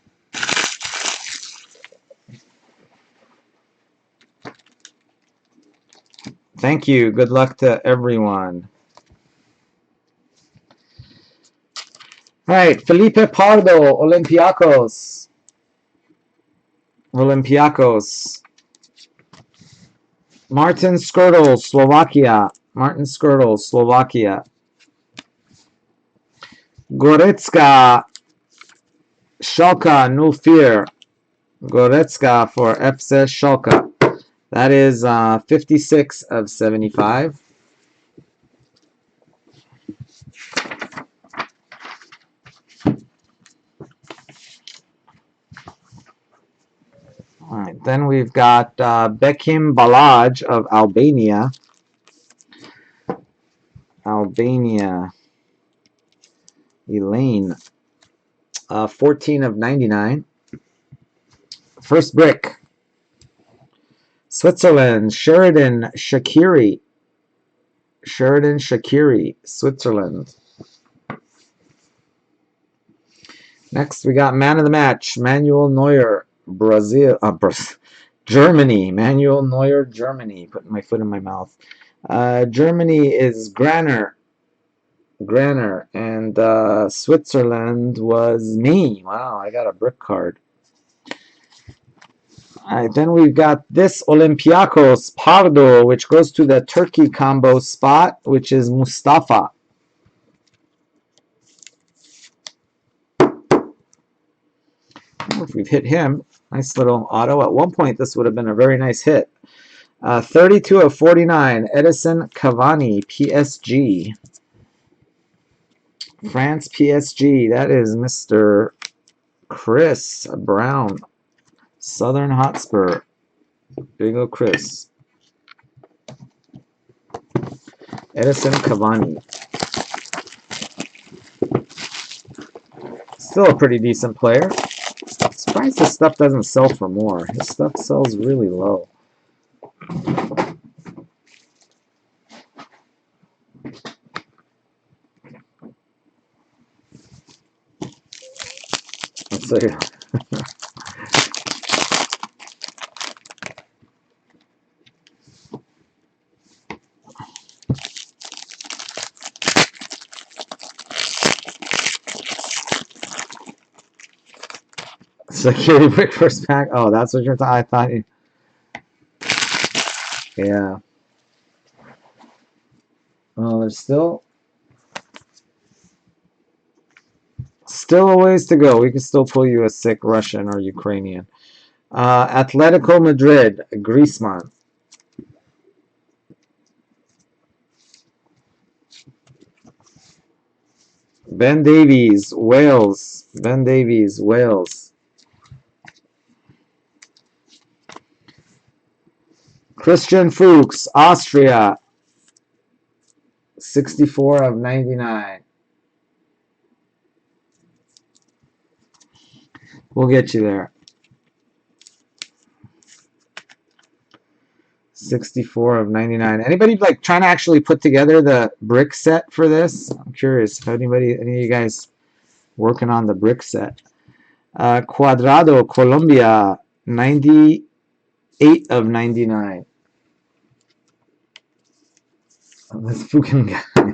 Thank you. Good luck to everyone. All right, Felipe Pardo, Olympiacos. Olympiacos. Martin Skirtle, Slovakia. Martin Skirtle, Slovakia. Goretzka, Schalke, no fear. Goretzka for FC Schalke. That is 56 of 75. All right, then we've got Bekim Balaj of Albania. Albania. Elaine. 14 of 99. First brick. Switzerland. Sheridan Shaqiri. Sheridan Shaqiri, Switzerland. Next, we got man of the match. Manuel Neuer, Brazil. Germany. Manuel Neuer, Germany. Putting my foot in my mouth. Germany is Granner. Granner. And Switzerland was me. Wow, I got a brick card. All right, then we've got this Olympiacos Pardo, which goes to the Turkey combo spot, which is Mustafa. If we've hit him, nice little auto. At one point, this would have been a very nice hit. 32 of 49, Edison Cavani, PSG. France, PSG. That is Mr. Chris Brown, Southern Hotspur. There you go, Chris. Edison Cavani. Still a pretty decent player. Surprised his stuff doesn't sell for more. His stuff sells really low. Let's see. Security brick first pack. Oh, that's what you're talking. I thought you. Yeah. Well, there's still a ways to go. We can still pull you a sick Russian or Ukrainian. Atletico Madrid, Griezmann. Ben Davies, Wales. Ben Davies, Wales. Christian Fuchs, Austria. 64 of 99. We'll get you there. 64 of 99. Anybody like trying to actually put together the brick set for this? I'm curious if any of you guys working on the brick set. Cuadrado, Colombia, 98 of 99. This fucking guy.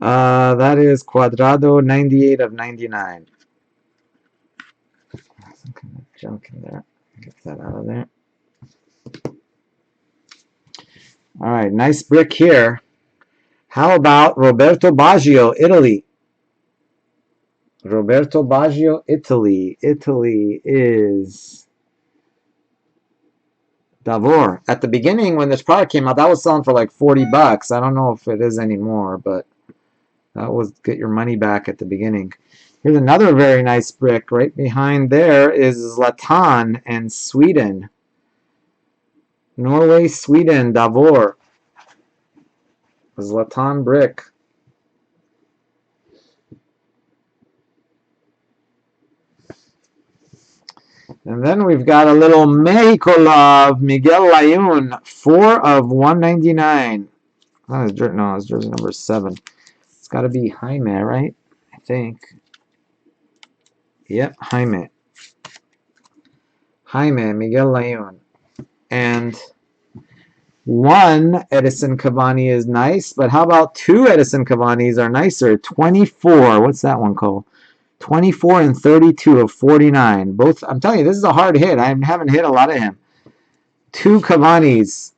That is Cuadrado 98 of 99. Some kind of junk in there. Get that out of there. All right, nice brick here. How about Roberto Baggio, Italy? Roberto Baggio, Italy. Italy is Davor. At the beginning, when this product came out, that was selling for like 40 bucks. I don't know if it is anymore, but that was get your money back at the beginning. Here's another very nice brick. Right behind there is Zlatan and Sweden. Norway, Sweden, Davor. Zlatan brick. And then we've got a little Mexico love, Miguel Layun, 4 of 199. No, it's jersey number 7. It's got to be Jaime, right? I think. Yep, Jaime. Jaime, Miguel Layun. And 1 Edison Cavani is nice, but how about 2 Edison Cavani's are nicer? 24. What's that one called? 24 and 32 of 49. Both. I'm telling you, this is a hard hit. I haven't hit a lot of him. 2 Cavani's.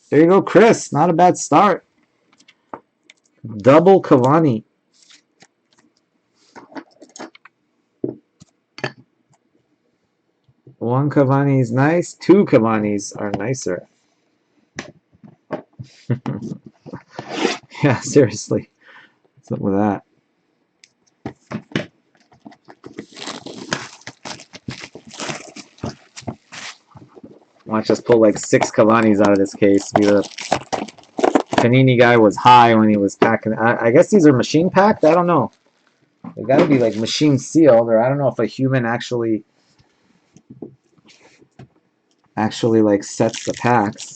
There you go, Chris. Not a bad start. Double Cavani. One Cavani is nice. 2 Cavani's are nicer. Yeah, seriously. What's up with that? Watch us pull like 6 Cavani's out of this case. The Panini guy was high when he was packing. I guess these are machine packed. I don't know. They got to be like machine sealed, or I don't know if a human actually like sets the packs.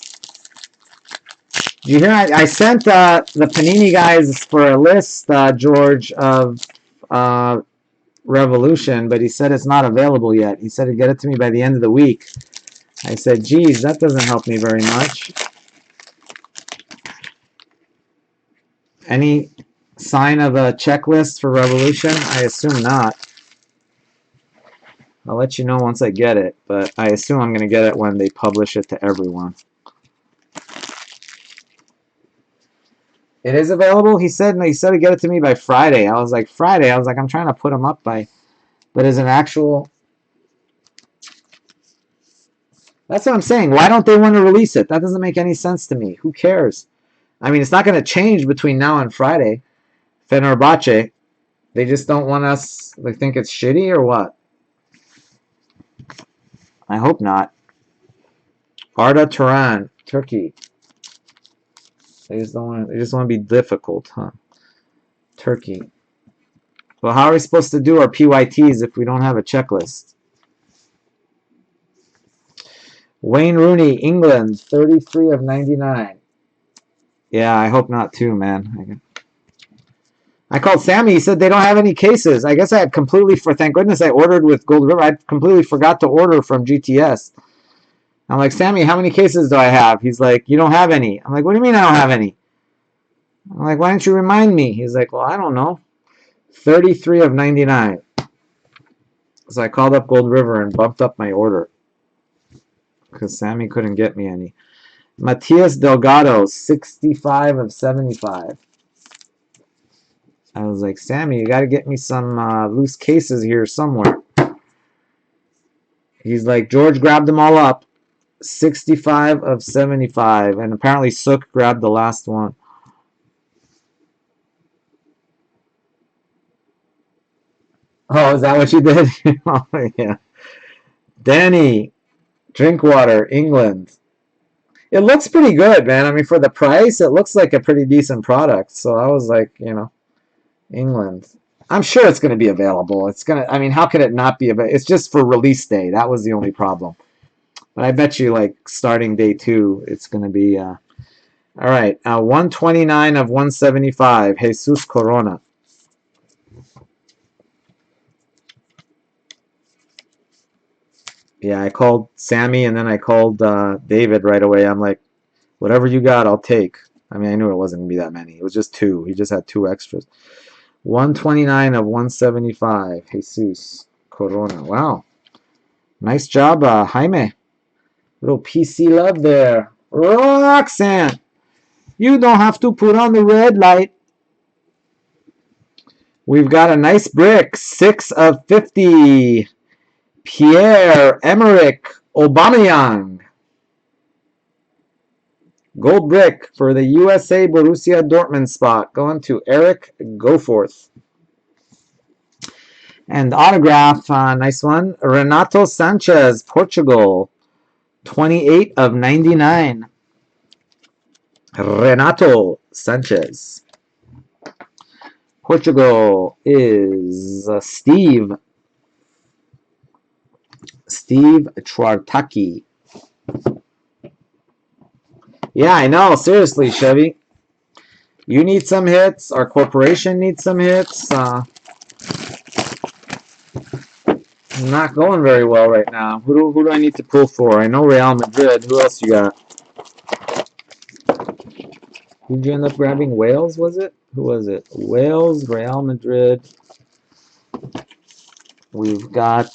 Did you hear? I sent the Panini guys for a list, George, of Revolution, but he said it's not available yet. He said he'd get it to me by the end of the week. I said, geez, that doesn't help me very much. Any sign of a checklist for Revolution? I assume not. I'll let you know once I get it, but I assume I'm going to get it when they publish it to everyone. It is available? He said he'd get it to me by Friday. I was like, Friday? I was like, I'm trying to put them up by... But as an actual... That's what I'm saying. Why don't they want to release it? That doesn't make any sense to me. Who cares? I mean, it's not going to change between now and Friday. Fenerbahce. They just don't want us... They think it's shitty or what? I hope not. Arda Turan, Turkey. They just want to be difficult, huh? Turkey. Well, how are we supposed to do our PYTs if we don't have a checklist? Wayne Rooney, England, 33 of 99. Yeah, I hope not too, man. I called Sammy. He said they don't have any cases. I guess I had completely, thank goodness I ordered with Gold River. I completely forgot to order from GTS. I'm like, Sammy, how many cases do I have? He's like, you don't have any. I'm like, what do you mean I don't have any? I'm like, why didn't you remind me? He's like, well, I don't know. 33 of 99. So I called up Gold River and bumped up my order because Sammy couldn't get me any. Matias Delgado, 65 of 75. I was like, Sammy, you got to get me some loose cases here somewhere. He's like, George grabbed them all up. 65 of 75. And apparently Sook grabbed the last one. Oh, is that what you did? Oh, yeah. Danny, Drinkwater, England. It looks pretty good, man. I mean, for the price, it looks like a pretty decent product. So I was like, England. I'm sure it's going to be available. It's going to, I mean, how could it not be available? It's just for release day. That was the only problem. But I bet you, like, starting day 2, it's going to be, all right. 129 of 175. Jesus Corona. Yeah, I called Sammy and then I called David right away. I'm like, whatever you got, I'll take. I mean, I knew it wasn't going to be that many. It was just two. He just had two extras. 129 of 175. Jesus Corona. Wow. Nice job, Jaime. Little PC love there. Roxanne, you don't have to put on the red light. We've got a nice brick. 6 of 50. Pierre-Emerick Aubameyang. Gold brick for the USA Borussia Dortmund spot. Going to Eric Goforth. And autograph, nice one. Renato Sanchez, Portugal. 28 of 99. Renato Sanchez. Portugal is Steve Troartaki. Yeah, I know. Seriously, Chevy. You need some hits. Our corporation needs some hits. Not going very well right now. Who do I need to pull for? I know Real Madrid. Who else you got? Who'd you end up grabbing? Wales, was it? Who was it? Wales, Real Madrid. We've got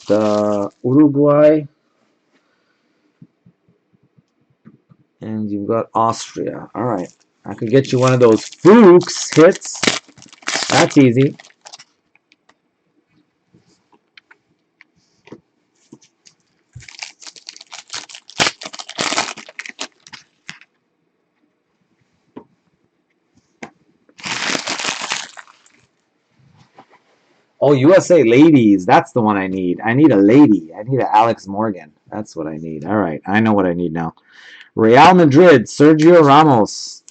Uruguay. And you've got Austria. All right. I could get you one of those Fuchs hits. That's easy. Oh, USA ladies. That's the one I need. I need a lady. I need an Alex Morgan. That's what I need. All right. I know what I need now. Real Madrid, Sergio Ramos.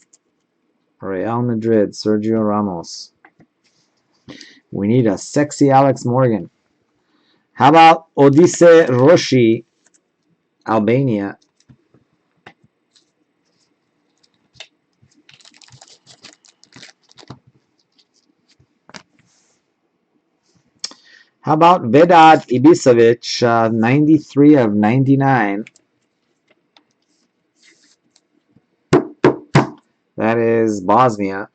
Real Madrid, Sergio Ramos. We need a sexy Alex Morgan. How about Odise Roshi, Albania? How about Vedad Ibisevic, 93 of 99? That is Bosnia.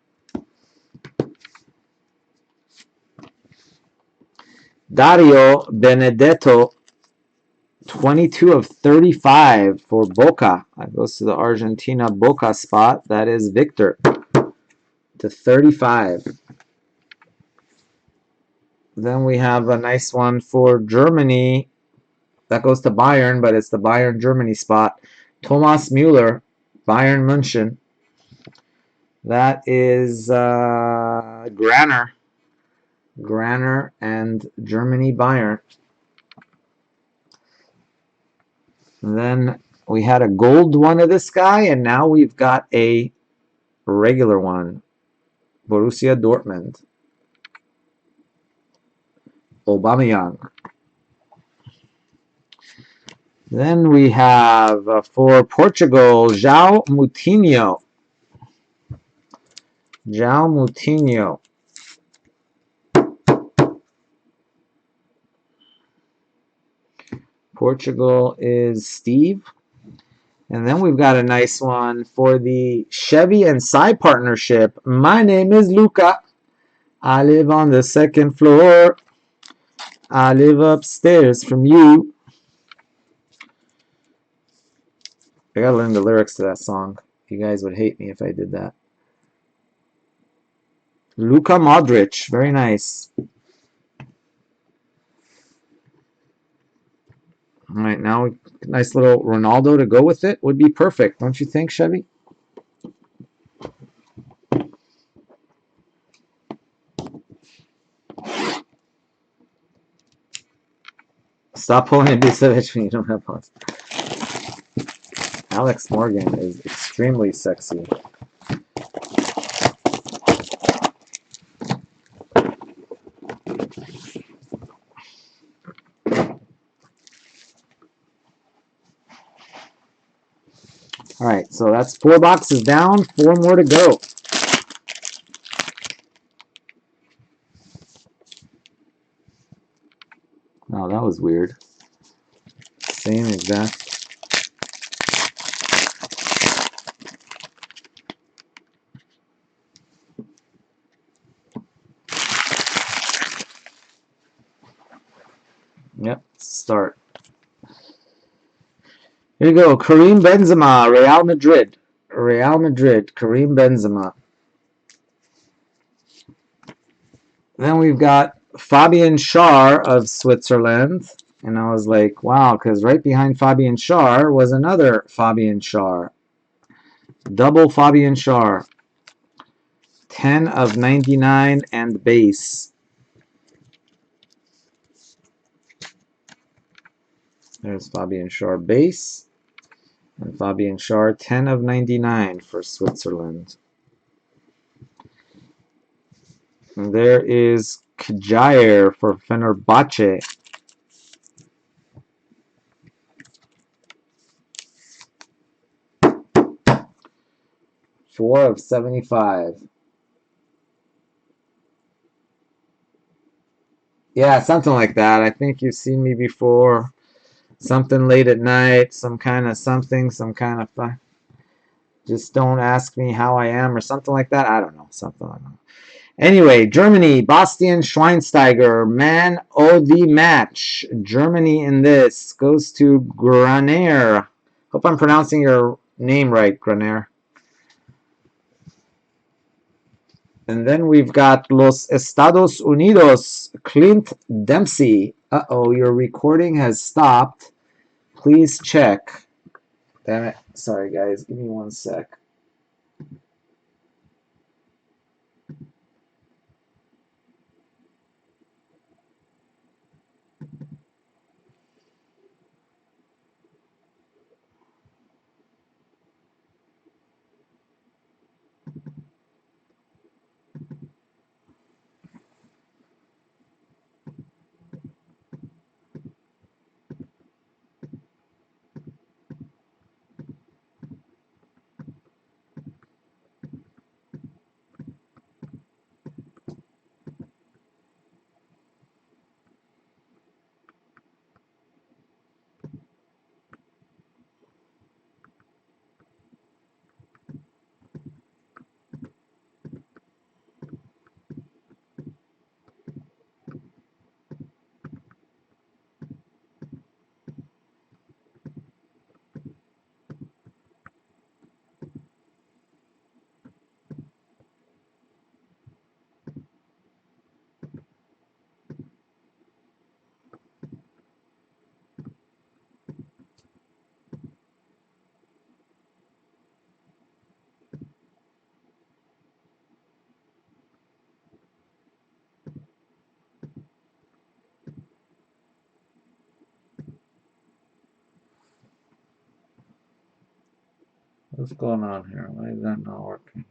Dario Benedetto, 22 of 35 for Boca. That goes to the Argentina Boca spot. That is Victor to 35. Then we have a nice one for Germany. That goes to Bayern, but it's the Bayern Germany spot. Thomas Müller, Bayern München. That is Granner. Granner and Germany Bayern. And then we had a gold one of this guy, and now we've got a regular one. Borussia Dortmund. Aubameyang. Then we have for Portugal, João Moutinho. João Moutinho. Portugal is Steve. And then we've got a nice one for the Chevy and Cy partnership. My name is Luca. I live on the second floor. I live upstairs from you. I gotta learn the lyrics to that song. You guys would hate me if I did that. Luka Modric. Very nice. All right, now nice little Ronaldo to go with it would be perfect, don't you think, Chevy? Stop pulling a Bicevic when you don't have points. Alex Morgan is extremely sexy. All right, so that's 4 boxes down, 4 more to go. Oh, that was weird. Same exact. Yep, start. Here you go. Karim Benzema, Real Madrid. Real Madrid, Karim Benzema. Then we've got Fabian Schär of Switzerland. And I was like, wow, because right behind Fabian Schär was another Fabian Schär. Double Fabian Schär. 10 of 99 and base. There's Fabian Schär base. And Fabian Schär 10 of 99 for Switzerland. And there is Kjaer for Fenerbahce. 4 of 75. Yeah, something like that. I think you've seen me before. Something late at night, some kind of something, some kind of fun. Just don't ask me how I am or something like that. I don't know. Something like that. Anyway, Germany, Bastian Schweinsteiger, man of the match. Germany in this goes to Granair. Hope I'm pronouncing your name right, Granair. And then we've got Los Estados Unidos, Clint Dempsey. Uh-oh, your recording has stopped. Please check. Damn it. Sorry, guys. Give me 1 sec. What's going on here? Why is that not working?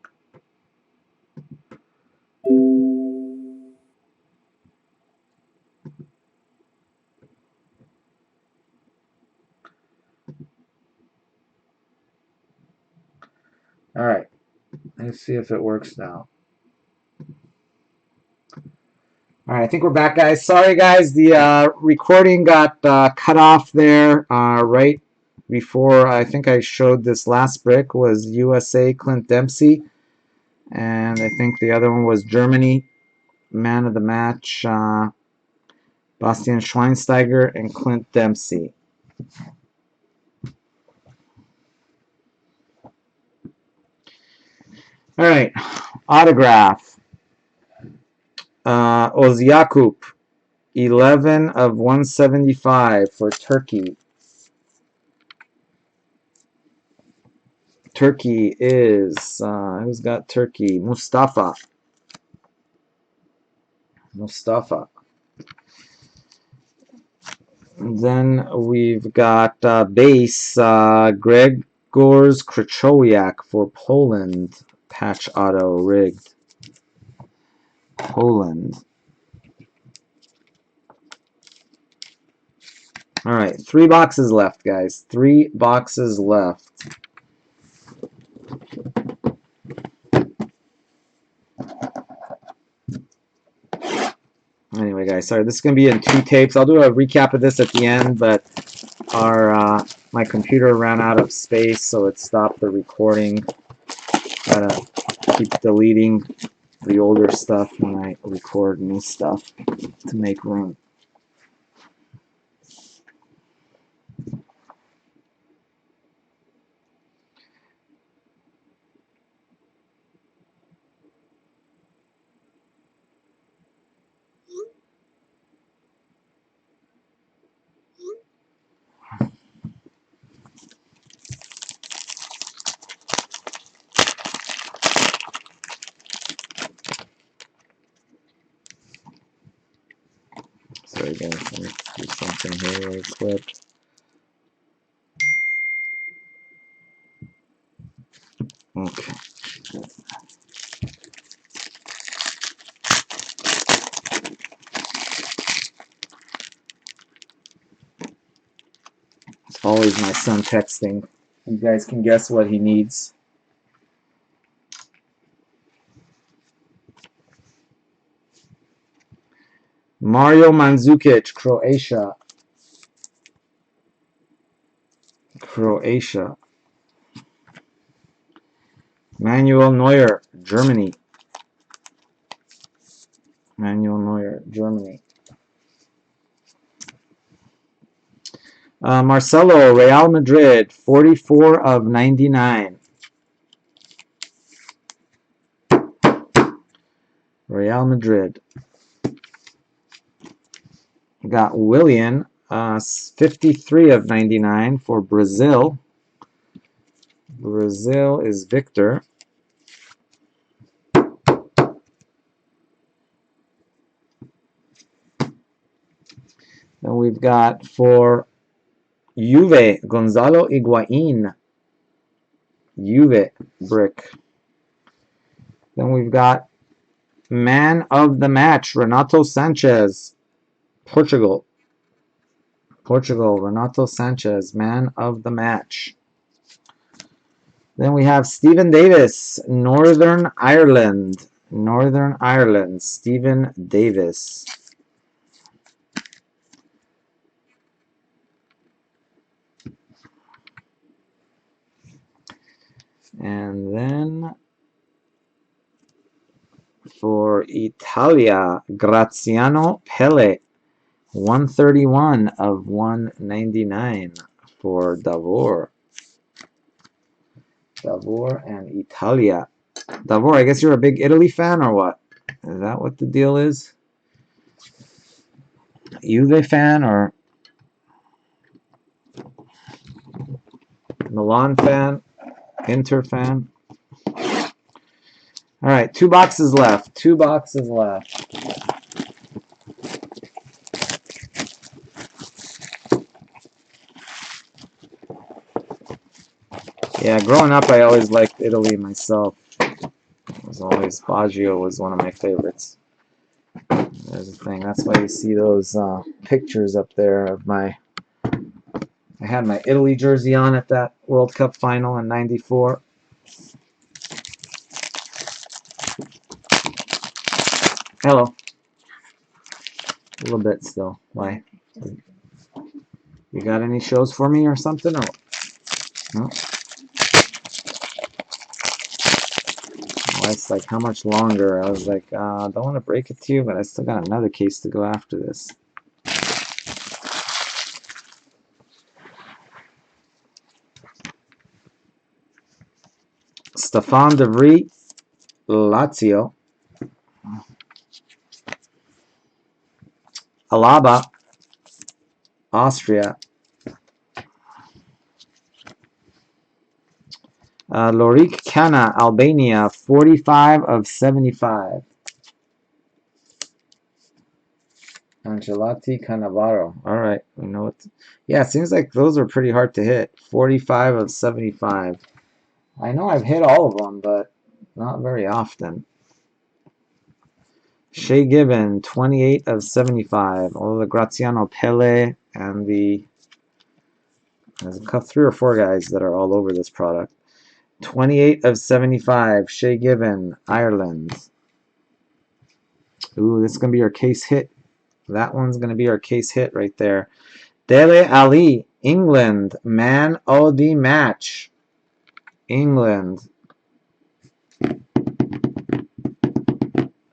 All right. Let's see if it works now. All right, I think we're back, guys. Sorry, guys. The recording got cut off there right before I think I showed this last brick was USA Clint Dempsey. And I think the other one was Germany, man of the match, Bastian Schweinsteiger and Clint Dempsey. All right, autograph. Ozyakup, 11 of 175 for Turkey. Turkey is, who's got Turkey? Mustafa. Then we've got base Gregorz Krychowiak for Poland. Patch auto rigged. Poland. All right, 3 boxes left, guys. 3 boxes left. Anyway, guys, sorry, this is going to be in 2 tapes. I'll do a recap of this at the end, but our my computer ran out of space, so it stopped the recording. Gotta keep deleting the older stuff when I record new stuff to make room. very good. Let me do something here really quick. Okay. It's always my son texting. You guys can guess what he needs. Mario Mandzukic, Croatia. Croatia. Manuel Neuer, Germany. Manuel Neuer, Germany. Marcelo, Real Madrid, 44 of 99. Real Madrid. Got Willian, 53 of 99 for Brazil. Brazil is Victor. Then we've got for Juve, Gonzalo Higuain. Juve brick. Then we've got man of the match, Renato Sanchez, Portugal. Portugal, Renato Sanchez, man of the match. Then we have Stephen Davis, Northern Ireland. Northern Ireland, Stephen Davis. And then for Italia, Graziano Pelle, 131 of 199 for Davor. Davor and Italia. Davor, I guess you're a big Italy fan or what? Is that what the deal is? Juve fan or Milan fan? Inter fan? All right, 2 boxes left. 2 boxes left. Yeah, growing up, I always liked Italy myself. It was always Baggio was one of my favorites. There's the thing. That's why you see those pictures up there of my. I had my Italy jersey on at that World Cup final in '94. Hello. A little bit still. Why? You got any shows for me or something? Or no? My wife's like, how much longer? I was like, don't want to break it to you, but I still got another case to go after this. Stefan de Vrij, Lazio. Alaba, Austria. Lorik Cana, Albania, 45 of 75. Angelati Cannavaro. All right, we know it. Yeah, it seems like those are pretty hard to hit. 45 of 75. I know I've hit all of them, but not very often. Shea Given, 28 of 75. All the Graziano Pelle and the... There's 3 or 4 guys that are all over this product. 28 of 75. Shea Given, Ireland. Ooh, this is going to be our case hit. That one's going to be our case hit right there. Dele Ali, England, man of the match. England.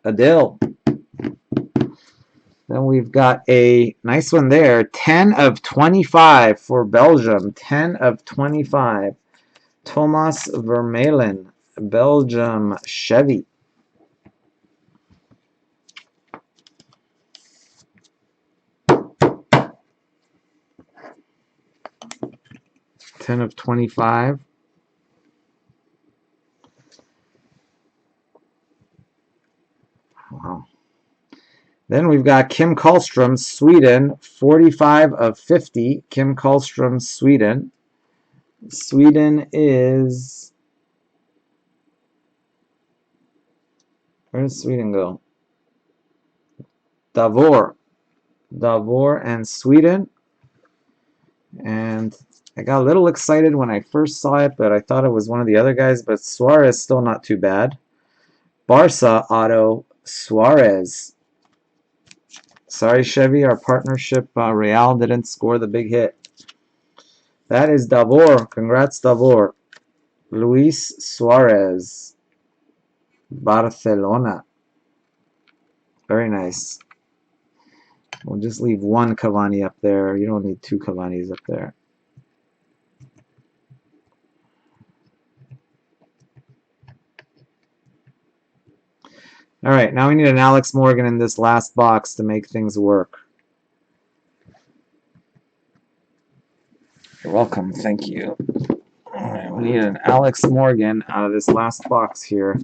Adil. Then we've got a nice one there. 10 of 25 for Belgium. 10 of 25. Thomas Vermeulen, Belgium, Chevy. Of 25. Wow. Then we've got Kim Karlstrom, Sweden, 45 of 50. Kim Karlstrom, Sweden. Sweden is... Where does Sweden go? Davor. Davor and Sweden. And I got a little excited when I first saw it, but I thought it was one of the other guys. But Suarez still not too bad. Barca auto Suarez. Sorry, Chevy, our partnership Real didn't score the big hit. That is Davor. Congrats, Davor. Luis Suarez. Barcelona. Very nice. We'll just leave one Cavani up there. You don't need two Cavanis up there. All right, now we need an Alex Morgan in this last box to make things work. You're welcome. Thank you. All right, we need an Alex Morgan out of this last box here.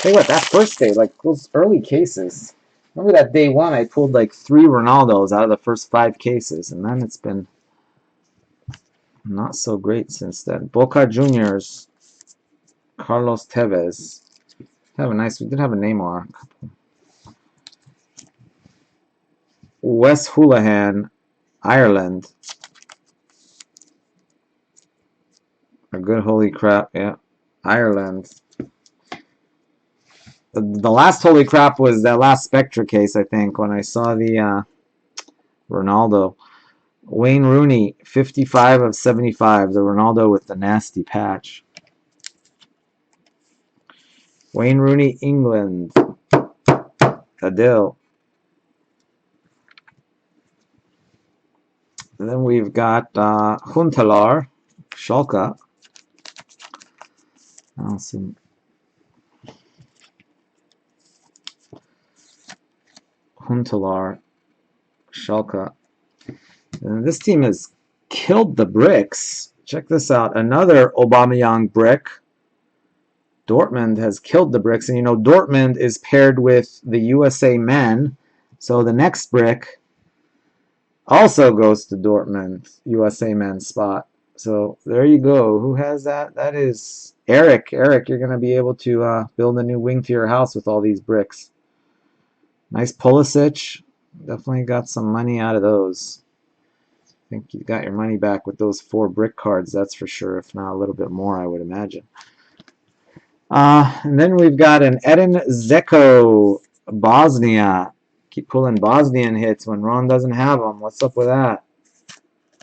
Tell you what, that first day, like those early cases, remember that day one I pulled like 3 Ronaldos out of the first 5 cases, and then it's been not so great since then. Boca Juniors, Carlos Tevez. We did have a Neymar. Wes Hoolahan, Ireland. A good holy crap, yeah. Ireland. The last holy crap was that last Spectra case, I think, when I saw the Ronaldo. Wayne Rooney, 55 of 75. The Ronaldo with the nasty patch. Wayne Rooney, England. Adil. And then we've got Huntelaar, Schalke. I don't see. Huntelaar, Schalke. And this team has killed the bricks. Check this out. Another Aubameyang brick. Dortmund has killed the bricks. And you know, Dortmund is paired with the USA men. So the next brick also goes to Dortmund, USA men's spot. So there you go. Who has that? That is Eric. Eric, you're going to be able to build a new wing to your house with all these bricks. Nice Pulisic. Definitely got some money out of those. I think you got your money back with those 4 brick cards, that's for sure. If not a little bit more, I would imagine. And then we've got an Edin Dzeko, Bosnia. Keep pulling Bosnian hits when Ron doesn't have them. What's up with that?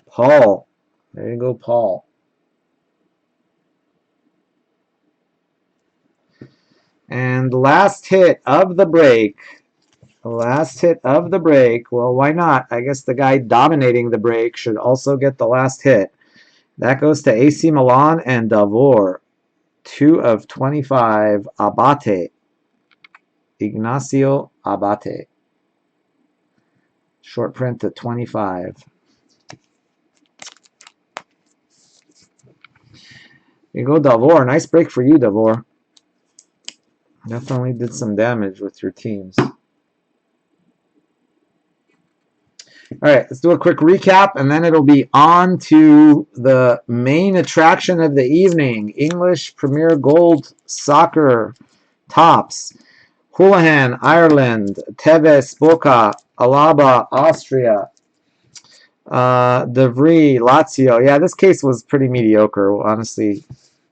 Paul. There you go, Paul. And last hit of the break. Last hit of the break. Well, why not? I guess the guy dominating the break should also get the last hit. That goes to AC Milan and Davor. 2 of 25. Abate. Ignacio Abate. Short print to 25. Here you go, Davor. Nice break for you, Davor. Definitely did some damage with your teams. All right, let's do a quick recap, and then it'll be on to the main attraction of the evening, English Premier Gold Soccer Tops. Hoolahan, Ireland. Tevez, Boca. Alaba, Austria. De Vries, Lazio. Yeah, this case was pretty mediocre, honestly.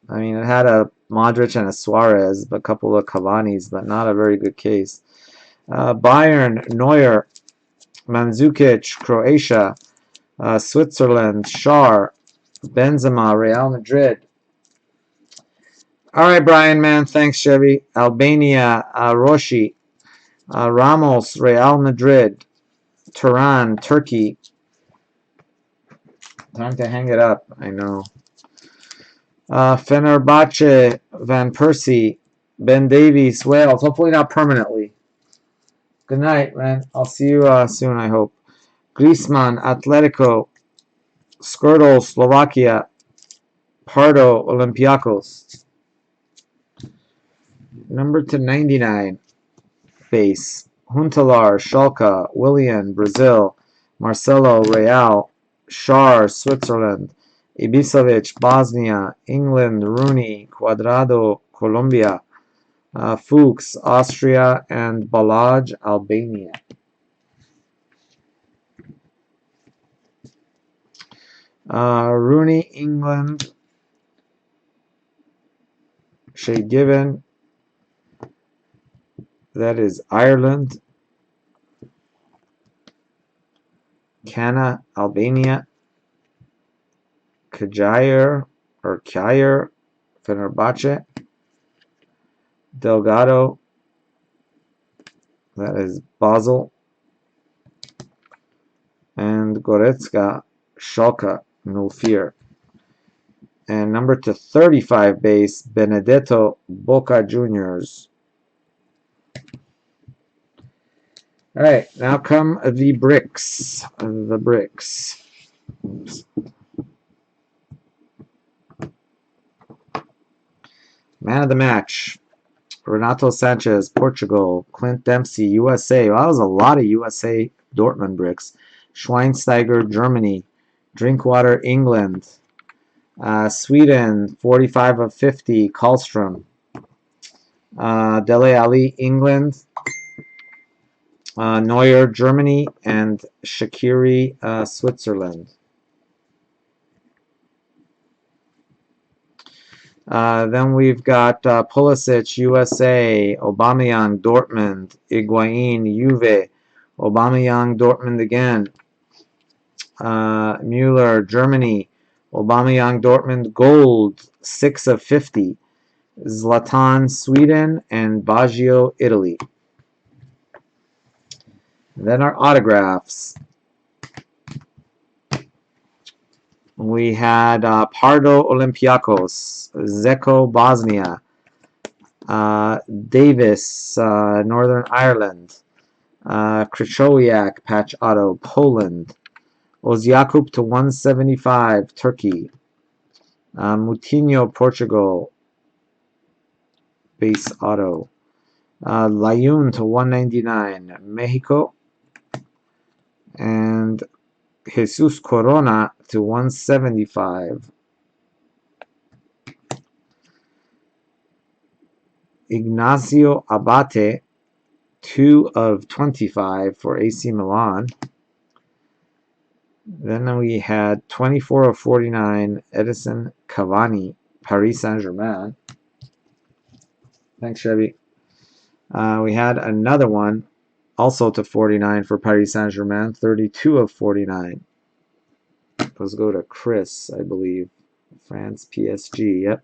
I mean, it had a Modric and a Suarez, a couple of Cavani's, but not a very good case. Bayern, Noir. Mandzukic, Croatia. Switzerland, Schär. Benzema, Real Madrid. All right, Brian, man. Thanks, Chevy. Albania, Roshi, Ramos, Real Madrid, Turan, Turkey. Time to hang it up. I know. Fenerbahce, Van Persie, Ben Davies, Wales. Hopefully not permanently. Good night, man. I'll see you soon, I hope. Griezmann, Atletico, Skirtle, Slovakia, Pardo, Olympiacos. Number to 99, base. Huntelaar, Schalke, Willian, Brazil, Marcelo, Real, Schar, Switzerland, Ibisevic, Bosnia, England, Rooney, Cuadrado, Colombia, Fuchs, Austria, and Balaj, Albania. Rooney, England, Shay Given, that is Ireland, Kana, Albania, Kjaer, Fenerbahce, Delgado, that is Basel, and Goretzka, Schalke, no fear. And number to 35 base, Benedetto, Boca Juniors. All right, now come the bricks. The bricks. Oops. Man of the match, Renato Sanchez, Portugal. Clint Dempsey, USA. Well, that was a lot of USA Dortmund bricks. Schweinsteiger, Germany. Drinkwater, England. Sweden, 45 of 50, Karlstrom. Dele Alli, England. Noir, Germany. And Shaqiri, Switzerland. Then we've got Pulisic, USA, Aubameyang, Dortmund, Higuain, Juve, Aubameyang, Dortmund again, Müller, Germany, Aubameyang, Dortmund, gold, 6 of 50, Zlatan, Sweden, and Baggio, Italy. Then our autographs. We had Pardo, Olympiacos, Zeko, Bosnia, Davis, Northern Ireland, Krychowiak, patch auto, Poland, Oziakup to 175, Turkey, Moutinho, Portugal, base auto, Layun to 199, Mexico, and Jesus Corona to 175. Ignacio Abate, 2 of 25 for AC Milan. Then we had 24 of 49, Edison Cavani, Paris Saint-Germain. Thanks, Chevy. We had another one, also to 49 for Paris Saint-Germain, 32 of 49. Those go to Chris, I believe. France, PSG, yep.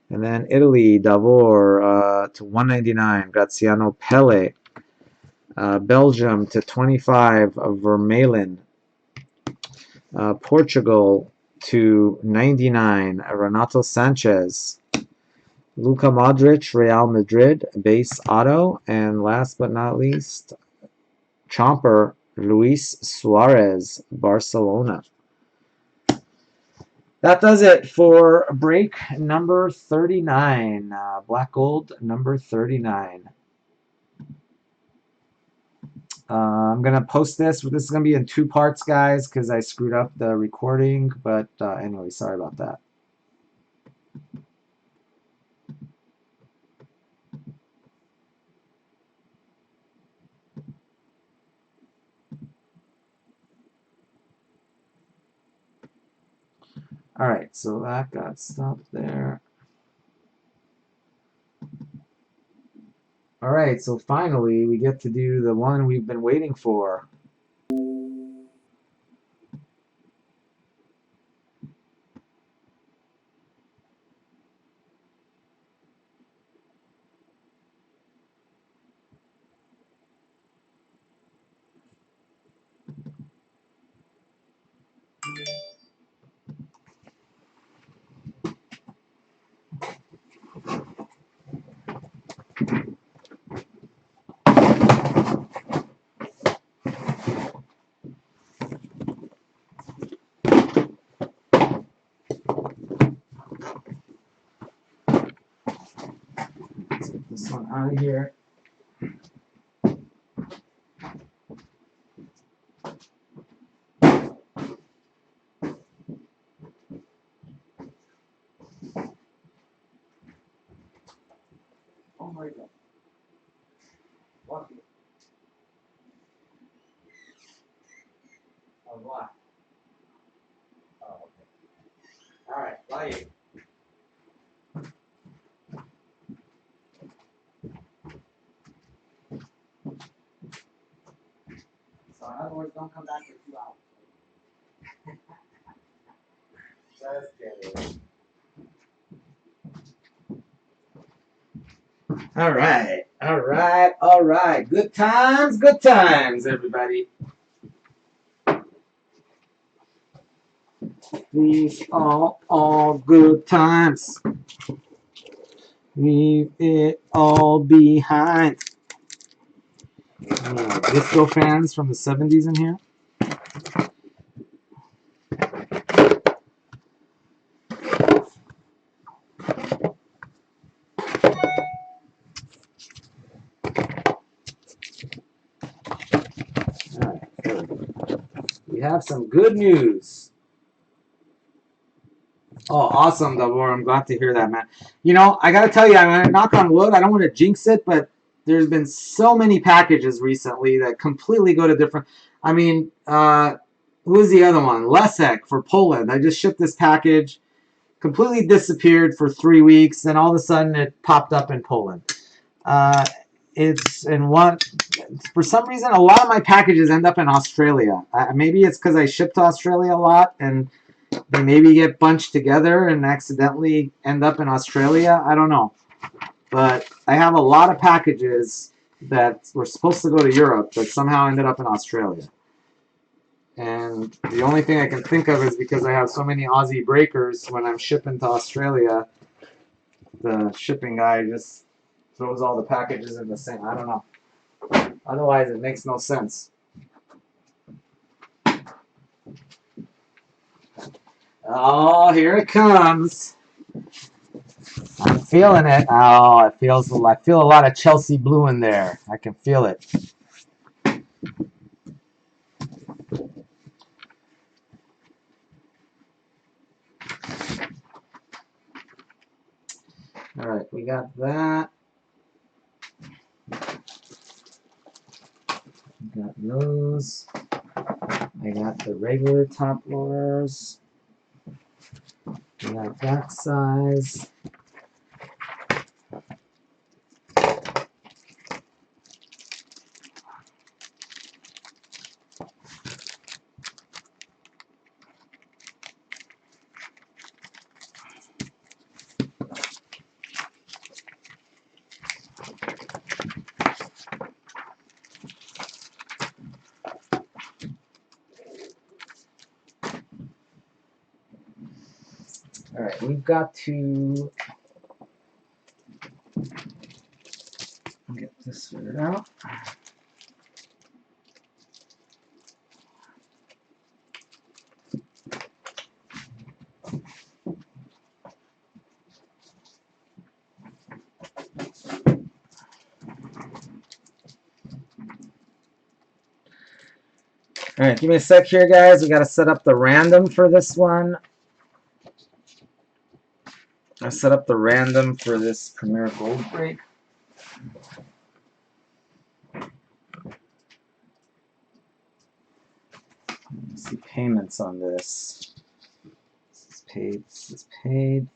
And then Italy, Davor to 199, Graziano Pelle. Belgium to 25 of Vermaelen. Portugal to 99, Renato Sanchez. Luka Modric, Real Madrid, base auto. And last but not least, Chomper, Luis Suarez, Barcelona. That does it for break number 39. Black Gold number 39. I'm going to post this. This is going to be in 2 parts, guys, because I screwed up the recording. But anyway, sorry about that. All right, so that got stopped there. All right, so finally we get to do the one we've been waiting for. Let's get this one out of here. Oh my God. Lucky. Oh, what? Oh, okay. All right, bye. So in other words, don't come back for 2 hours. Just kidding. All right, all right, all right. Good times, everybody. These are all good times. Leave it all behind. Disco fans from the 70s in here. All right, we have some good news. Oh, awesome, Davor. I'm glad to hear that, man. You know, I got to tell you, I'm going to knock on wood. I don't want to jinx it, but there's been so many packages recently that completely go to different. I mean, who was the other one? Lesek for Poland. I just shipped this package, completely disappeared for 3 weeks, then all of a sudden it popped up in Poland. It's in one. For some reason, a lot of my packages end up in Australia. Maybe it's because I ship to Australia a lot and they maybe get bunched together and accidentally end up in Australia. I don't know. But I have a lot of packages that were supposed to go to Europe that somehow ended up in Australia. And the only thing I can think of is because I have so many Aussie breakers when I'm shipping to Australia, the shipping guy just throws all the packages in the same. I don't know. Otherwise, it makes no sense. Oh, here it comes. I'm feeling it. Oh, I feel a lot of Chelsea blue in there. I can feel it. All right, we got that. We got those. I got the regular top loaders. We got that size. All right, we've got to get this figured out. All right, give me a sec here, guys. We got to set up the random for this one. I set up the random for this Premier Gold break. Let's see payments on this. This is paid. This is paid.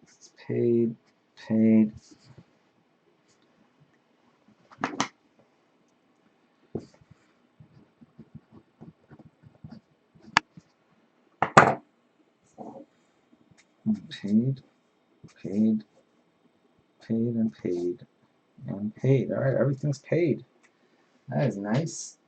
This is paid. Paid. Paid. Paid. Paid and paid. And paid. All right, everything's paid. That is nice.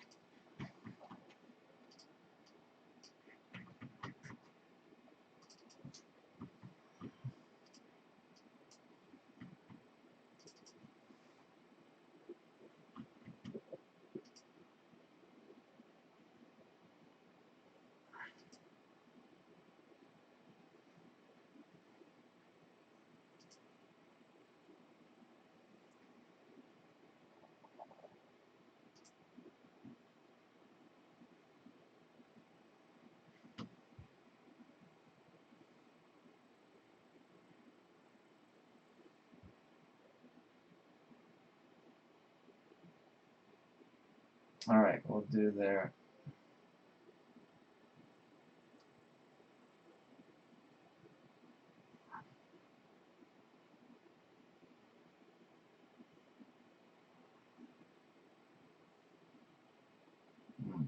All right, we'll do there. Hmm.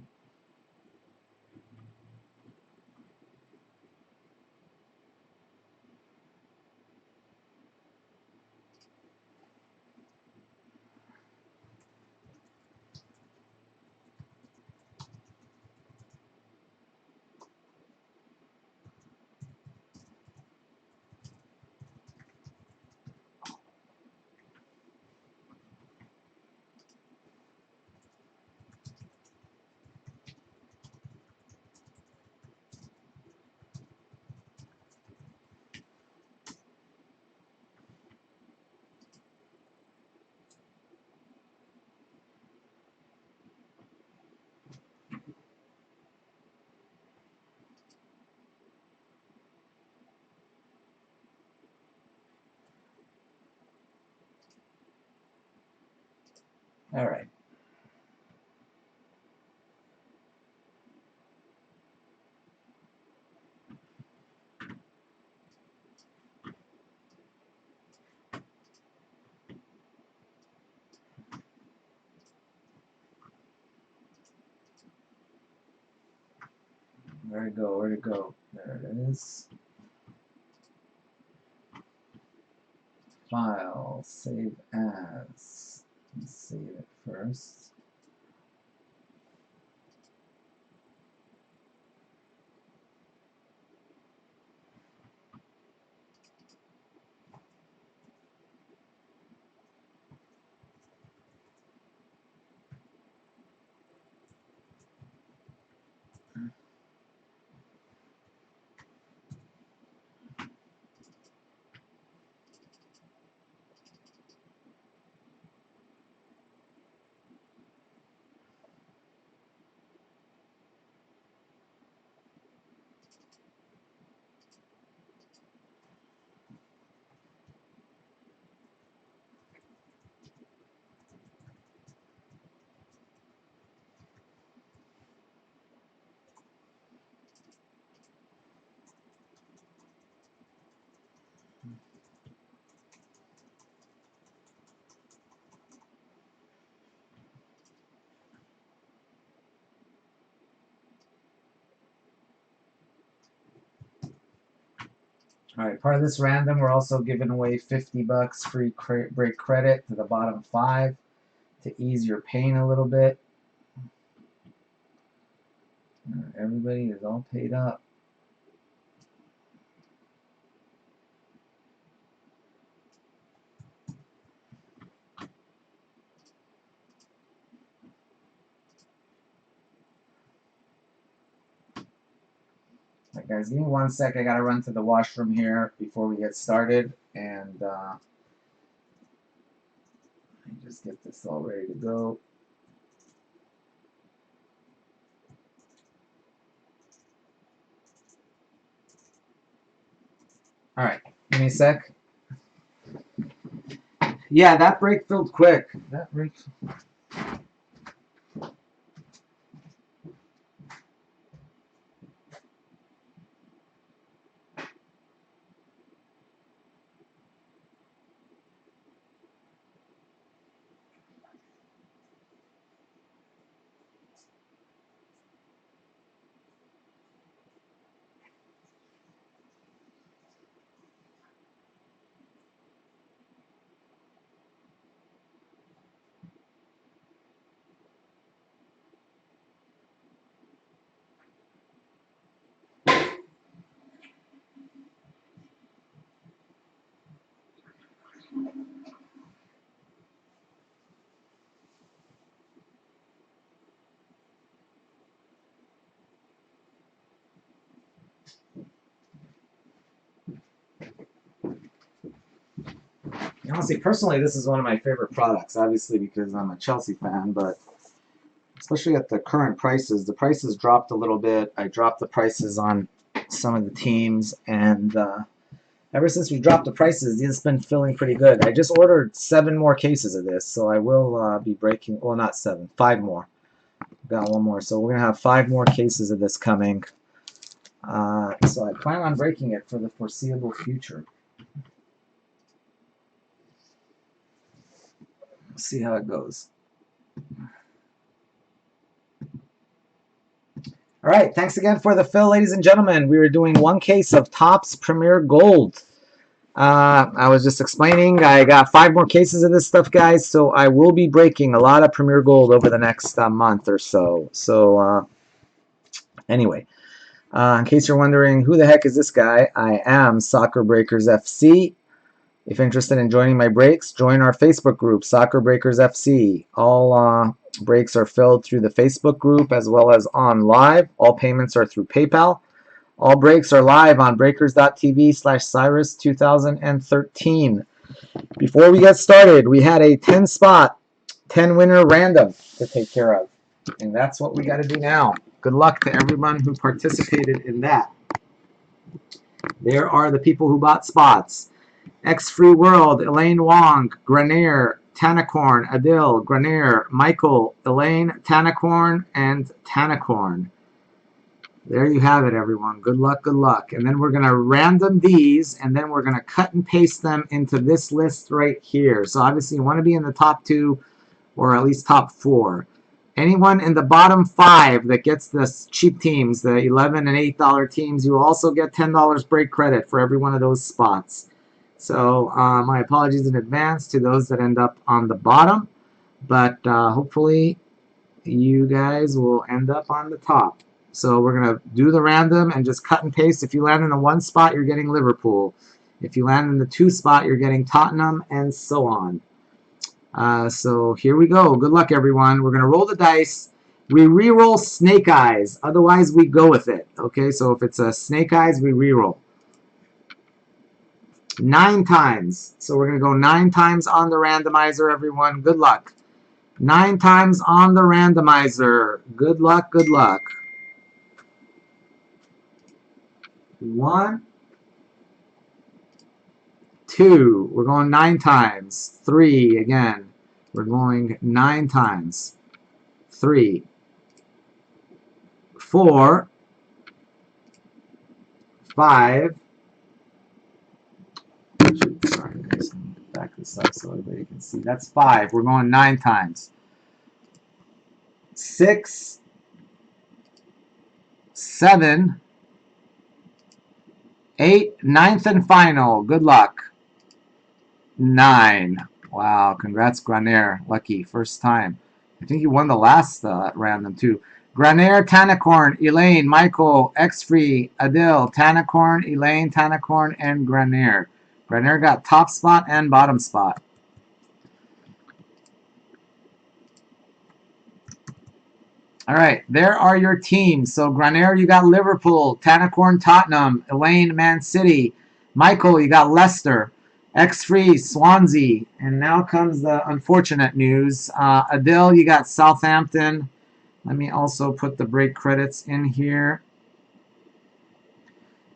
All right. Where'd it go? Where'd it go? There it is. File, save as. Let's save it first. All right, part of this random, we're also giving away $50 free break credit to the bottom 5 to ease your pain a little bit. Everybody is all paid up. All right, guys, give me 1 sec. I gotta run to the washroom here before we get started, and just get this all ready to go. All right, give me a sec. Yeah, that break filled quick. That break. Honestly, personally, this is one of my favorite products. Obviously, because I'm a Chelsea fan, but especially at the current prices, the prices dropped a little bit. I dropped the prices on some of the teams, and ever since we dropped the prices, it's been feeling pretty good. I just ordered 7 more cases of this, so I will be breaking. Well, not 7, 5 more. Got one more. So we're going to have 5 more cases of this coming. So I plan on breaking it for the foreseeable future. We'll see how it goes. All right, thanks again for the fill, ladies and gentlemen. We were doing one case of Topps Premier Gold. I was just explaining, I got 5 more cases of this stuff, guys, so I will be breaking a lot of Premier Gold over the next month or so. So anyway, in case you're wondering, who the heck is this guy? I am Soccer Breakers FC. If interested in joining my breaks, join our Facebook group, Soccer Breakers FC. All breaks are filled through the Facebook group as well as on live. All payments are through PayPal. All breaks are live on breakers.tv/Cyrus2013. Before we get started, we had a 10 spot, 10 winner random to take care of. And that's what we got to do now. Good luck to everyone who participated in that. There are the people who bought spots. X Free World, Elaine Wong, Grenier, Tanacorn, Adil, Grenier, Michael, Elaine, Tanacorn, and Tanacorn. There you have it, everyone. Good luck, good luck. And then we're going to random these, and then we're going to cut and paste them into this list right here. So obviously you want to be in the top 2 or at least top 4. Anyone in the bottom 5 that gets the cheap teams, the $11 and $8 teams, you will also get $10 break credit for every one of those spots. So my apologies in advance to those that end up on the bottom, but hopefully you guys will end up on the top. So we're going to do the random and just cut and paste. If you land in the 1 spot, you're getting Liverpool. If you land in the 2 spot, you're getting Tottenham, and so on. So here we go. Good luck, everyone. We're going to roll the dice. We re-roll snake eyes. Otherwise, we go with it. Okay, so if it's a snake eyes, we re-roll. 9 times. So we're going to go 9 times on the randomizer, everyone. Good luck. 9 times on the randomizer. Good luck, good luck. 1, 2. We're going 9 times. 3 again. We're going 9 times. 3, 4, 5. Sorry, I just need to back this up so everybody can see. That's 5. We're going 9 times. 6, 7, 8, 9th and final. Good luck. 9. Wow, congrats, Granier. Lucky, first time. I think you won the last random too. Granier, Tanacorn, Elaine, Michael, X-Free, Adil, Tanacorn, Elaine, Tanacorn, and Granier. Granier got top spot and bottom spot. All right, there are your teams. So Granier, you got Liverpool, Tanacorn, Tottenham, Elaine, Man City, Michael, you got Leicester, X-Free, Swansea, and now comes the unfortunate news. Adil, you got Southampton. Let me also put the break credits in here.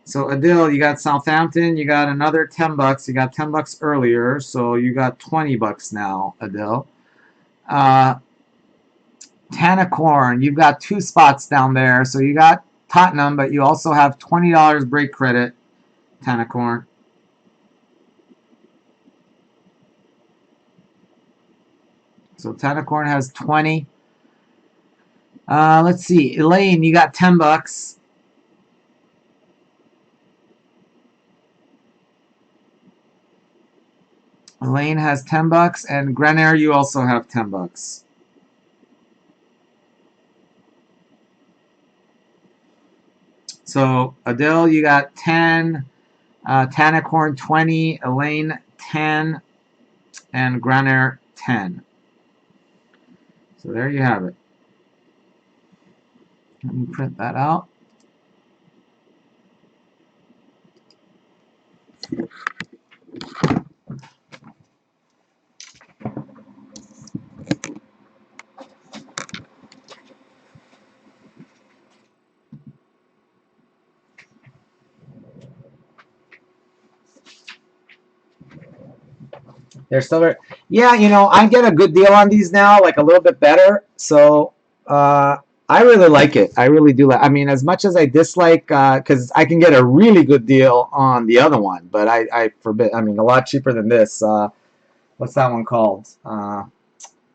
So Adil, you got Southampton, you got another 10 bucks. You got 10 bucks earlier, so you got 20 bucks now, Adil. Tanacorn, you've got 2 spots down there. So you got Tottenham, but you also have $20 break credit, Tanacorn. So Tanacorn has 20. Let's see. Elaine, you got 10 bucks. Elaine has 10 bucks, and Grenier, you also have 10 bucks. So Adele, you got 10, Tanacorn 20, Elaine 10, and Grenier 10. So there you have it. Let me print that out. They're still very, yeah, you know, I get a good deal on these now, like a little bit better. So I really like it. I really do like. I mean, as much as I dislike, because I can get a really good deal on the other one, but I forbid. I mean, a lot cheaper than this. What's that one called?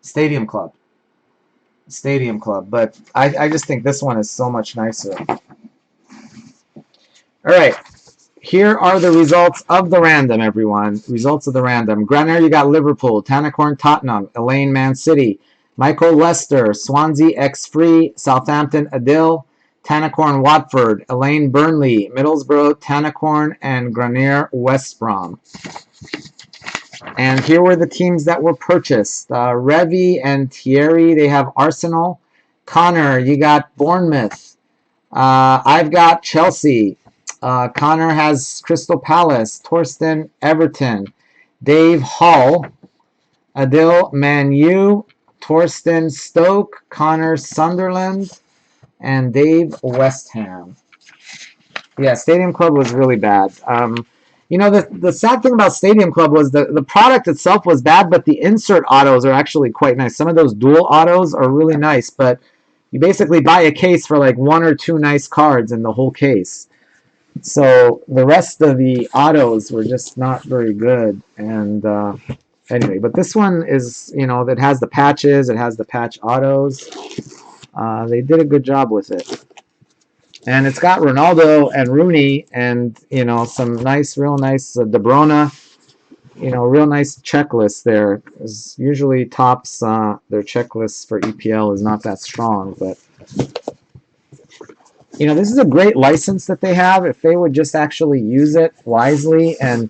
Stadium Club. Stadium Club. But I just think this one is so much nicer. All right. Here are the results of the random, everyone. Results of the random. Granner, you got Liverpool. Tannacorn, Tottenham. Elaine, Man City. Michael, Leicester. Swansea, X Free. Southampton, Adil. Tannacorn, Watford. Elaine, Burnley. Middlesbrough, Tannacorn. And Granier, West Brom. And here were the teams that were purchased. Revi and Thierry, they have Arsenal. Connor, you got Bournemouth. I've got Chelsea. Connor has Crystal Palace. Torsten, Everton. Dave, Hull. Adil, Man U. Torsten, Stoke. Connor, Sunderland. And Dave, West Ham. Yeah, Stadium Club was really bad. You know, the sad thing about Stadium Club was the product itself was bad, but the insert autos are actually quite nice. Some of those dual autos are really nice, but you basically buy a case for like one or two nice cards in the whole case. So the rest of the autos were just not very good. And anyway, but this one is, you know, that has the patches, it has the patch autos. They did a good job with it. And it's got Ronaldo and Rooney and, you know, some nice, real nice De Bruyne, you know, real nice checklist there. Because usually Topps, their checklist for EPL is not that strong. But, you know, this is a great license that they have. If they would just actually use it wisely and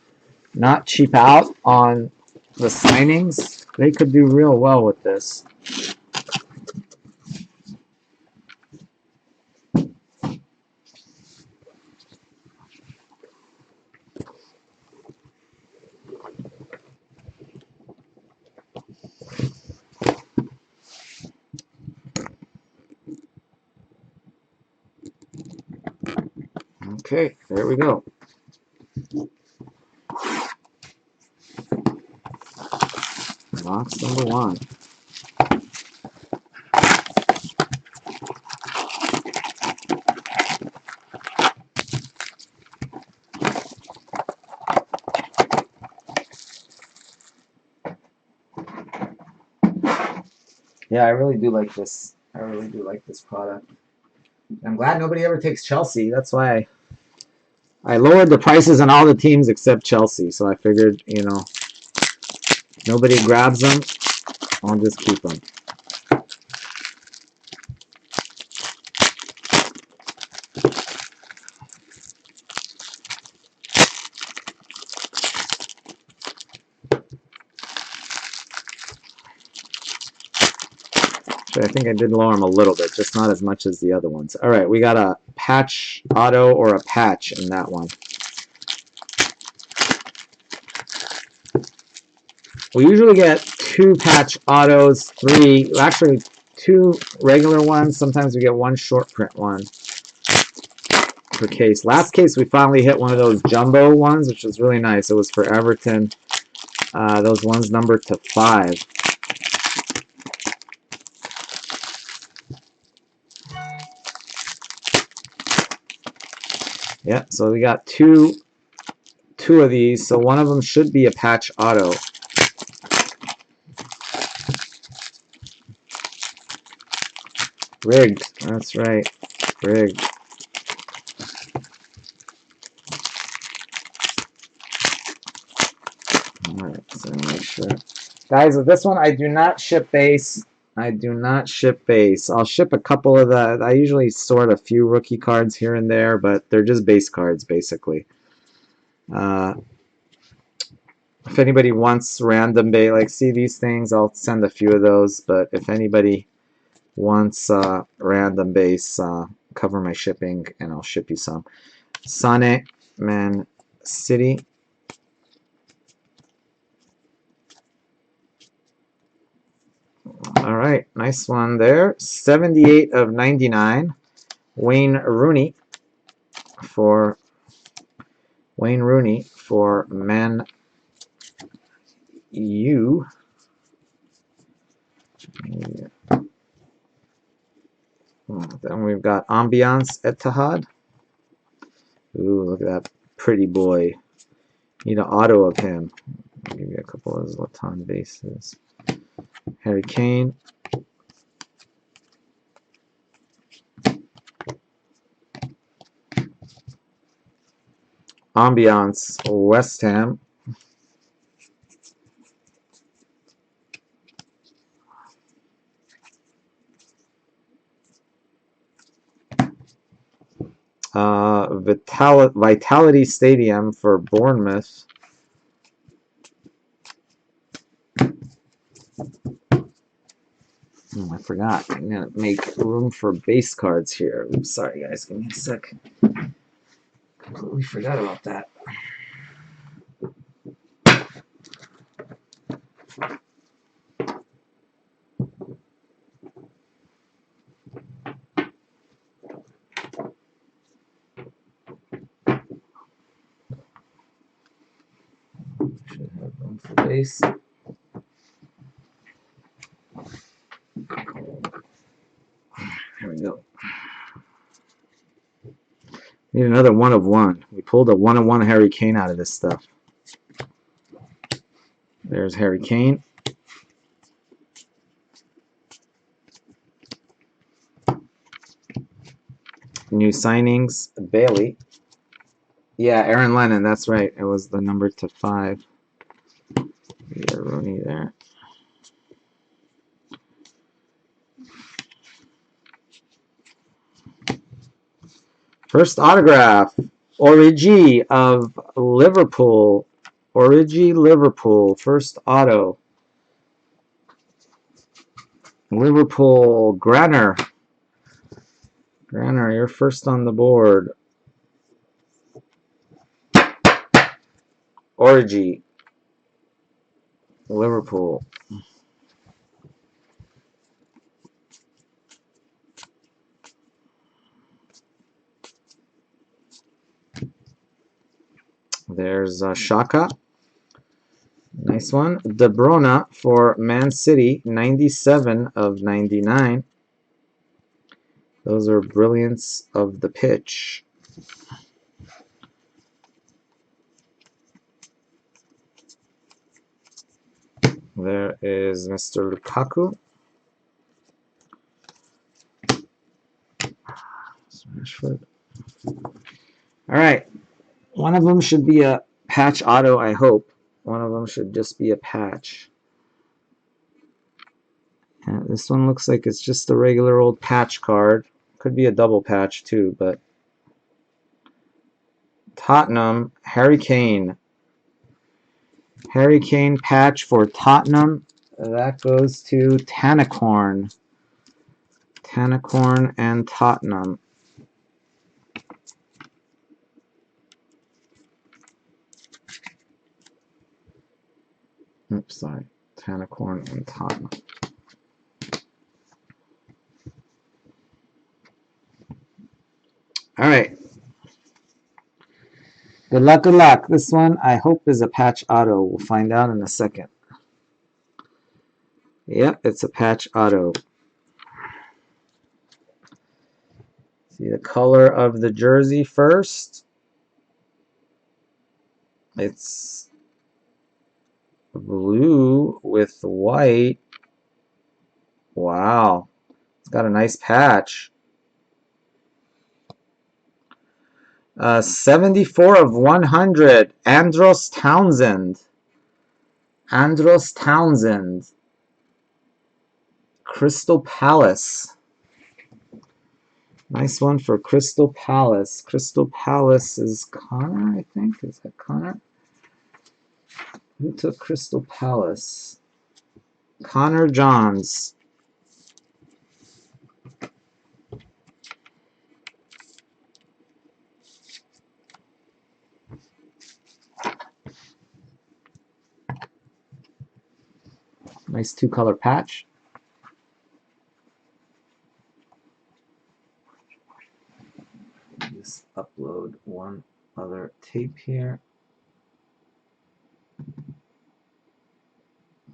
not cheap out on the signings, they could do real well with this. Okay, there we go. Box number one. Yeah, I really do like this. I really do like this product. I'm glad nobody ever takes Chelsea. That's why I lowered the prices on all the teams except Chelsea. So I figured, you know, nobody grabs them. I'll just keep them. I think I did lower them a little bit, just not as much as the other ones. All right, we got a patch auto or a patch in that one. We usually get 2 patch autos, 3, actually 2 regular ones. Sometimes we get 1 short print one per case. Last case we finally hit one of those jumbo ones, which was really nice. It was for Everton. Those ones numbered to 5. Yeah, so we got two of these. So one of them should be a patch auto. Rigged. That's right. Rigged. Alright, so make sure. Guys, with this one, I do not ship base. I do not ship base. I'll ship a couple of the... I usually sort a few rookie cards here and there, but they're just base cards, basically. If anybody wants random base, like, see these things, I'll send a few of those. But if anybody wants random base, cover my shipping, and I'll ship you some. Sane, Man City. All right, nice one there. 78 of 99. Wayne Rooney for Man U. we've got Ambiance Etihad. Ooh, look at that pretty boy. Need an auto of him. I'll give you a couple of Zlatan bases. Harry Kane. Ambiance West Ham. Vitality Stadium for Bournemouth. Oh, I forgot. I'm going to make room for base cards here. Oops, sorry, guys. Give me a sec. Completely forgot about that. Should have room for base. There we go. Need another 1 of 1. We pulled a 1 of 1 Harry Kane out of this stuff. There's Harry Kane. New signings, Bailey. Yeah, Aaron Lennon, that's right. It was the number to 5. Yeah, Rooney there. First autograph, Origi of Liverpool. Origi Liverpool, first auto. Liverpool, Granner. Granner, you're first on the board. Origi, Liverpool. There's Shaka. Nice one. De Bruyne for Man City, 97 of 99. Those are brilliance of the pitch. There is Mr. Lukaku. Rashford. All right. One of them should be a patch auto, I hope. One of them should just be a patch. And this one looks like it's just a regular old patch card. Could be a double patch too, but Tottenham, Harry Kane. Harry Kane patch for Tottenham. That goes to Tanacorn. Tanacorn and Tottenham. Oops, sorry. Tanacorn and Tottenham. All right. Good luck, good luck. This one, I hope, is a patch auto. We'll find out in a second. Yep, it's a patch auto. See the color of the jersey first. It's blue with white. Wow. It's got a nice patch. 74 of 100. Andros Townsend. Andros Townsend. Crystal Palace. Nice one for Crystal Palace. Crystal Palace is Connor, I think. Is that Connor? Who took Crystal Palace? Connor Johns. Nice two-color patch. Just upload one other tape here.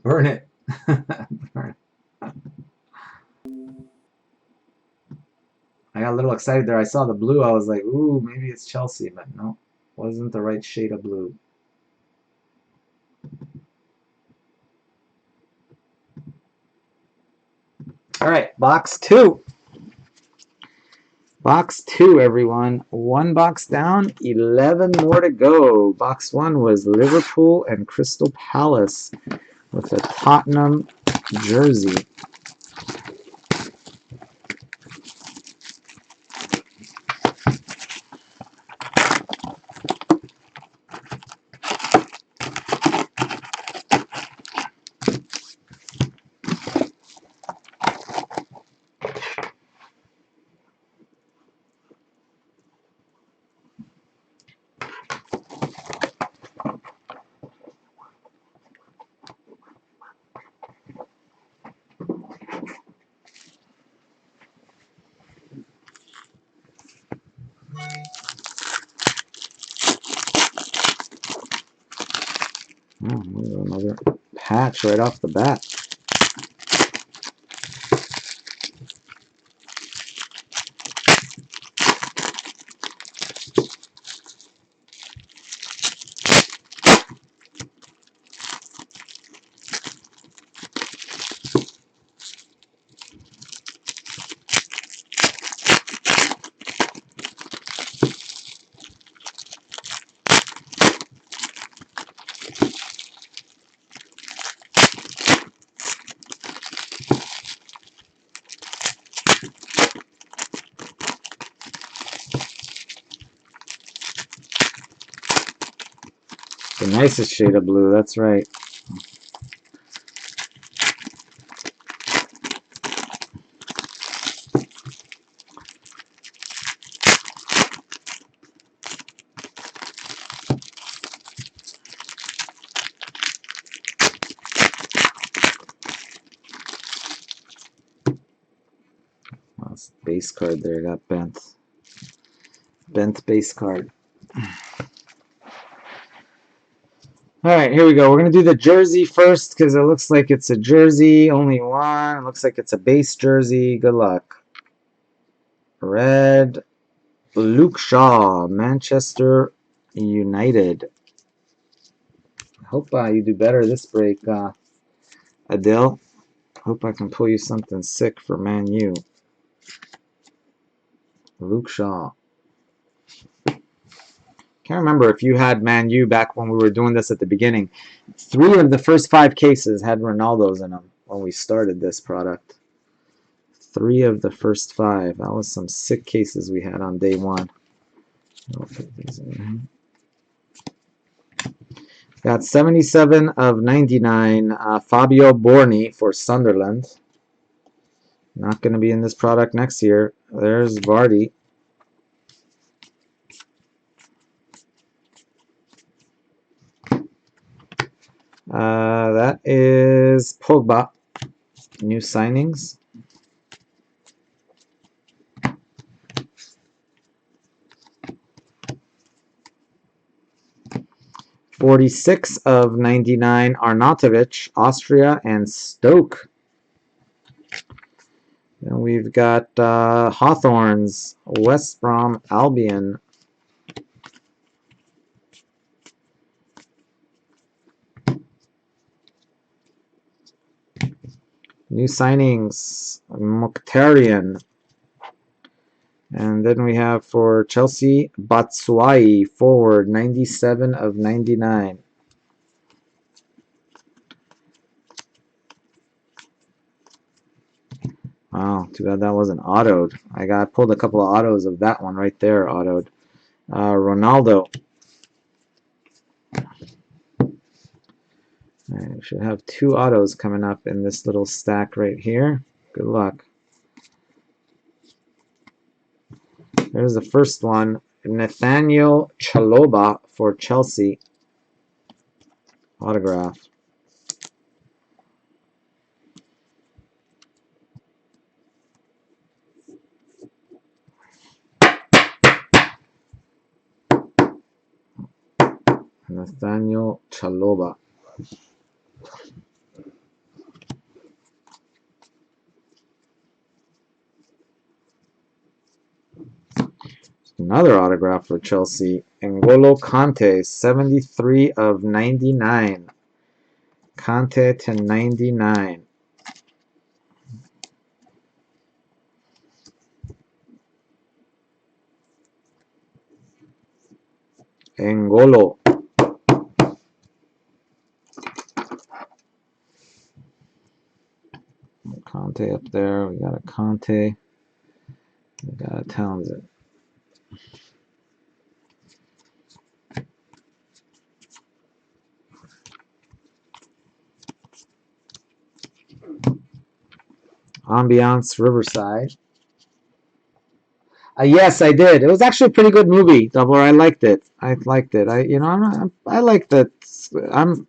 Burn it. Burn it. I got got a little excited there. I saw the blue. I was like, ooh, maybe it's Chelsea, but no, wasn't the right shade of blue. All right, box 2. Box 2, everyone. 1 box down, 11 more to go. Box 1 was Liverpool and Crystal Palace with a Tottenham jersey. Oh, another patch right off the bat. The nicest shade of blue, that's right. Well, base card there got bent. Bent base card. All right, here we go. We're going to do the jersey first because it looks like it's a jersey. Only one. It looks like it's a base jersey. Good luck. Red. Luke Shaw, Manchester United. I hope you do better this break, Adil. Hope I can pull you something sick for Man U. Luke Shaw. Can't remember if you had Man U back when we were doing this at the beginning. 3 of the first 5 cases had Ronaldo's in them when we started this product. 3 of the first 5. That was some sick cases we had on day 1. I'll put these in here. Got 77 of 99. Fabio Borni for Sunderland. Not going to be in this product next year. There's Vardy. That is Pogba. New signings. '46 of 99. Arnautovic, Austria, and Stoke. And we've got Hawthorns, West Brom, Albion. New signings, Mkhitaryan. And then we have for Chelsea, Batshuayi, forward, 97 of 99. Wow, too bad that wasn't autoed. I pulled a couple of autos of that one right there, autoed. Ronaldo. All right, we should have 2 autos coming up in this little stack right here. Good luck. There's the first one. Nathaniel Chaloba for Chelsea. Autograph. Nathaniel Chaloba. Another autograph for Chelsea. N'Golo Kante, 73 of 99. Kante to 99. N'Golo. Kante up there. We got a Kante. We got a Townsend. Ambiance Riverside. Yes, I did. It was actually a pretty good movie, Double. I liked it. I liked it. I like that. I'm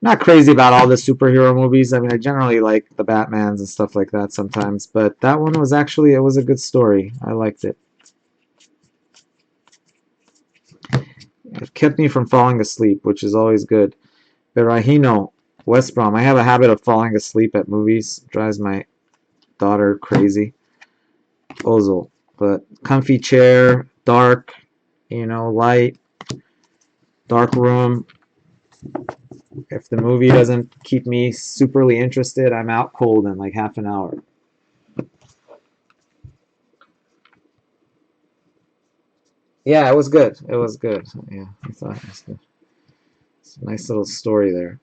not crazy about all the superhero movies. I mean, I generally like the Batmans and stuff like that sometimes, but that one was actually, it was a good story. I liked it. It kept me from falling asleep, which is always good. Berahino, West Brom. I have a habit of falling asleep at movies. It drives my daughter crazy. Ozil. But comfy chair, dark, light, dark room. If the movie doesn't keep me superly interested, I'm out cold in like half an hour. Yeah, it was good. It was good. Yeah, I thought it was good. It's a nice little story there.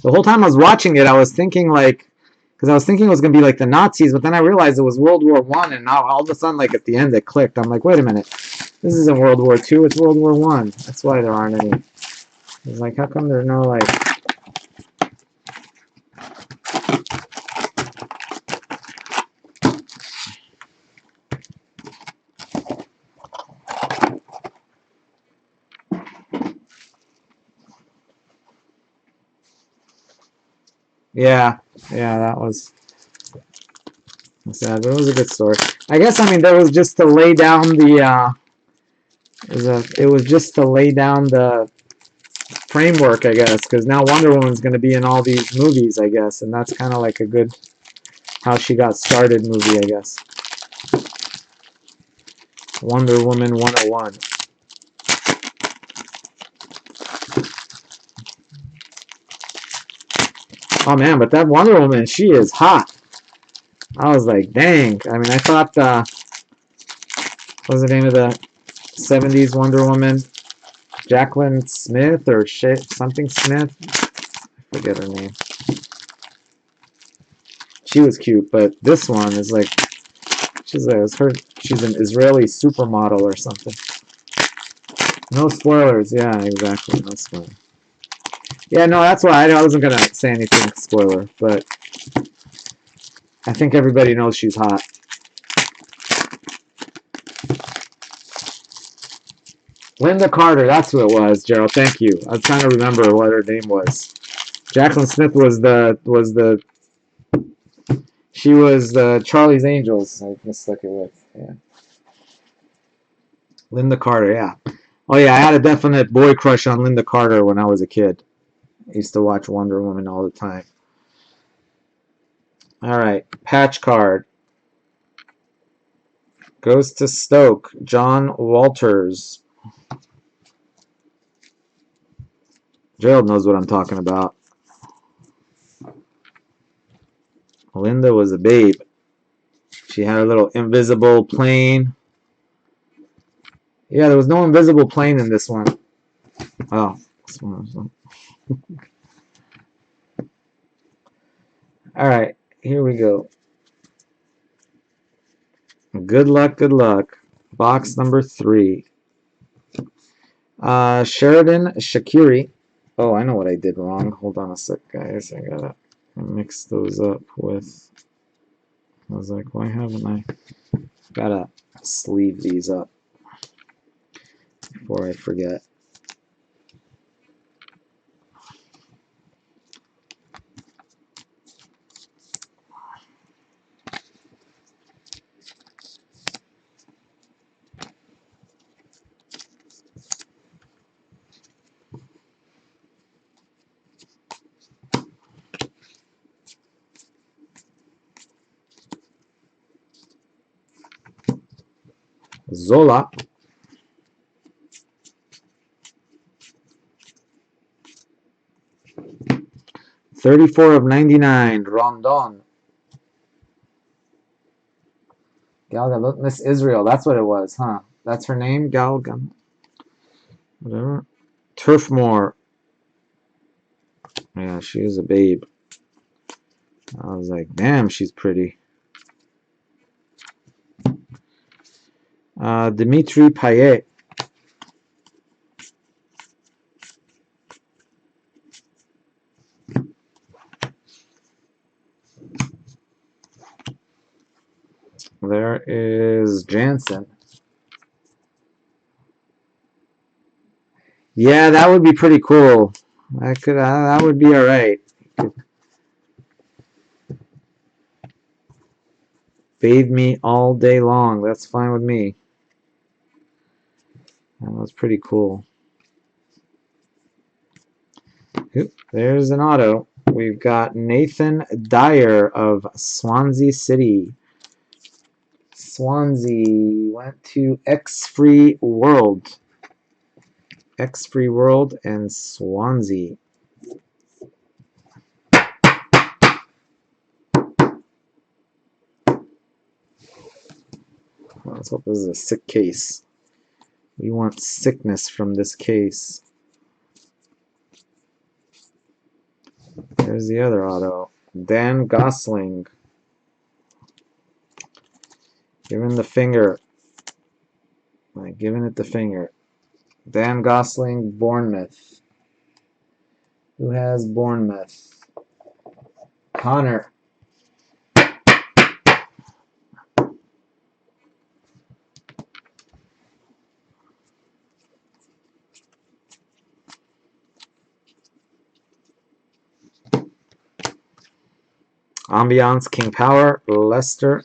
The whole time I was watching it, I was thinking because I was thinking it was gonna be like the Nazis, but then I realized it was World War One, and now all of a sudden, like at the end, it clicked. I'm like, wait a minute, this isn't World War Two, it's World War One. That's why there aren't any. It's like, how come there's no like? Yeah, yeah, that was sad, but it was a good story. I guess that was just to lay down it was just to lay down the framework, I guess, because now Wonder Woman's going to be in all these movies, I guess, and that's kind of like a good how she got started movie, I guess. Wonder Woman 101. Oh man, but that Wonder Woman, she is hot. I was like, dang. I mean, I thought, what was the name of the 70s Wonder Woman? Jacqueline Smith or something Smith? I forget her name. She was cute, but this one is like, she's an Israeli supermodel or something. No spoilers. Yeah, exactly. No spoilers. Yeah, no, that's why I wasn't gonna say anything spoiler, but I think everybody knows she's hot. Linda Carter, that's who it was, Gerald. Thank you. I was trying to remember what her name was. Jacqueline Smith she was the Charlie's Angels. I mistook it with. Yeah. Linda Carter, yeah. Oh yeah, I had a definite boy crush on Linda Carter when I was a kid. I used to watch Wonder Woman all the time. All right, patch card. Goes to Stoke, John Walters. Gerald knows what I'm talking about. Linda was a babe. She had a little invisible plane. Yeah, there was no invisible plane in this one. Oh. All right, here we go. Good luck, good luck. Box number 3. Sheridan Shaqiri. Oh, I know what I did wrong. Hold on a sec, guys. I gotta mix those up with. I was like, why haven't I? Gotta sleeve these up before I forget. Zola. $34 of $99. Rondon. Gal Gadot. Miss Israel. That's what it was, huh? That's her name? Gal Gadot. Whatever. Turfmore. Yeah, she is a babe. I was like, damn, she's pretty. Dimitri Payet. There is Jansen. Yeah, that would be pretty cool. That would be all right. Bathe me all day long. That's fine with me. That was pretty cool. Oop, there's an auto. We've got Nathan Dyer of Swansea City. Swansea went to X-Free World. X-Free World and Swansea. Let's hope this is a sick case. We want sickness from this case. There's the other auto. Dan Gosling. Giving the finger. Giving it the finger. Dan Gosling, Bournemouth. Who has Bournemouth? Connor. Ambiance, King Power, Leicester.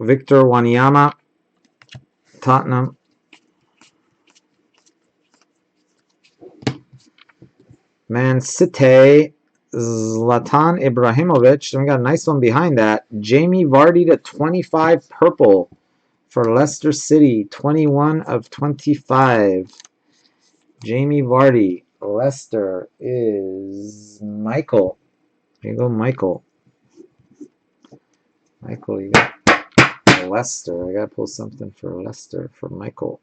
Victor Wanyama, Tottenham. Man City, Zlatan Ibrahimovic. Then we got a nice one behind that. Jamie Vardy to 25 purple for Leicester City. 21 of 25. Jamie Vardy. Leicester is Michael. There you go, Michael. Michael, you got Leicester. I gotta pull something for Leicester for Michael.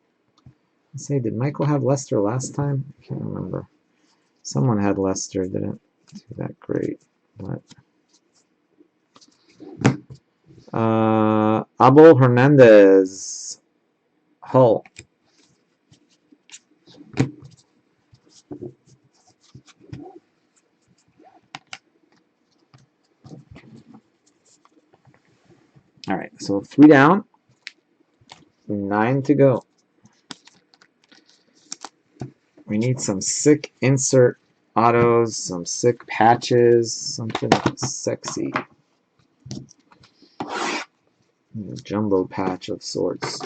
Let's say, did Michael have Leicester last time? I can't remember. Someone had Leicester, didn't do that great. But Abel Hernandez, Hull. All right, so 3 down, 9 to go. We need some sick insert autos, some sick patches, something sexy. A jumbo patch of sorts.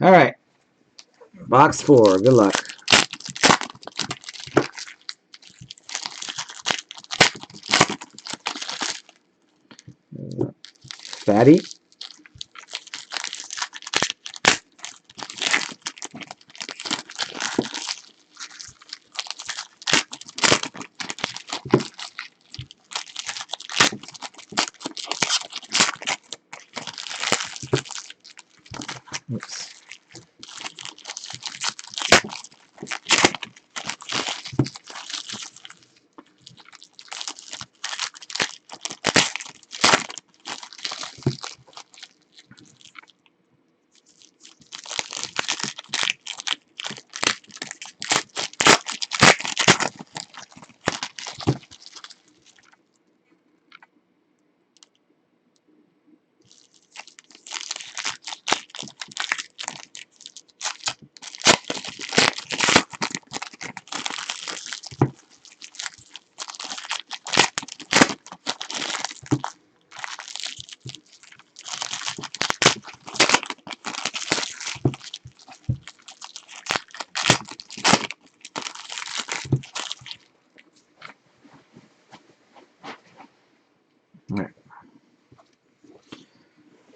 All right, box 4. Good luck. Fatty. Oops.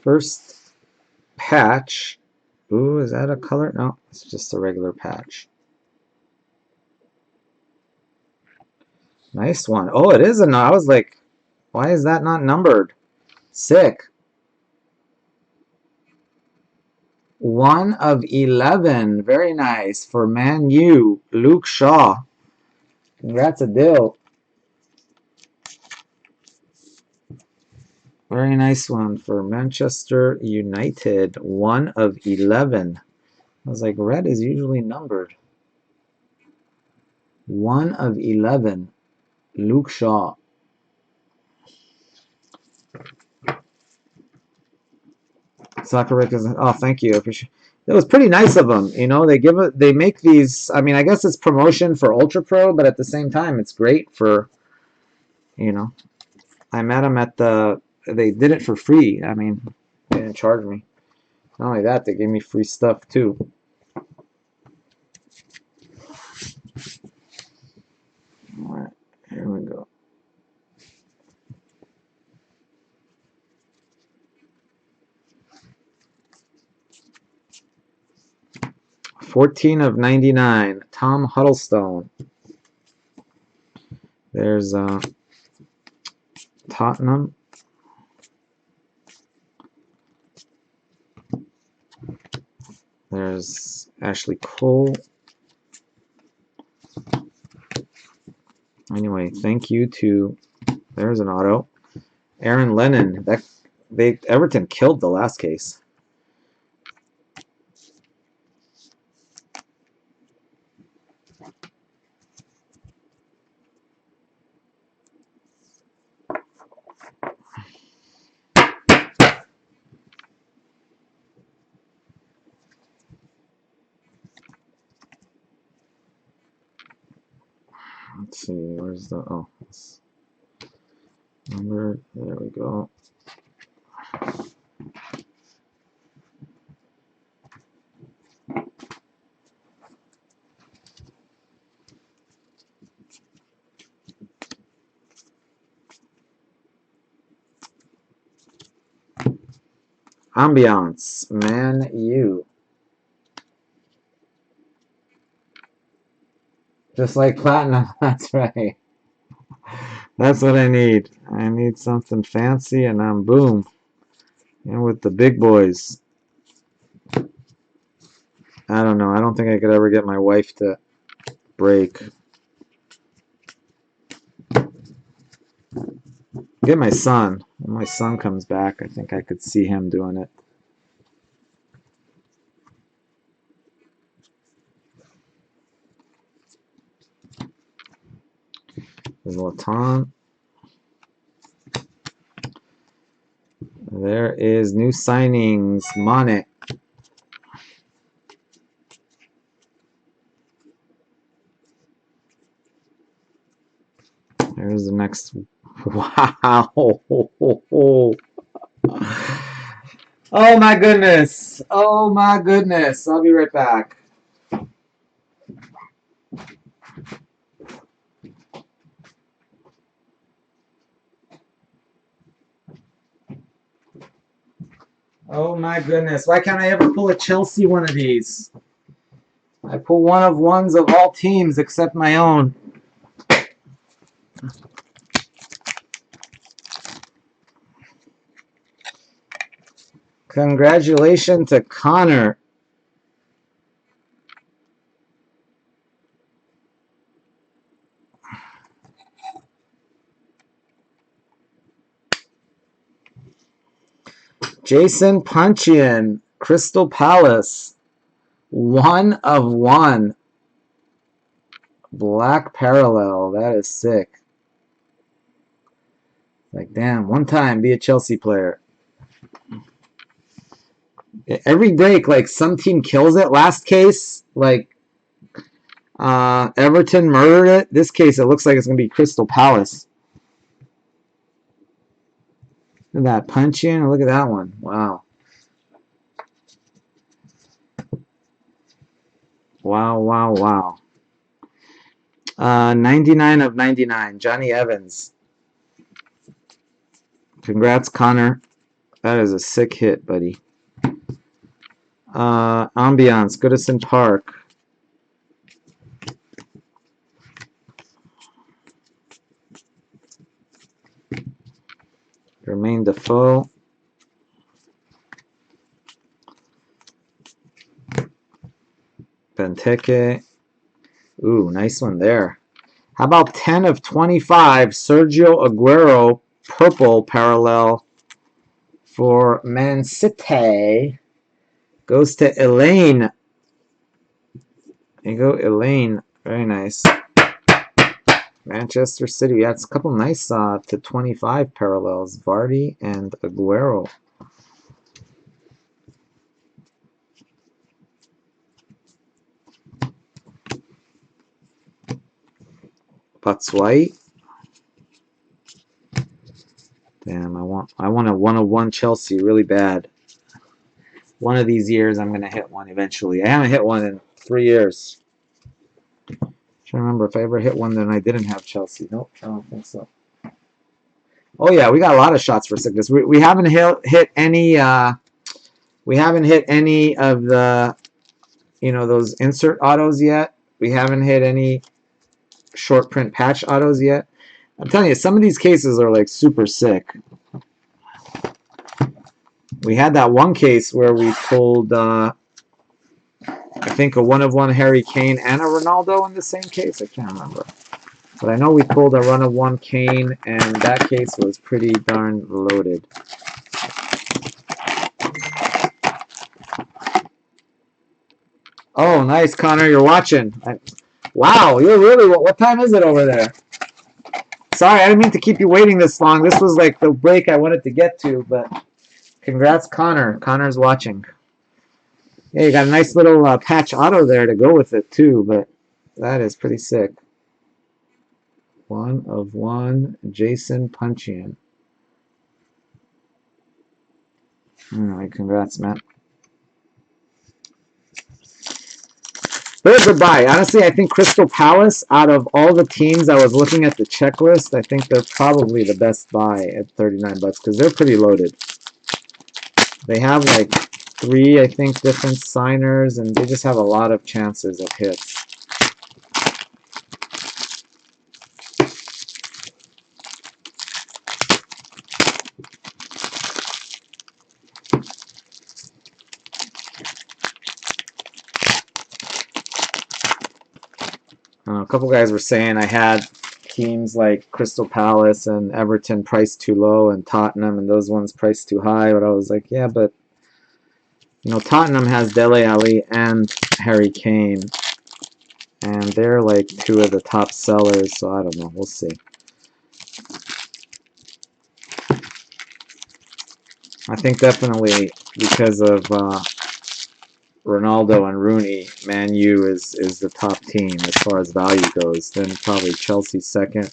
First patch. Ooh, is that a color? No, it's just a regular patch. Nice one. Oh, it is I was like, why is that not numbered? Sick. 1 of 11. Very nice for Man U. Luke Shaw. Congrats, Adil. Very nice one for Manchester United. 1 of 11. I was like, red is usually numbered. 1 of 11. Luke Shaw. Soccer Rick is. Oh, thank you. I appreciate. It was pretty nice of them. You know, they make these. I mean, I guess it's promotion for Ultra Pro, but at the same time, it's great for. You know, I met them at the. They did it for free. I mean, they didn't charge me. Not only that, they gave me free stuff too. All right, here we go. $14 of 99. Tom Huddlestone. There's Tottenham. There's Ashley Cole. Anyway, thank you to. There's an auto. Aaron Lennon. Everton killed the last case. Let's see, where's the, oh, number, there we go. Ambiance, Man U. Just like platinum, that's right. That's what I need. I need something fancy, and I'm boom. And with the big boys. I don't know. I don't think I could ever get my wife to break. Get my son. When my son comes back, I think I could see him doing it. There's Laton. There is new signings. Mane. There's the next. Wow. Oh my goodness. Oh my goodness. I'll be right back. Oh my goodness. Why can't I ever pull a Chelsea one of these? I pull one of ones of all teams except my own. Congratulations to Connor. Jason Punchian, Crystal Palace. 1 of 1. Black parallel. That is sick. Like, damn, one time be a Chelsea player. Every break, like, some team kills it. Last case, like, Everton murdered it. This case, it looks like it's going to be Crystal Palace. Look at that punch in. Look at that one. Wow. Wow, wow, wow. 99 of 99. Johnny Evans. Congrats, Connor. That is a sick hit, buddy. Ambiance, Goodison Park. Jermaine Defoe. Benteke. Ooh, nice one there. How about 10 of 25? Sergio Aguero, purple parallel for Man City. Goes to Elaine. There you go, Elaine. Very nice. Manchester City. That's a couple nice to 25 parallels. Vardy and Aguero. Batshuayi. Damn, I want a 101 Chelsea really bad. One of these years I'm gonna hit one eventually. I haven't hit one in 3 years. I'm trying to remember if I ever hit one then I didn't have Chelsea. Nope, I don't think so. Oh yeah, we got a lot of shots for sickness. We haven't hit any we haven't hit any of the those insert autos yet. We haven't hit any short print patch autos yet. I'm telling you, some of these cases are like super sick. We had that one case where we pulled, I think, a 1-of-1 Harry Kane and a Ronaldo in the same case. I can't remember. But I know we pulled a run-of-1 Kane, and that case was pretty darn loaded. Oh, nice, Connor. You're watching. Wow, you're really... What time is it over there? Sorry, I didn't mean to keep you waiting this long. This was like the break I wanted to get to, but congrats, Connor. Connor's watching. Yeah, you got a nice little patch auto there to go with it, too, but that is pretty sick. 1-of-1 Jason Punchian. All right, congrats, Matt. But goodbye. Honestly, I think Crystal Palace, out of all the teams I was looking at the checklist, I think they're probably the best buy at 39 bucks because they're pretty loaded. They have like 3, I think, different signers, and they just have a lot of chances of hits. A couple guys were saying I had teams like Crystal Palace and Everton priced too low and Tottenham and those ones priced too high, but I was like, yeah, but Tottenham has Dele Alli and Harry Kane, and they're like 2 of the top sellers, so I don't know. We'll see. I think definitely because of Ronaldo and Rooney, Man U is the top team as far as value goes. Then probably Chelsea second.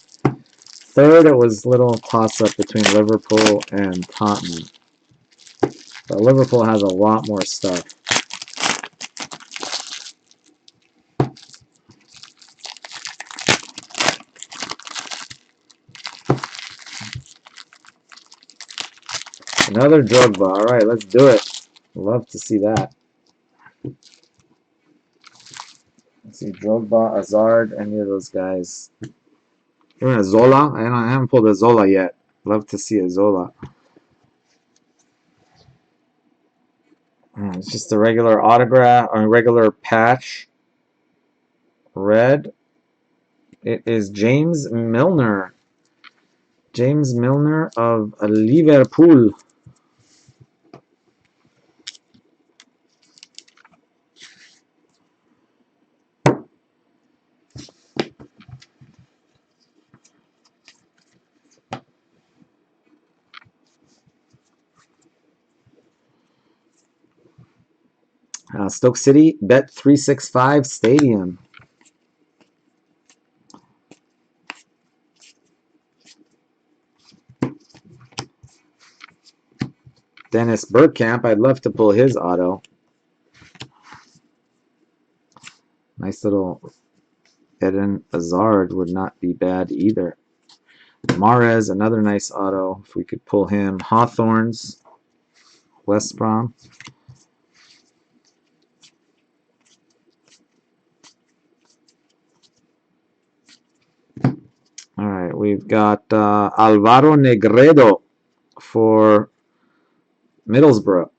Third, it was a little toss-up between Liverpool and Tottenham. But Liverpool has a lot more stuff. Another Drogba. All right, let's do it. Love to see that. Let's see, Drogba, Hazard, any of those guys. Even a Zola. I haven't pulled a Zola yet. Love to see a Zola. It's just a regular autograph or a regular patch. Red. It is James Milner. James Milner of Liverpool. Stoke City, Bet365 Stadium. Dennis Bergkamp, I'd love to pull his auto. Nice little Eden Hazard would not be bad either. Mahrez, another nice auto, if we could pull him. Hawthorns. West Brom. All right, we've got Alvaro Negredo for Middlesbrough.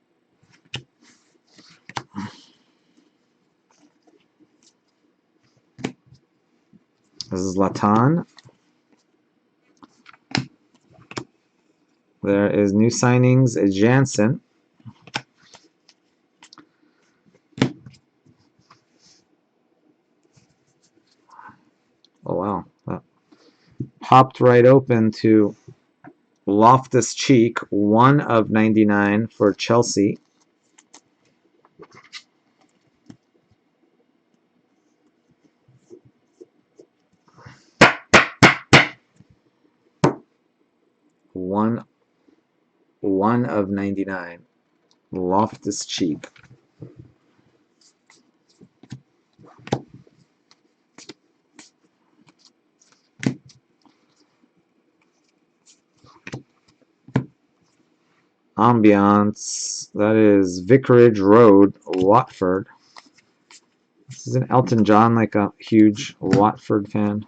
This is Latan. There is new signings, Jansen. Oh, wow. That popped right open to Loftus-Cheek, 1 of 99 for Chelsea. One of 99. Loftus-Cheek. Ambiance. That is Vicarage Road, Watford. This is an Elton John, like a huge Watford fan.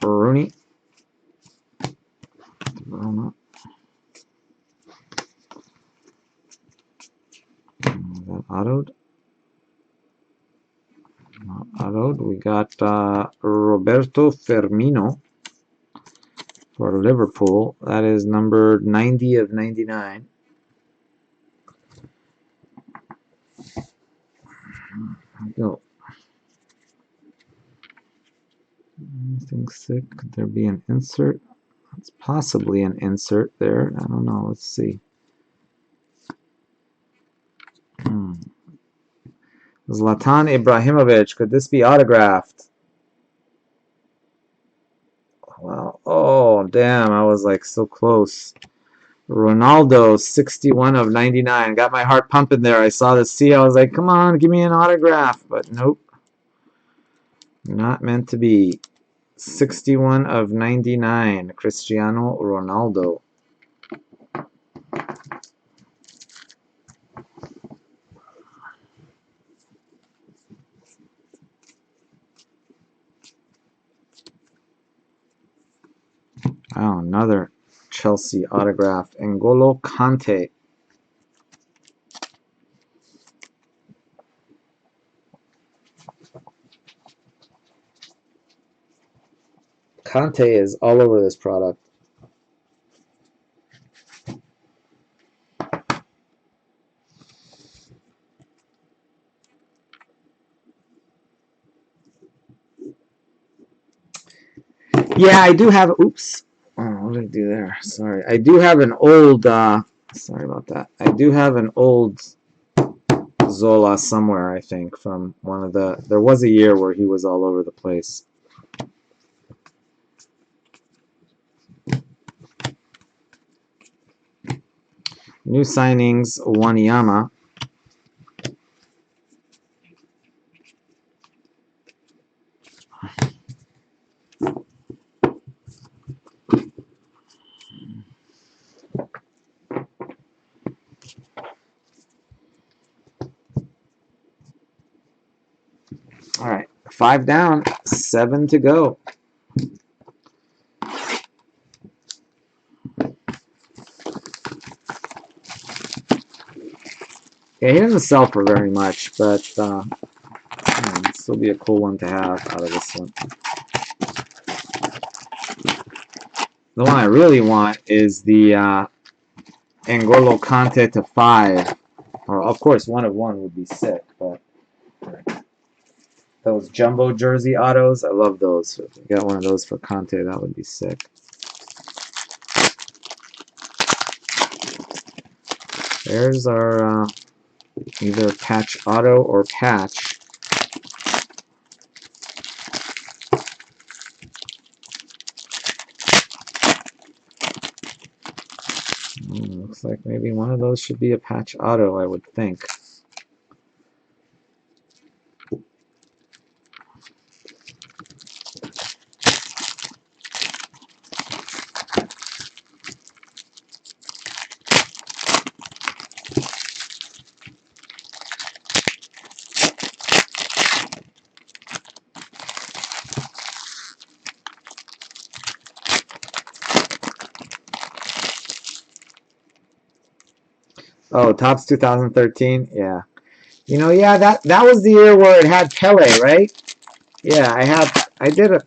Rooney. Verona. That autoed. Not autoed. We got Roberto Firmino for Liverpool. That is numbered 90 of 99. Go. Anything sick? Could there be an insert? It's possibly an insert there. I don't know. Let's see. Zlatan Ibrahimovic. Could this be autographed? Wow. Oh, damn. I was like so close. Ronaldo, 61 of 99. Got my heart pumping there. I saw the C. I was like, come on, give me an autograph. But nope. Not meant to be. 61 of 99. Cristiano Ronaldo. Oh, another Chelsea autograph. N'Golo Kante. Kante is all over this product. Yeah, I do have. Oops. Oh, what did I do there? Sorry. I do have an old. Sorry about that. I do have an old Zola somewhere, I think, from one of the. There was a year where he was all over the place. New signings, Wanyama. All right, 5 down, 7 to go. Yeah, he doesn't sell for very much, but it'll still be a cool one to have out of this one. The one I really want is the N'Golo Kante to 5. Or, of course, 1 of 1 would be sick, but those jumbo jersey autos, I love those. If you got one of those for Kante, that would be sick. There's our either patch auto or patch. Looks like maybe one of those should be a patch auto, I would think. Oh, Topps 2013. Yeah. Yeah, that was the year where it had Pele, right? Yeah, I did a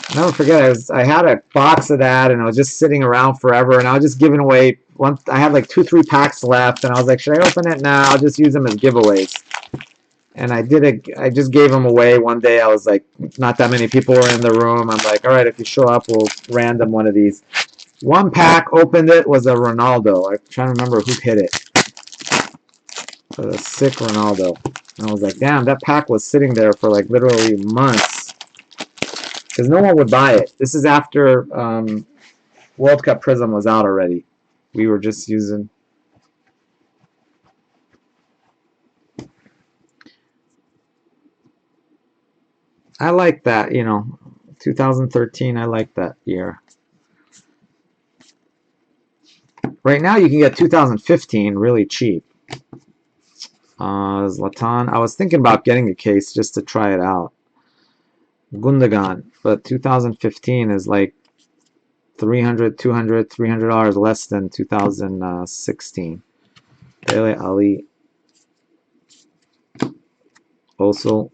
I'll never forget. I had a box of that, and I was just sitting around forever, and I was just giving away. Once I had like 2, 3 packs left, and I was like, should I open it now? I'll just use them as giveaways. And I just gave them away one day. I was like, not that many people were in the room. I'm like, all right, if you show up, we'll random one of these. One pack, opened it, was a Ronaldo. I'm trying to remember who hit it. It was a sick Ronaldo. And I was like, damn, that pack was sitting there for like literally months because no one would buy it. This is after World Cup Prism was out already. We were just using. I like that, 2013. I like that year. Right now, you can get 2015 really cheap. Zlatan. I was thinking about getting a case just to try it out. Gundogan, but 2015 is like 300, 200, $300 less than 2016. Dele Ali. Also,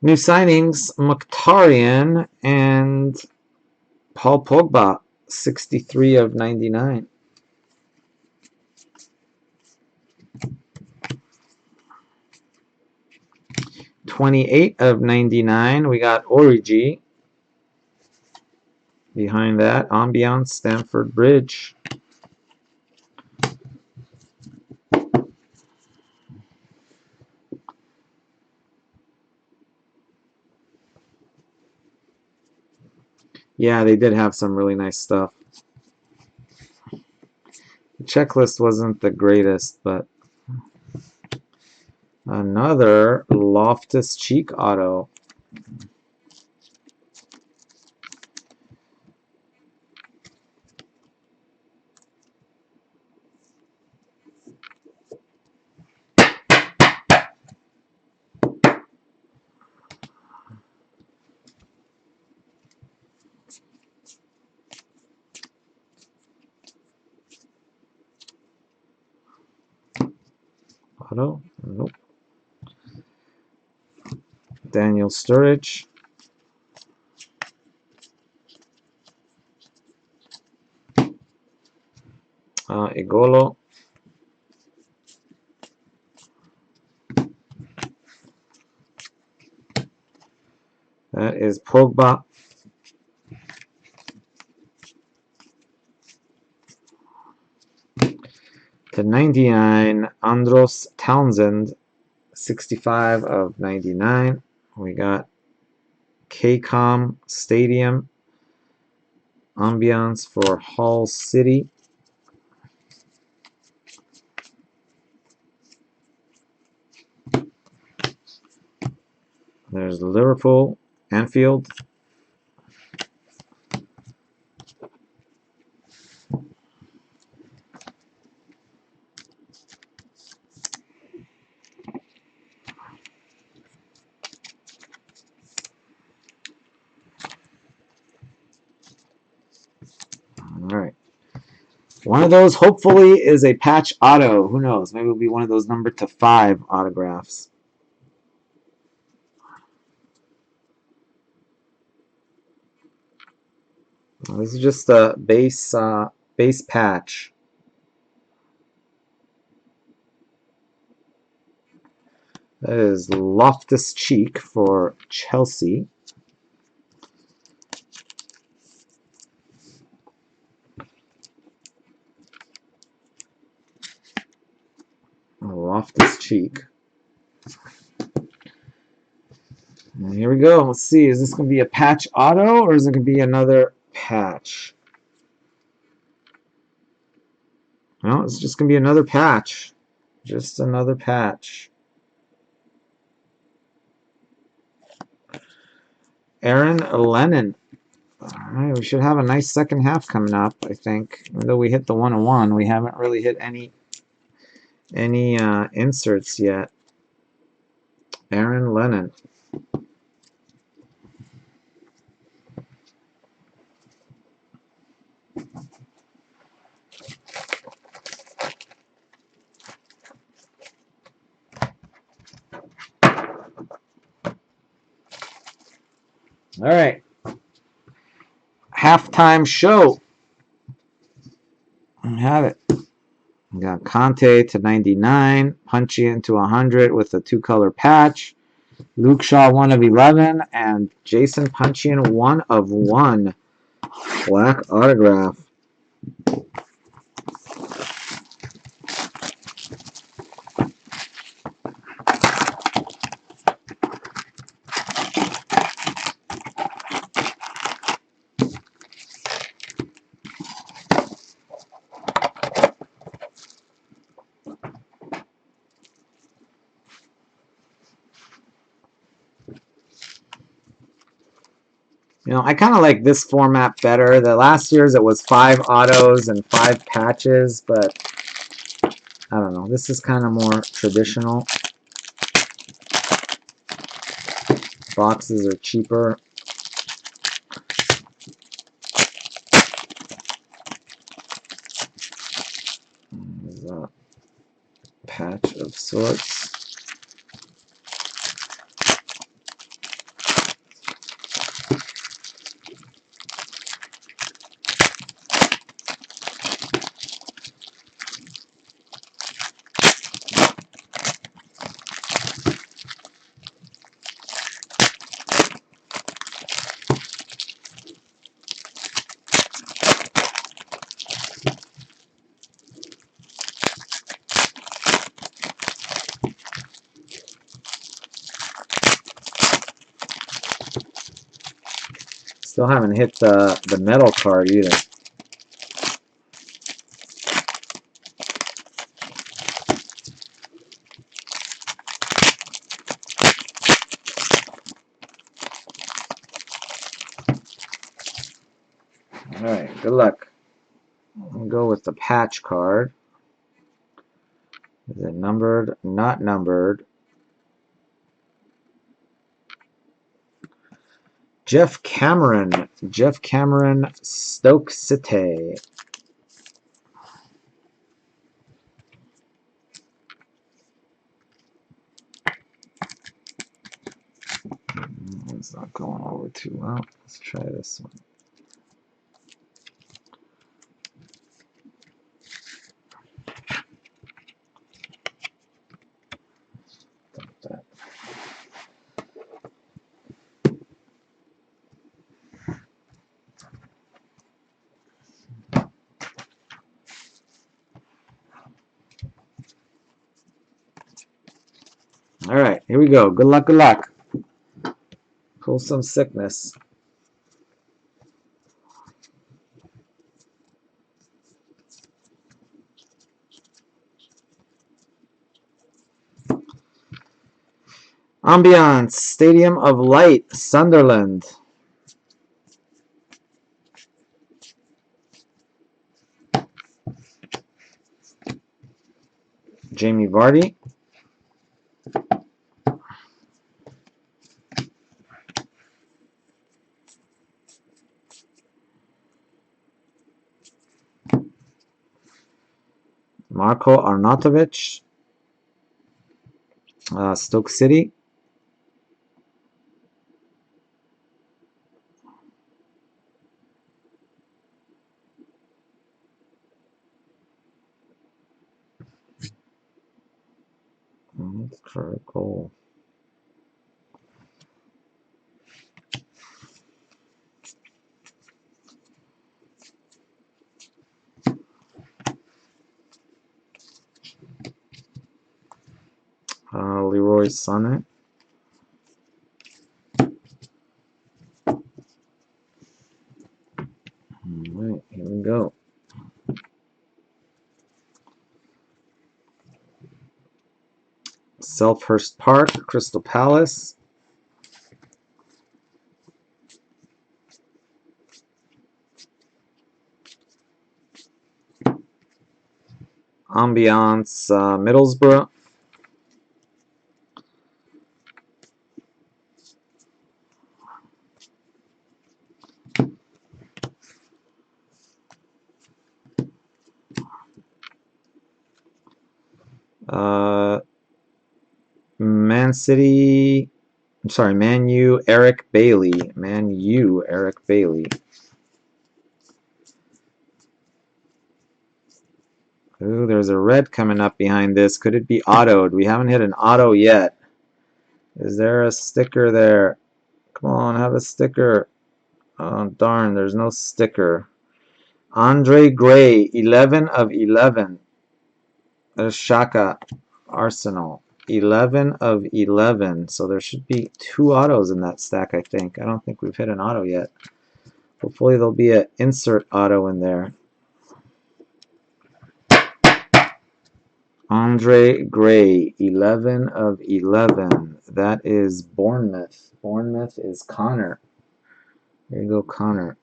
new signings: Mkhitaryan and Paul Pogba, 63 of 99. 28 of 99. We got Origi. Behind that, Ambiance, Stamford Bridge. Yeah, they did have some really nice stuff. The checklist wasn't the greatest, but another Loftus Cheek auto. Auto? Nope. Daniel Sturridge. Igolo. That is Pogba. To 99, Andros Townsend, 65 of 99. We got KCOM Stadium. Ambiance for Hull City. There's Liverpool, Anfield. All right. One of those, hopefully, is a patch auto. Who knows? Maybe it'll be one of those number to 5 autographs. This is just a base patch. That is Loftus Cheek for Chelsea. Loftus Cheek. And here we go. Let's see. Is this going to be a patch auto or is it going to be another patch? No, it's just going to be another patch. Just another patch. Aaron Lennon. All right, we should have a nice second half coming up, I think. Even though we hit the 101, we haven't really hit any inserts yet. Aaron Lennon. All right. Halftime show. I have it. We got Conte to 99, Punchy into 100 with a two-color patch. Luke Shaw 1 of 11, and Jason Punchian 1 of 1. Black autograph. You know, I kind of like this format better. The last year's it was 5 autos and 5 patches, but I don't know. This is kind of more traditional. Boxes are cheaper. There's a patch of sorts. Still haven't hit the metal card either. All right, good luck. We'll go with the patch card. Is it numbered? Not numbered. Jeff Cameron. Jeff Cameron, Stoke City. It's not going over too well. Let's try this one. That. All right, here we go. Good luck, good luck. Pull some sickness. Ambiance, Stadium of Light, Sunderland. Jamie Vardy. Marko Arnautovic, Stoke City. Let's try a goal. Leroy Sané. All right, here we go. Selhurst Park, Crystal Palace. Ambiance, Middlesbrough. Man City, I'm sorry, Man U, Eric Bailey. Man U, Eric Bailey. Ooh, there's a red coming up behind this. Could it be autoed? We haven't hit an auto yet. Is there a sticker there? Come on, have a sticker. Oh, darn, there's no sticker. Andre Gray, 11 of 11. There's Shaka, Arsenal. 11 of 11. So there should be 2 autos in that stack, I think. I don't think we've hit an auto yet. Hopefully there'll be an insert auto in there. Andre Gray, 11 of 11. That is Bournemouth. Bournemouth is Connor. There you go, Connor.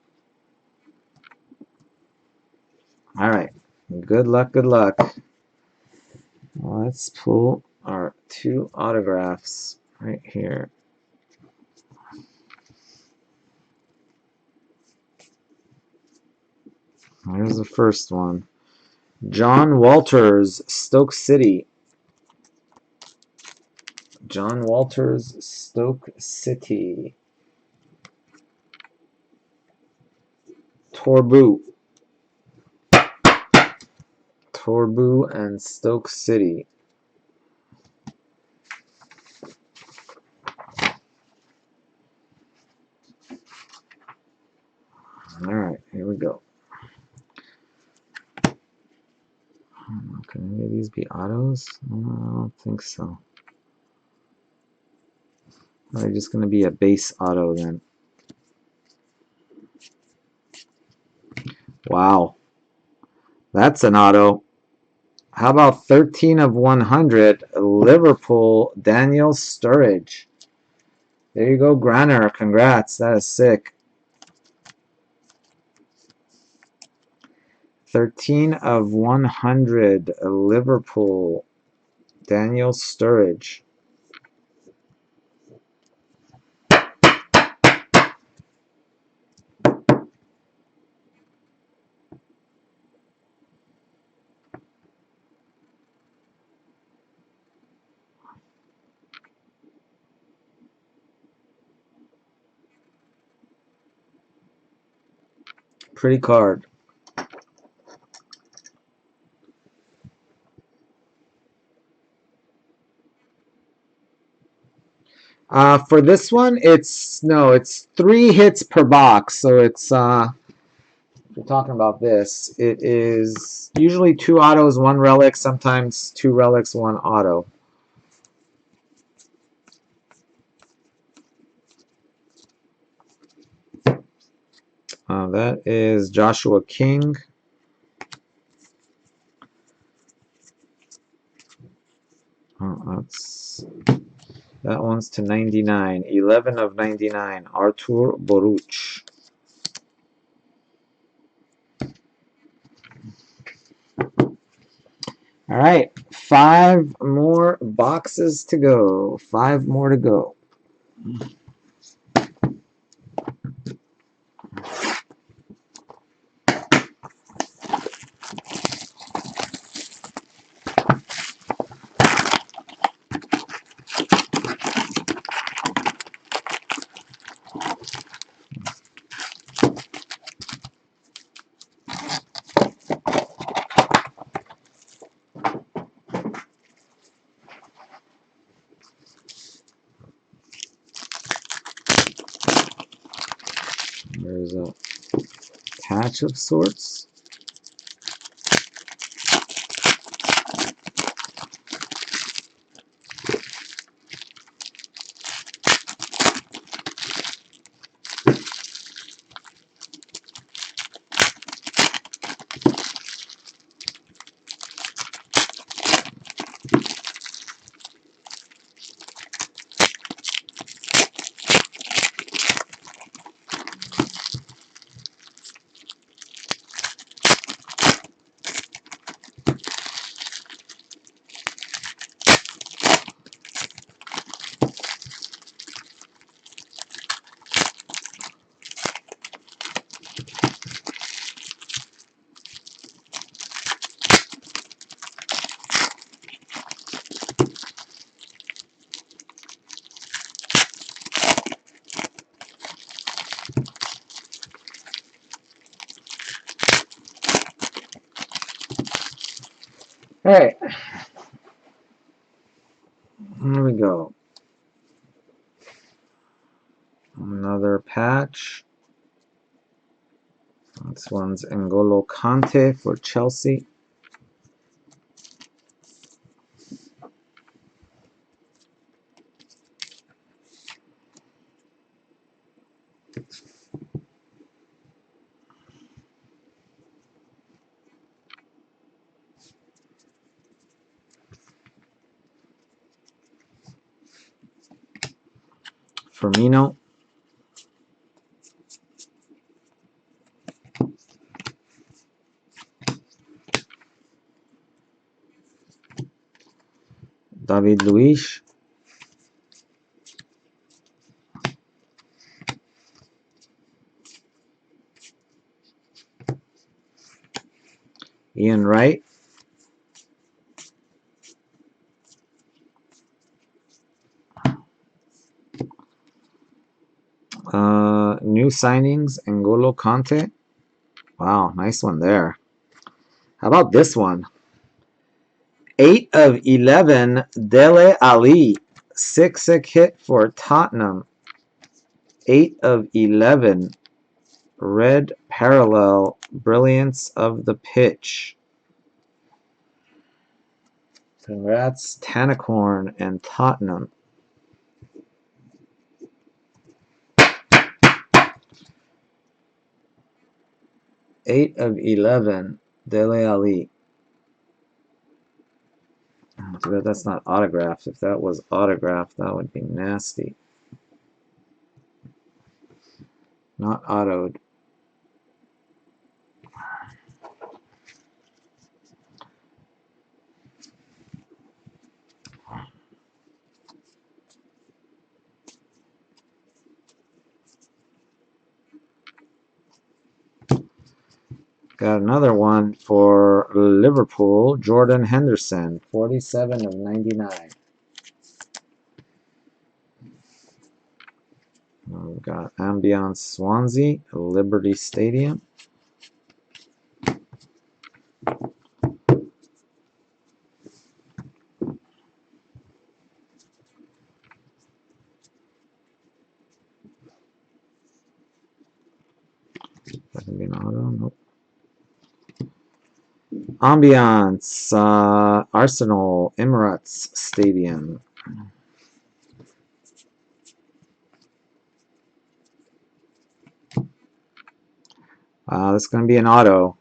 All right. Good luck, good luck. Let's pull our 2 autographs right here. Here's the first one. John Walters, Stoke City. John Walters, Stoke City. Torbu. Torbu and Stoke City. All right, here we go. Can any of these be autos? No, I don't think so. Are they just going to be a base auto then? Wow. That's an auto. How about 13 of 100, Liverpool, Daniel Sturridge. There you go, Granner. Congrats. That is sick. 13 of 100, Liverpool, Daniel Sturridge. Pretty card. For this one, it's 3 hits per box. So it's if we're talking about this, it is usually 2 autos, 1 relic, sometimes 2 relics, 1 auto. That is Joshua King. That one's to 99. 11 of 99. Artur Boruc. All right, 5 more boxes to go. 5 more to go. There's a patch of sorts. All right, here we go. Another patch. This one's N'Golo Kante for Chelsea. Firmino. David Luiz. Ian Wright. New signings, N'Golo Kante. Wow, nice one there. How about this one? 8 of 11, Dele Alli. 6-6 hit for Tottenham. 8 of 11, red parallel, brilliance of the pitch. Congrats, Tannacorn and Tottenham. Eight of 11, Dele Alli. Too bad that's not autographed. If that was autographed, that would be nasty. Not autoed. Got another one for Liverpool, Jordan Henderson, 47 of 99. We've got Ambiance Swansea, Liberty Stadium. That can be an auto, nope. Ambiance, Arsenal, Emirates Stadium. This is going to be an auto.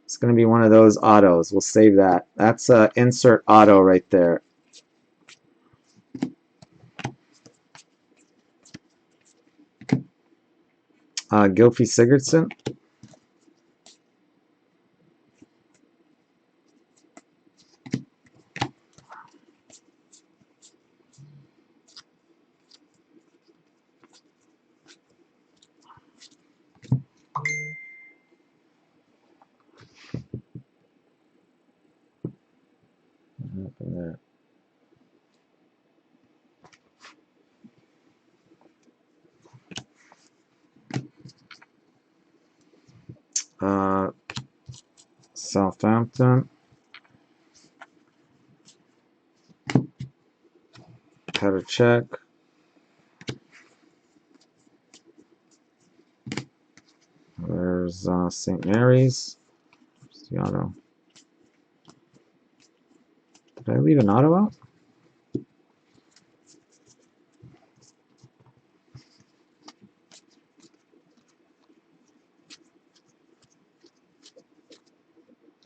It's going to be one of those autos. We'll save that. That's an insert auto right there. Gylfi Sigurdsson. What happened there? Southampton. Petr Cech. There's St. Mary's. Where's the auto? Did I leave an auto out?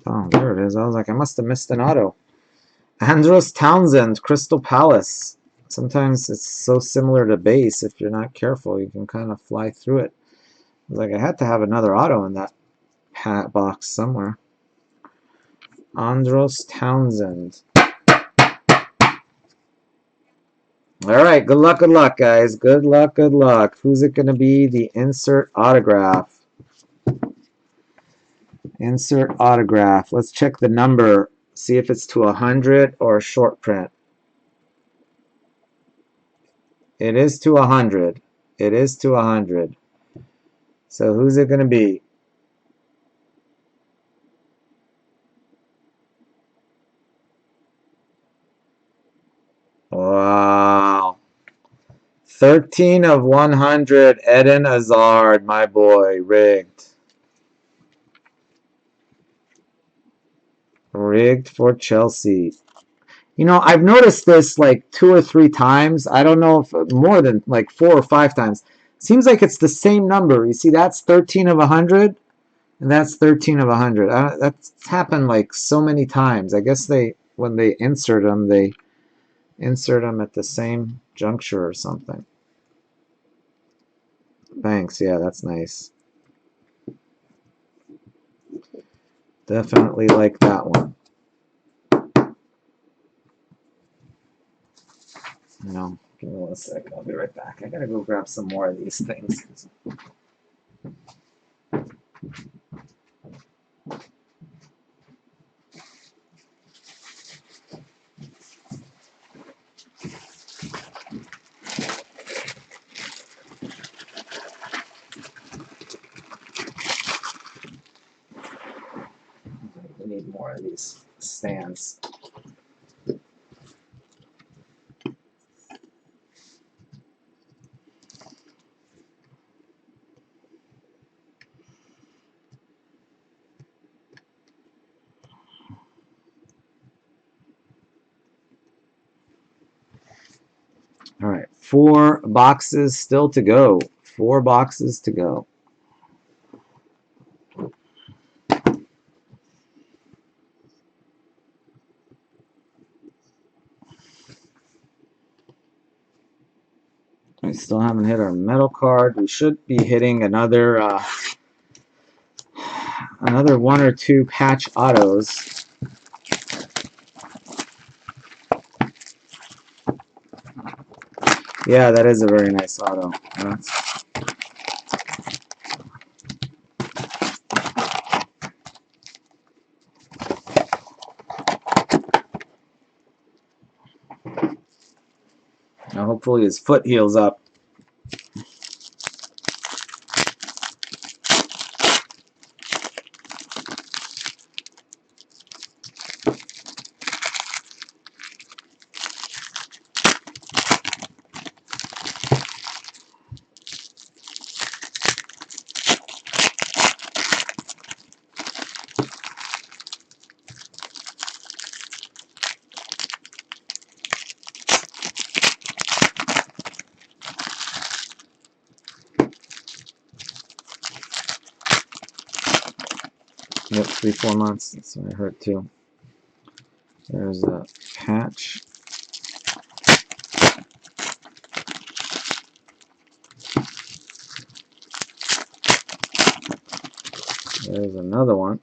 Oh, there it is. I was like, I must have missed an auto. Andros Townsend, Crystal Palace. Sometimes it's so similar to base, if you're not careful, you can kind of fly through it. I was like, I had to have another auto in that hat box somewhere. Andros Townsend. All right, good luck, guys. Good luck, good luck. Who's it going to be? The insert autograph. Insert autograph. Let's check the number. See if it's to 100 or a short print. It is to 100. It is to 100. So who's it going to be? Wow. 13 of 100, Eden Hazard, my boy, rigged. Rigged for Chelsea. You know, I've noticed this like 2 or 3 times. I don't know if more than like 4 or 5 times. Seems like it's the same number. You see, that's 13 of 100, and that's 13 of 100. That's happened like so many times. I guess when they insert them at the same juncture or something. Thanks. Yeah, that's nice. Definitely like that one. No, give me 1 sec. I'll be right back. I gotta go grab some more of these things. We need more of these stands. All right, 4 boxes still to go. 4 boxes to go. We still haven't hit our metal card. We should be hitting another 1 or 2 patch autos. Yeah, that is a very nice auto. Now hopefully his foot heals up. Yep, 3-4 months. That's what I heard too. There's a patch. There's another one.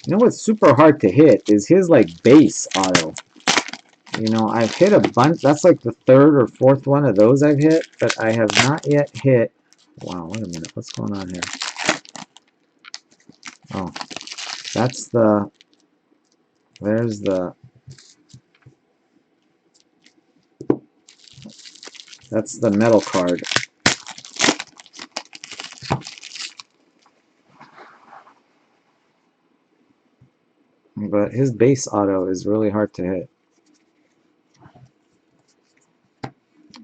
You know what's super hard to hit is his like base auto. You know, I've hit a bunch. That's like the 3rd or 4th one of those I've hit, but I have not yet hit. Wow, wait a minute. What's going on here? Oh, that's the. There's the. That's the metal card. But his base auto is really hard to hit.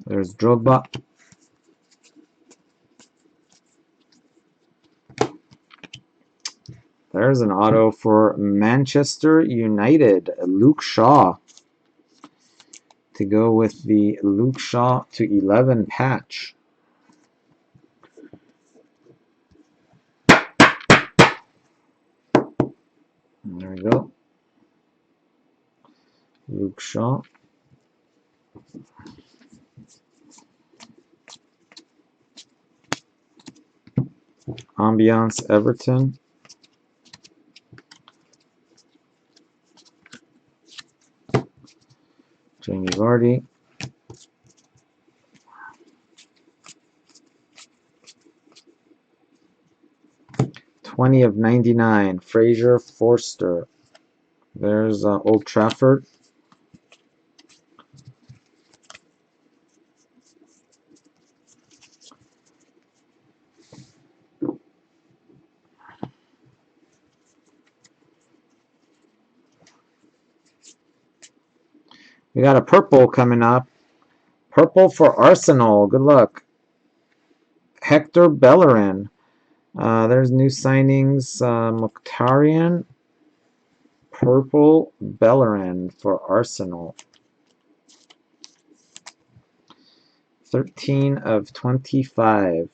There's Drogba. There's an auto for Manchester United, Luke Shaw. To go with the Luke Shaw to 11 patch. There we go. Luke Shaw. Ambiance Everton. Jamie Vardy. '20 of 99. Fraser Forster. There's Old Trafford. We got a purple coming up. Purple for Arsenal. Good luck. Hector Bellerin. There's new signings. Mkhitaryan. Purple Bellerin for Arsenal. 13 of 25.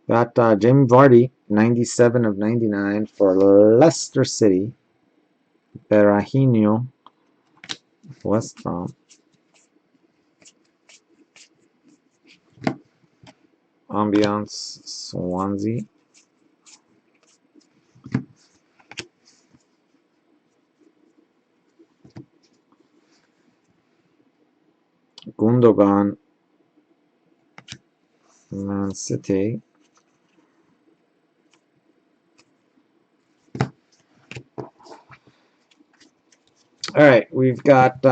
Got Jamie Vardy, 97 of 99 for Leicester City. Berahino, West Brom. Ambiance, Swansea. Gundogan, Man City. All right, we've got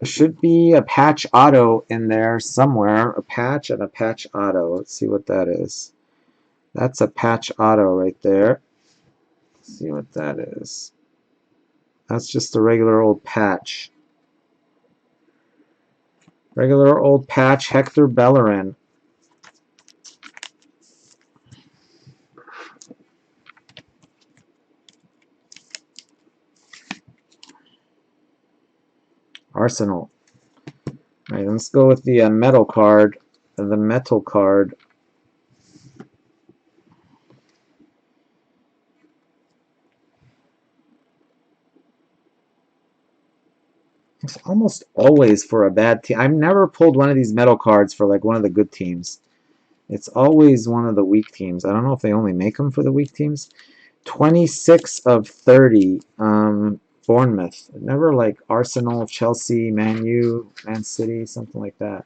should be a patch auto in there somewhere. A patch and a patch auto. Let's see what that is. That's a patch auto right there. Let's see what that is. That's just a regular old patch. Regular old patch, Hector Bellerin. Arsenal. All right, let's go with the metal card. The metal card. It's almost always for a bad team. I've never pulled one of these metal cards for like one of the good teams. It's always one of the weak teams. I don't know if they only make them for the weak teams. 26 of 30. Bournemouth. Never like Arsenal, Chelsea, Man U, Man City, something like that.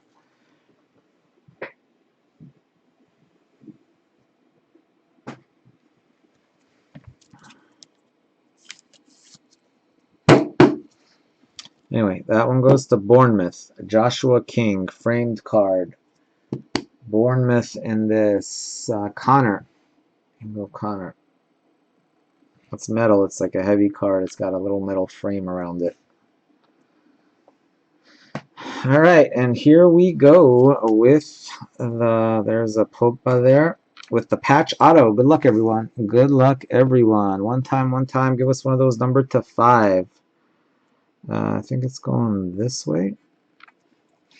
Anyway, that one goes to Bournemouth. Joshua King, framed card. Bournemouth in this. Connor. Connor. It's metal. It's like a heavy card. It's got a little metal frame around it. All right, and here we go with there's a Pogba there with the patch auto. Good luck, everyone. Good luck, everyone. One time. Give us one of those numbered to 5. I think it's going this way.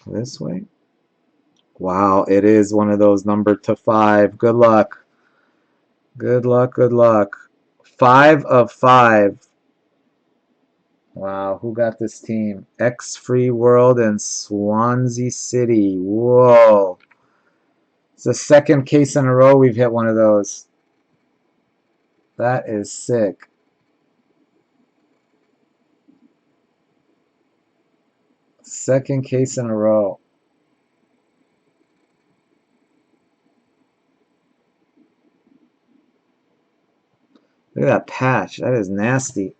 This way. Wow, it is one of those numbered to 5. Good luck. Good luck, good luck. 5 of 5. Wow, who got this team? X Free World and Swansea City. Whoa. It's the second case in a row we've hit one of those. That is sick. Second case in a row. Look at that patch. That is nasty.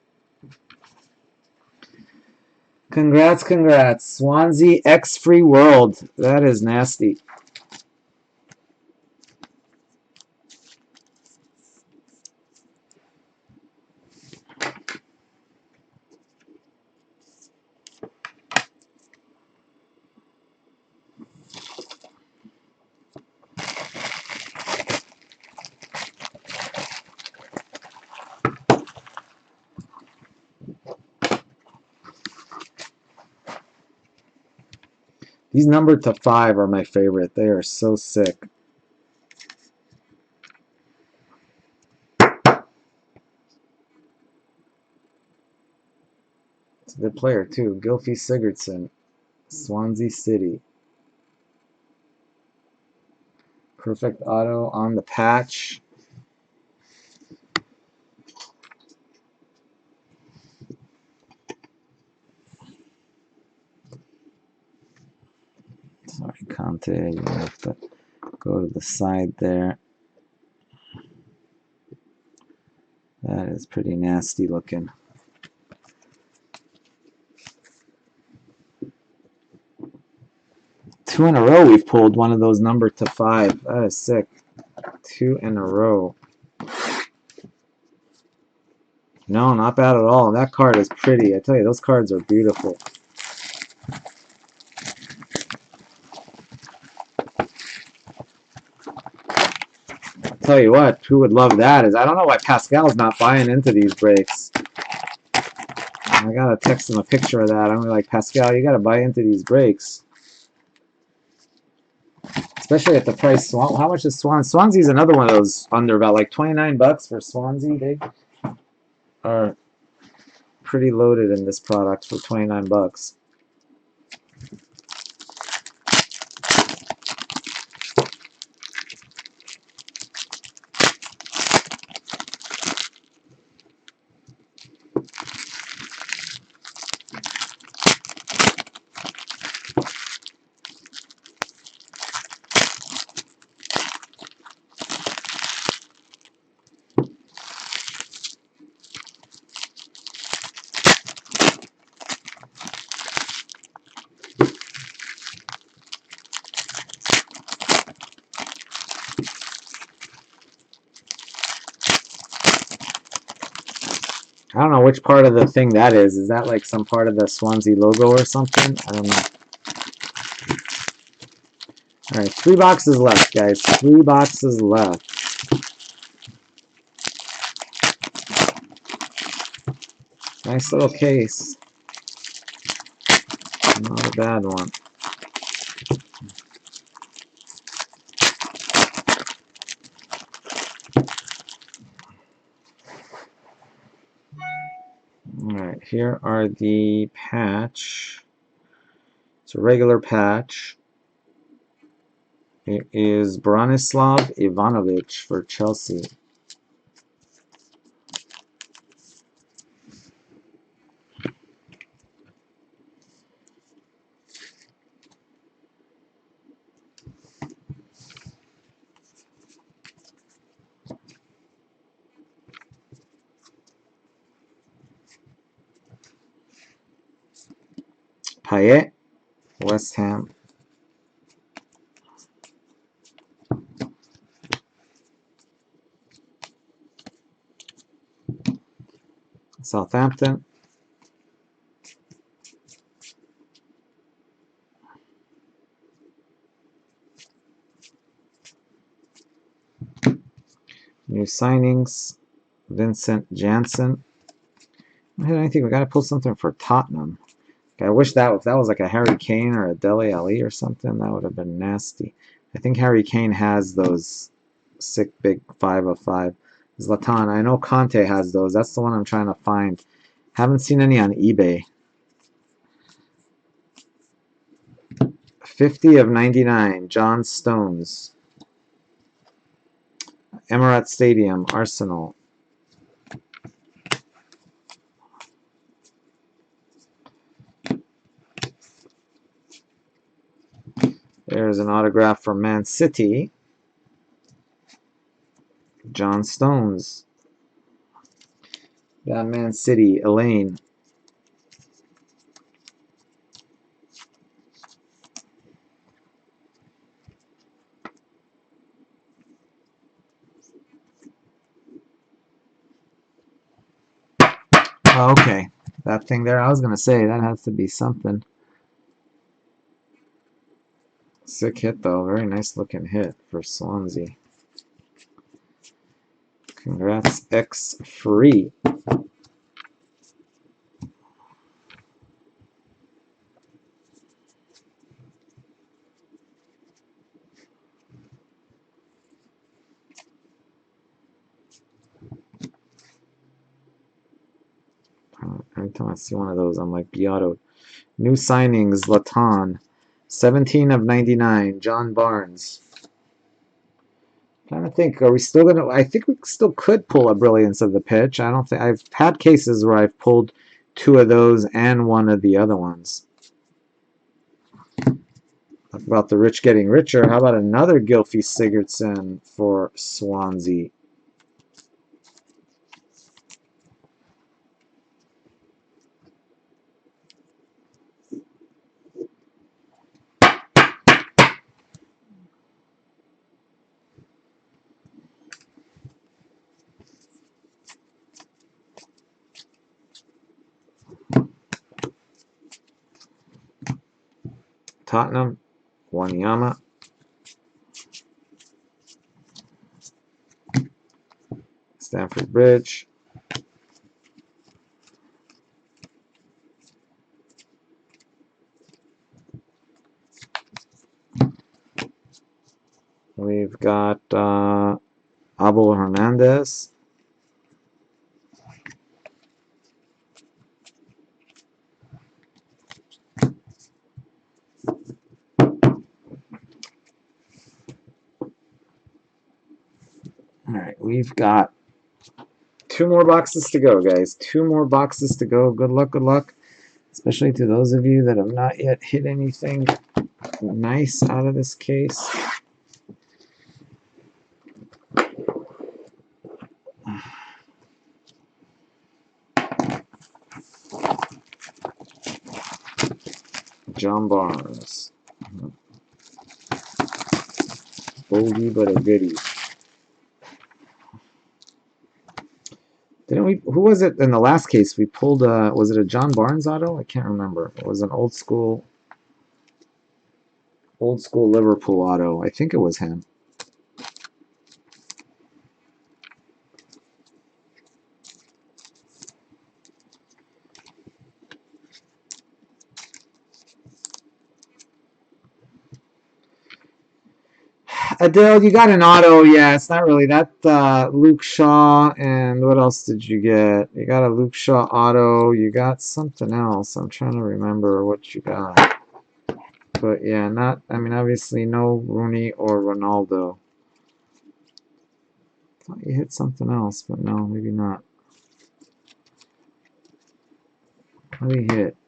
Congrats, congrats. Swansea X Free World. That is nasty. These numbered to 5 are my favorite. They are so sick. It's a good player, too. Gylfi Sigurdsson. Swansea City. Perfect auto on the patch. Sorry, Conte. You have to go to the side there. That is pretty nasty looking. 2 in a row we've pulled one of those number to 5. That is sick. 2 in a row. No, not bad at all. That card is pretty. I tell you, those cards are beautiful. I'll tell you what, who would love that is, I don't know why Pascal's not buying into these breaks. I gotta text him a picture of that. I'm like, Pascal, you gotta buy into these breaks. Especially at the price. How much is Swansea? Swansea's another one of those under about like 29 bucks for Swansea. They are pretty loaded in this product for 29 bucks. I don't know which part of the thing that is. Is that like some part of the Swansea logo or something? I don't know. Alright, 3 boxes left, guys. 3 boxes left. Nice little case. Not a bad one. Alright, here are the patch. It's a regular patch. It is Branislav Ivanovic for Chelsea. Payet, West Ham. Southampton. New signings. Vincent Janssen. I think we got to pull something for Tottenham. I wish that if that was like a Harry Kane or a Dele Alli or something, that would have been nasty. I think Harry Kane has those sick big 5 of 5. Zlatan, I know Conte has those. That's the one I'm trying to find. Haven't seen any on eBay. 50 of 99, John Stones. Emirates Stadium, Arsenal. There's an autograph for Man City. John Stones. That Man City, Elaine. Oh, okay. That thing there, I was going to say, that has to be something. Sick hit, though. Very nice looking hit for Swansea. Congrats, X Free. Every time I see one of those, I'm like, Beato. New signings, Latan. 17 of 99, John Barnes. Trying to think, are we still going to... I think we still could pull a Brilliance of the Pitch. I don't think... I've had cases where I've pulled 2 of those and 1 of the other ones. Talk about the rich getting richer. How about another Gylfi Sigurdsson for Swansea? Tottenham, Wanyama. Stamford Bridge. We've got Abel Hernandez. All right, we've got 2 more boxes to go, guys. 2 more boxes to go. Good luck, good luck. Especially to those of you that have not yet hit anything nice out of this case. John Barnes. Bogey, but a goodie. Didn't we? Who was it in the last case? We pulled. Was it a John Barnes auto? I can't remember. It was an old school Liverpool auto. I think it was him. Adele, you got an auto. Yeah, it's not really that. Luke Shaw, and what else did you get? You got a Luke Shaw auto. You got something else. I'm trying to remember what you got. But yeah, not. I mean, obviously, no Rooney or Ronaldo. Thought you hit something else, but no, maybe not. What did he hit?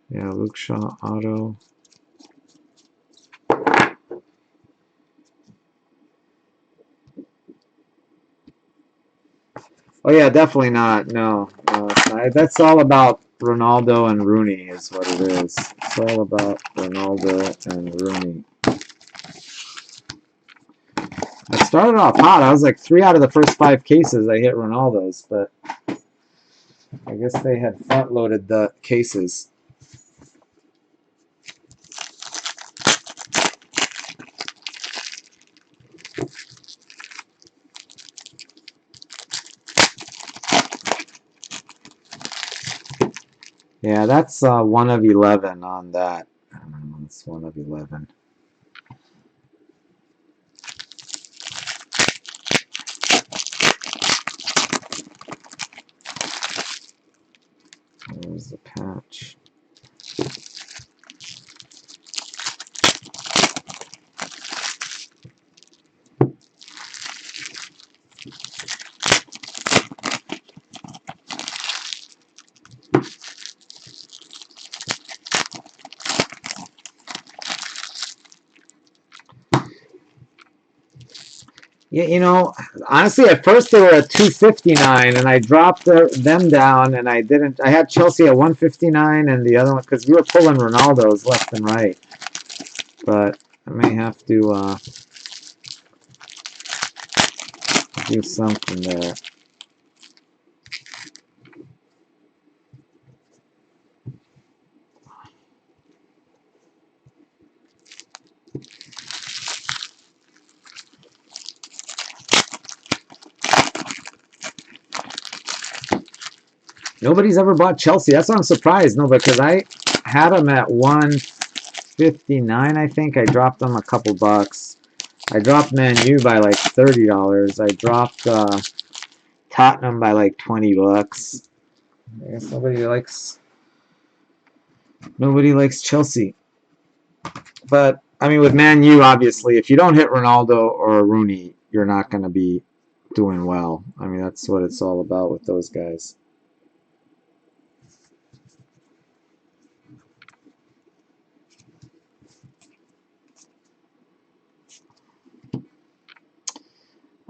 Yeah, Luke Shaw auto. Oh yeah, definitely not. No, no, it's not. That's all about Ronaldo and Rooney, is what it is. It's all about Ronaldo and Rooney. I started off hot. I was like 3 out of the first 5 cases I hit Ronaldo's, but I guess they had front loaded the cases. Yeah, that's 1 of 11 on that. It's 1 of 11. There's the patch. Yeah, you know, honestly, at first they were at 259, and I dropped them down, and I didn't. I had Chelsea at 159, and the other one because we were pulling Ronaldo's left and right. But I may have to do something there. Nobody's ever bought Chelsea. That's why I'm surprised. No, because I had them at 159, I think. I dropped them a couple bucks. I dropped Man U by like $30. I dropped Tottenham by like 20 bucks. I guess nobody likes Chelsea. But I mean, with Man U, obviously, if you don't hit Ronaldo or Rooney, you're not going to be doing well. I mean, that's what it's all about with those guys.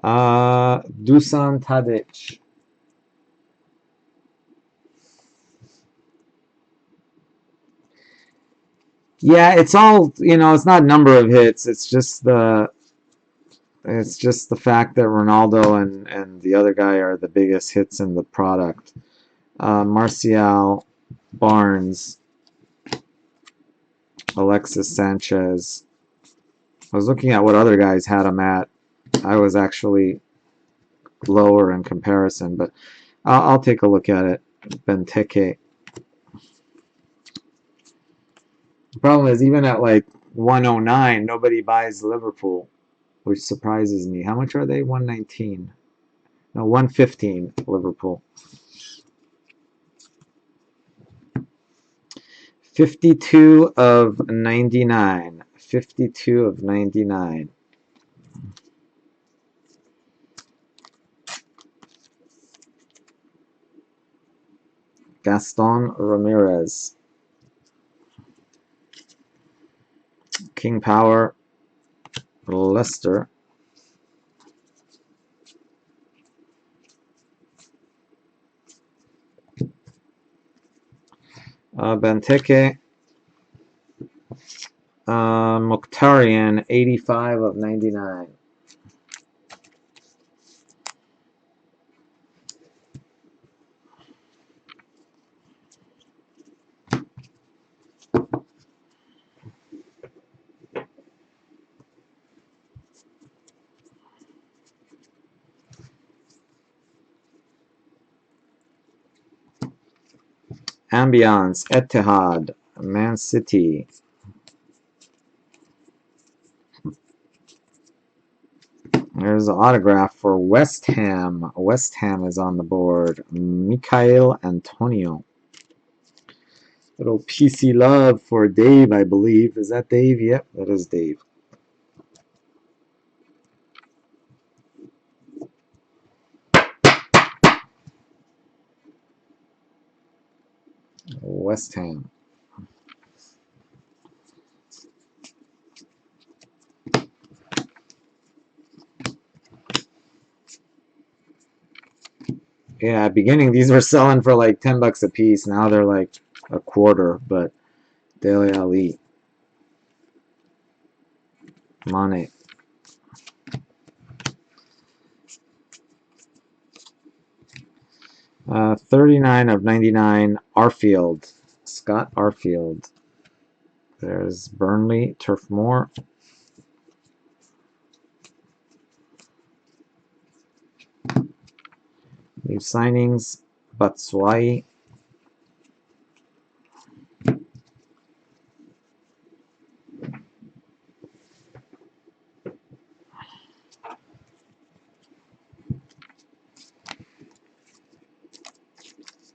Dusan Tadic. Yeah, it's all, it's not number of hits. It's just the fact that Ronaldo and the other guy are the biggest hits in the product. Martial, Barnes, Alexis Sanchez. I was looking at what other guys had him at. I was actually lower in comparison, but I'll take a look at it. Benteke. The problem is, even at like 109, nobody buys Liverpool, which surprises me. How much are they? 119. No, 115 Liverpool. 52 of 99. 52 of 99. Gaston Ramirez. King Power. Leicester. Benteke. Mokhtarian, 85 of 99. Ambiance, Etihad, Man City. There's an autograph for West Ham. West Ham is on the board. Michael Antonio. Little PC love for Dave, I believe. Is that Dave? Yep, that is Dave. West Ham. Yeah, at beginning these were selling for like 10 bucks a piece. Now they're like a quarter, but Dele Ali. Mane. 39 of 99, Arfield. Scott Arfield. There's Burnley, Turf Moor. New signings, Batshuayi.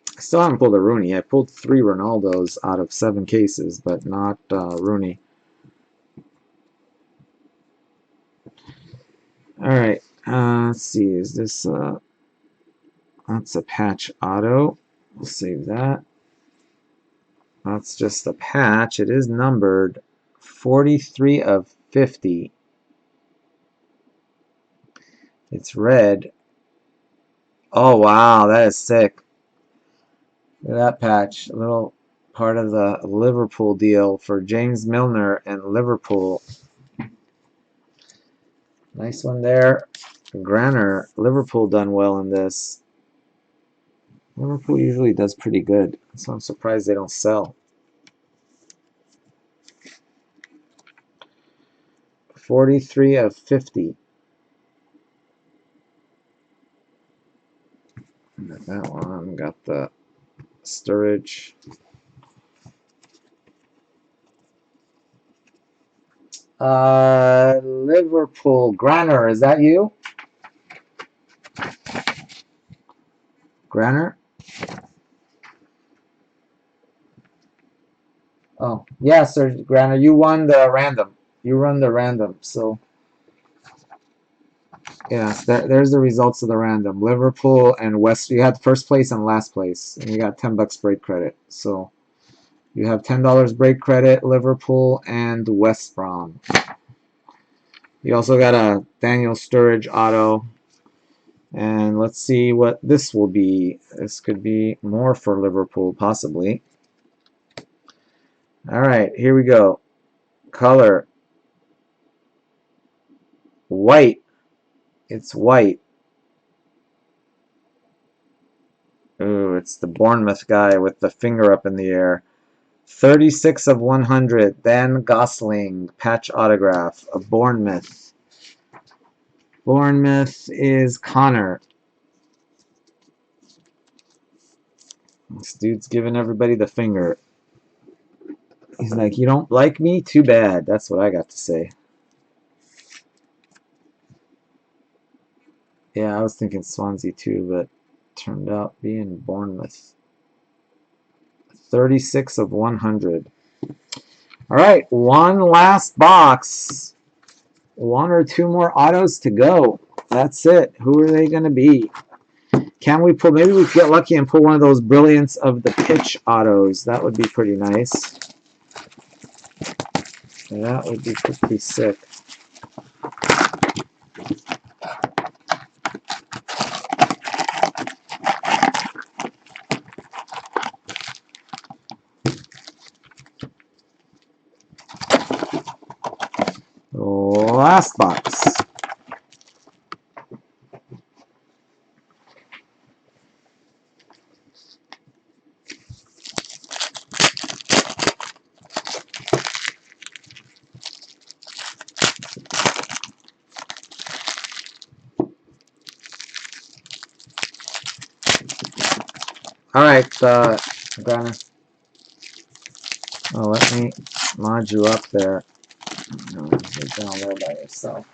I still haven't pulled a Rooney. I pulled 3 Ronaldos out of 7 cases, but not Rooney. Alright, let's see. Is this that's a patch auto. We'll save that. That's just a patch. It is numbered 43 of 50. It's red. Oh, wow, that is sick. Look at that patch. A little part of the Liverpool deal for James Milner and Liverpool. Nice one there. Granner. Liverpool done well in this. Liverpool usually does pretty good, so I'm surprised they don't sell. 43 of 50. Got that one. Got the Sturridge. Liverpool. Granner, is that you? Granner? Oh, yeah, Sir Granner, you won the random. You run the random, so yeah, there's the results of the random. Liverpool and West. You had first place and last place, and you got 10 bucks break credit. So you have $10 break credit, Liverpool and West Brom. You also got a Daniel Sturridge auto. And let's see what this will be. This could be more for Liverpool, possibly. All right, here we go. Color. White. It's white. Ooh, it's the Bournemouth guy with the finger up in the air. 36 of 100. Dan Gosling, patch autograph of Bournemouth. Bournemouth is Connor. This dude's giving everybody the finger. He's like, you don't like me? Too bad. That's what I got to say. Yeah, I was thinking Swansea too, but turned out being Bournemouth. 36 of 100. All right, one last box. One or two more autos to go. That's it. Who are they going to be? Can we pull? Maybe we could get lucky and pull one of those Brilliance of the Pitch autos. That would be pretty nice. That would be pretty sick. Last box. All right, Granny. Oh, let me mod you up there. No, you're down there by yourself.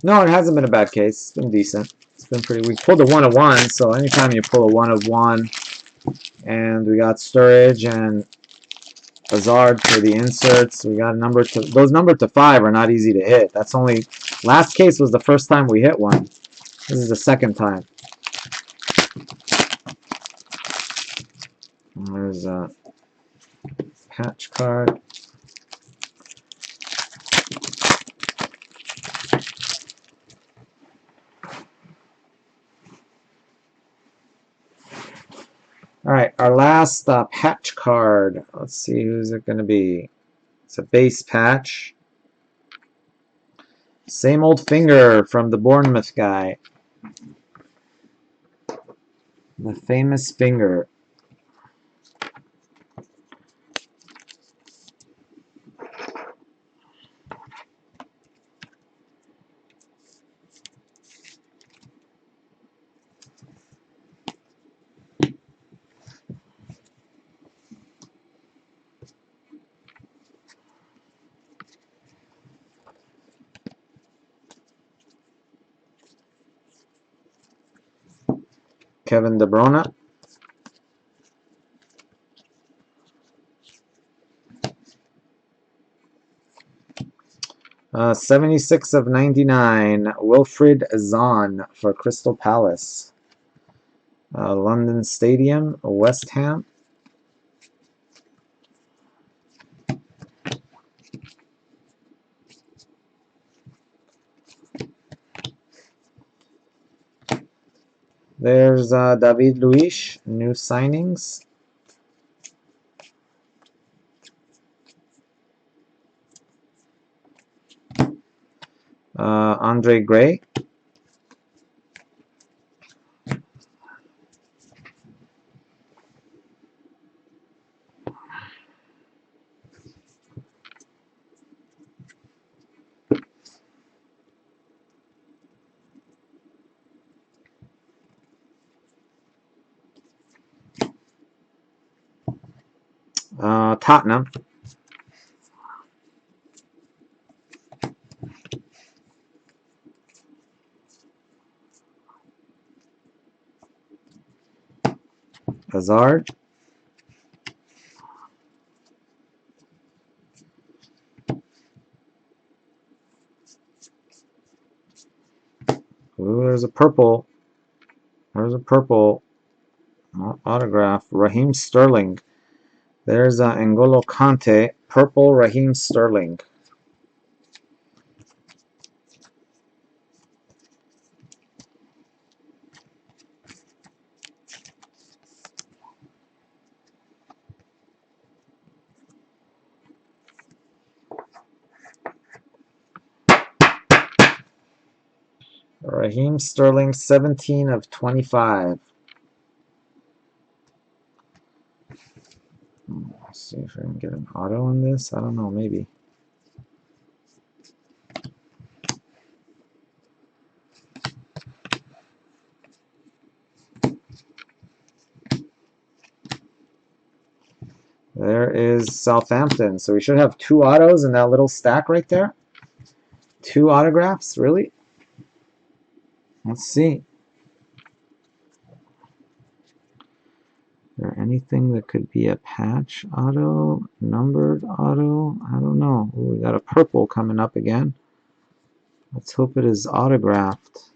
No, it hasn't been a bad case. It's been decent. It's been pretty. We pulled a 1 of 1, so anytime you pull a 1 of 1, and we got Sturridge and Hazard for the inserts. We got a number to those numbered to 5 are not easy to hit. That's only last case was the first time we hit one. This is the second time. And there's a patch card. All right, our last patch card. Let's see who's it going to be. It's a base patch. Same old finger from the Bournemouth guy. The famous finger. Kevin De Bruyne. Uh, 76 of 99. Wilfried Zaha for Crystal Palace. London Stadium, West Ham. There's David Luiz, new signings. Andre Gray. Tottenham. Hazard. Ooh, there's a purple. There's a purple autograph. Raheem Sterling. There's N'Golo Kante. Purple Raheem Sterling. Raheem Sterling, 17 of 25. Let's see if I can get an auto on this. I don't know, maybe. There is Southampton. So we should have 2 autos in that little stack right there. 2 autographs, really? Let's see. Is there anything that could be a patch auto, numbered auto? I don't know. Ooh, we got a purple coming up again. Let's hope it is autographed.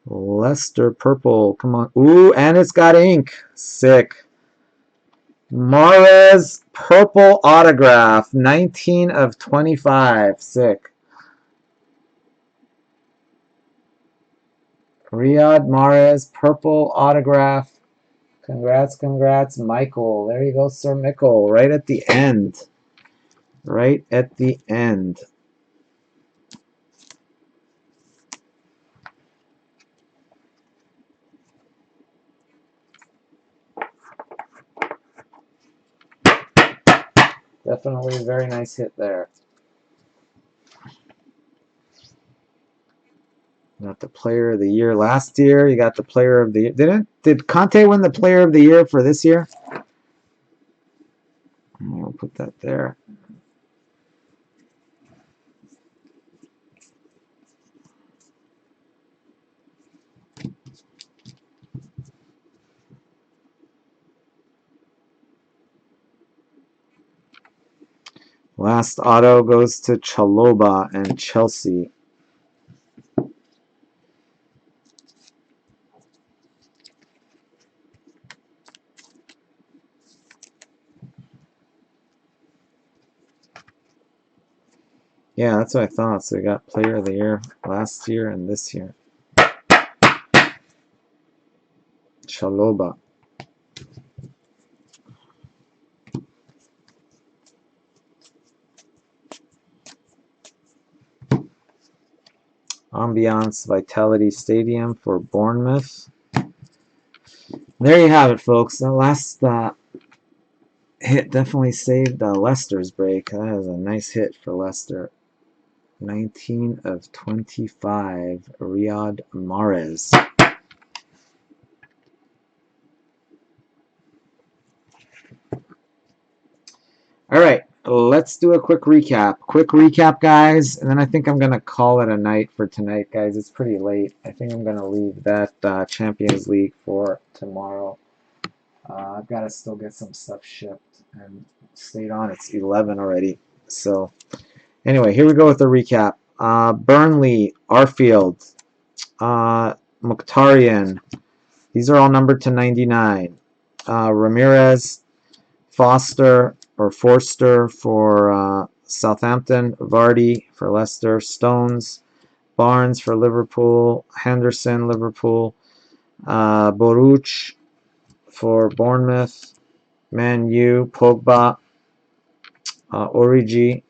Leicester purple. Come on. Ooh, and it's got ink. Sick. Mahrez purple autograph. 19 of 25. Sick. Riyad Mahrez purple autograph. Congrats, congrats, Michael. There you go, Sir Michael. Right at the end. Right at the end. Definitely a very nice hit there. You got the player of the year last year. You got the player of the year. Did Conte win the player of the year for this year? We'll put that there. Last auto goes to Chalobah and Chelsea. Yeah, that's what I thought. So we got player of the year last year and this year. Chalobah. Ambiance Vitality Stadium for Bournemouth. There you have it, folks. The last hit definitely saved Leicester's break. That is a nice hit for Leicester. 19 of 25, Riyad Mahrez. All right, let's do a quick recap. Quick recap, guys, and then I think I'm going to call it a night for tonight, guys. It's pretty late. I think I'm going to leave that Champions League for tomorrow. I've got to still get some stuff shipped and stayed on. It's 11 already. So anyway, here we go with the recap. Burnley, Arfield, Mkhitaryan. These are all numbered to 99. Ramirez, Forster for Southampton, Vardy for Leicester, Stones, Barnes for Liverpool, Henderson, Liverpool, Boruc for Bournemouth, Man U, Pogba, Origi.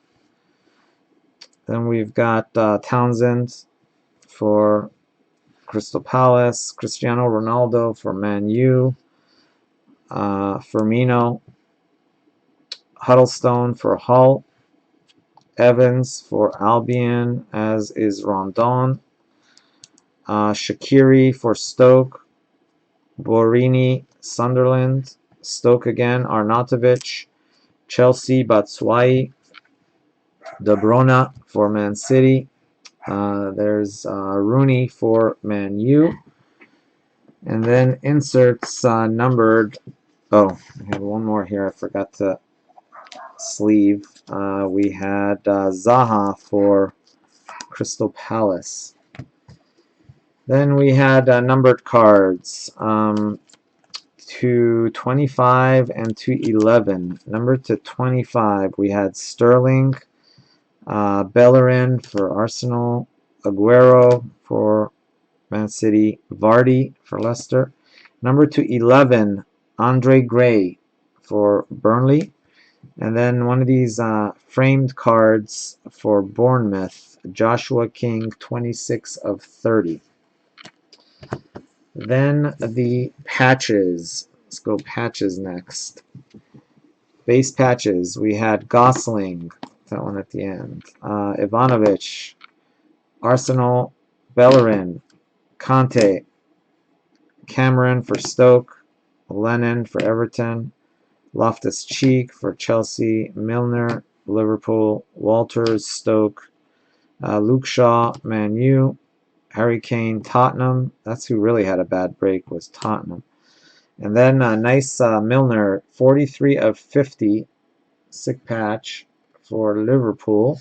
Then we've got Townsend for Crystal Palace, Cristiano Ronaldo for Man U, Firmino, Huddlestone for Hull, Evans for Albion, as is Rondon, Shaqiri for Stoke, Borini, Sunderland, Stoke again, Arnautovic, Chelsea, Batshuayi, De Bruyne for Man City. There's Rooney for Man U. And then inserts numbered. Oh, I have one more here. I forgot to sleeve. We had Zaha for Crystal Palace. Then we had numbered cards. To 25 and to 11. Number to 25, we had Sterling, Bellerin for Arsenal, Aguero for Man City, Vardy for Leicester. Number to 11, Andre Gray for Burnley. And then one of these framed cards for Bournemouth, Joshua King, 26 of 30. Then the patches. Let's go patches next. Base patches. We had Gosling, that one at the end. Ivanovic, Arsenal, Bellerin, Conte, Cameron for Stoke, Lennon for Everton, Loftus-Cheek for Chelsea, Milner, Liverpool, Walters, Stoke, Luke Shaw, Man U, Harry Kane, Tottenham. That's who really had a bad break, was Tottenham. And then a nice Milner, 43 of 50, sick patch for Liverpool.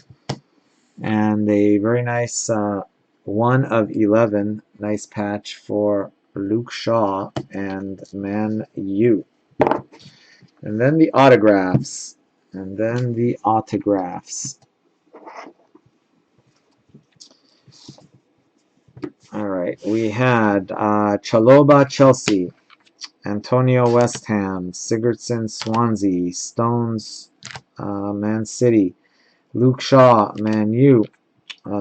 And a very nice 1 of 11, nice patch for Luke Shaw and Man U. And then the autographs. And then the autographs. All right, we had Chaloba, Chelsea, Antonio, West Ham, Sigurdsson, Swansea, Stones, Man City, Luke Shaw, Man U,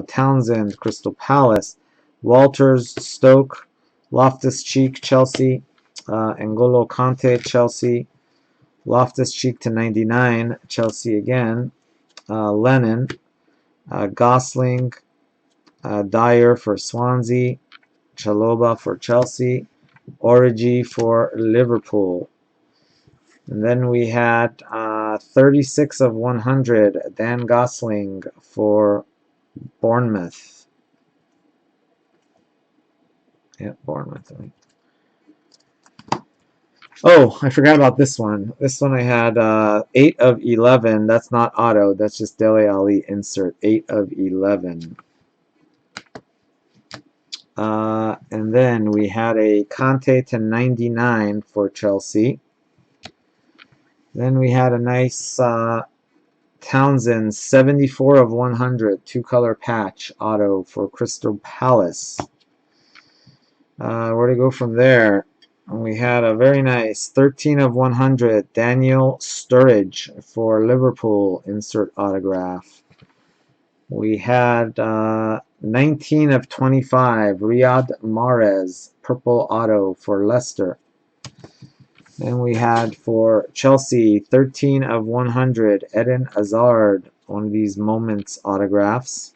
Townsend, Crystal Palace, Walters, Stoke, Loftus-Cheek, Chelsea, N'Golo Kante, Chelsea, Loftus-Cheek to 99, Chelsea again, Lennon, Gosling, Dyer for Swansea, Chaloba for Chelsea, Origi for Liverpool. And then we had 36 of 100, Dan Gosling for Bournemouth. Yeah, Bournemouth. Oh, I forgot about this one. This one I had 8 of 11. That's not auto. That's just Dele Alli insert. 8 of 11. And then we had a Conte to 99 for Chelsea. Then we had a nice Townsend 74 of 100 two-color patch auto for Crystal Palace. Where to go from there? We had a very nice 13 of 100 Daniel Sturridge for Liverpool insert autograph. We had 19 of 25 Riyad Mahrez purple auto for Leicester. Then we had for Chelsea 13 of 100 Eden Hazard, one of these moments autographs.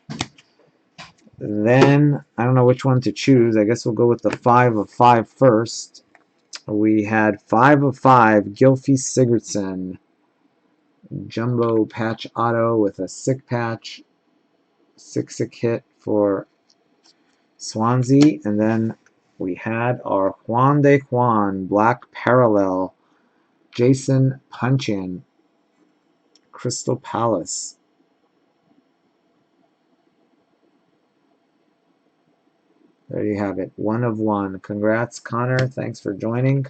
Then I don't know which one to choose. I guess we'll go with the 5 of 5 first. We had 5 of 5 Gylfi Sigurdsson jumbo patch auto with a sick patch, sick hit for Swansea. And then we had our Juan de Juan black parallel Jason Punchin Crystal Palace. There you have it. 1 of 1. Congrats, Connor. Thanks for joining.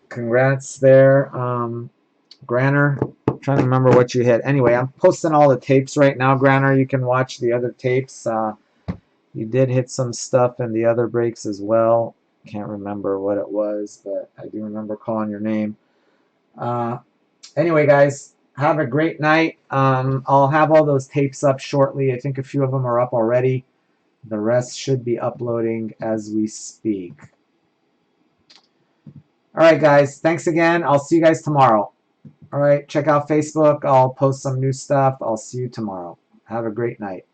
Congrats there, Granner. I'm trying to remember what you hit. Anyway, I'm posting all the tapes right now, Granner. You can watch the other tapes. You did hit some stuff in the other breaks as well. Can't remember what it was, but I do remember calling your name. Anyway, guys, have a great night. I'll have all those tapes up shortly. I think a few of them are up already. The rest should be uploading as we speak. All right, guys. Thanks again. I'll see you guys tomorrow. All right. Check out Facebook. I'll post some new stuff. I'll see you tomorrow. Have a great night.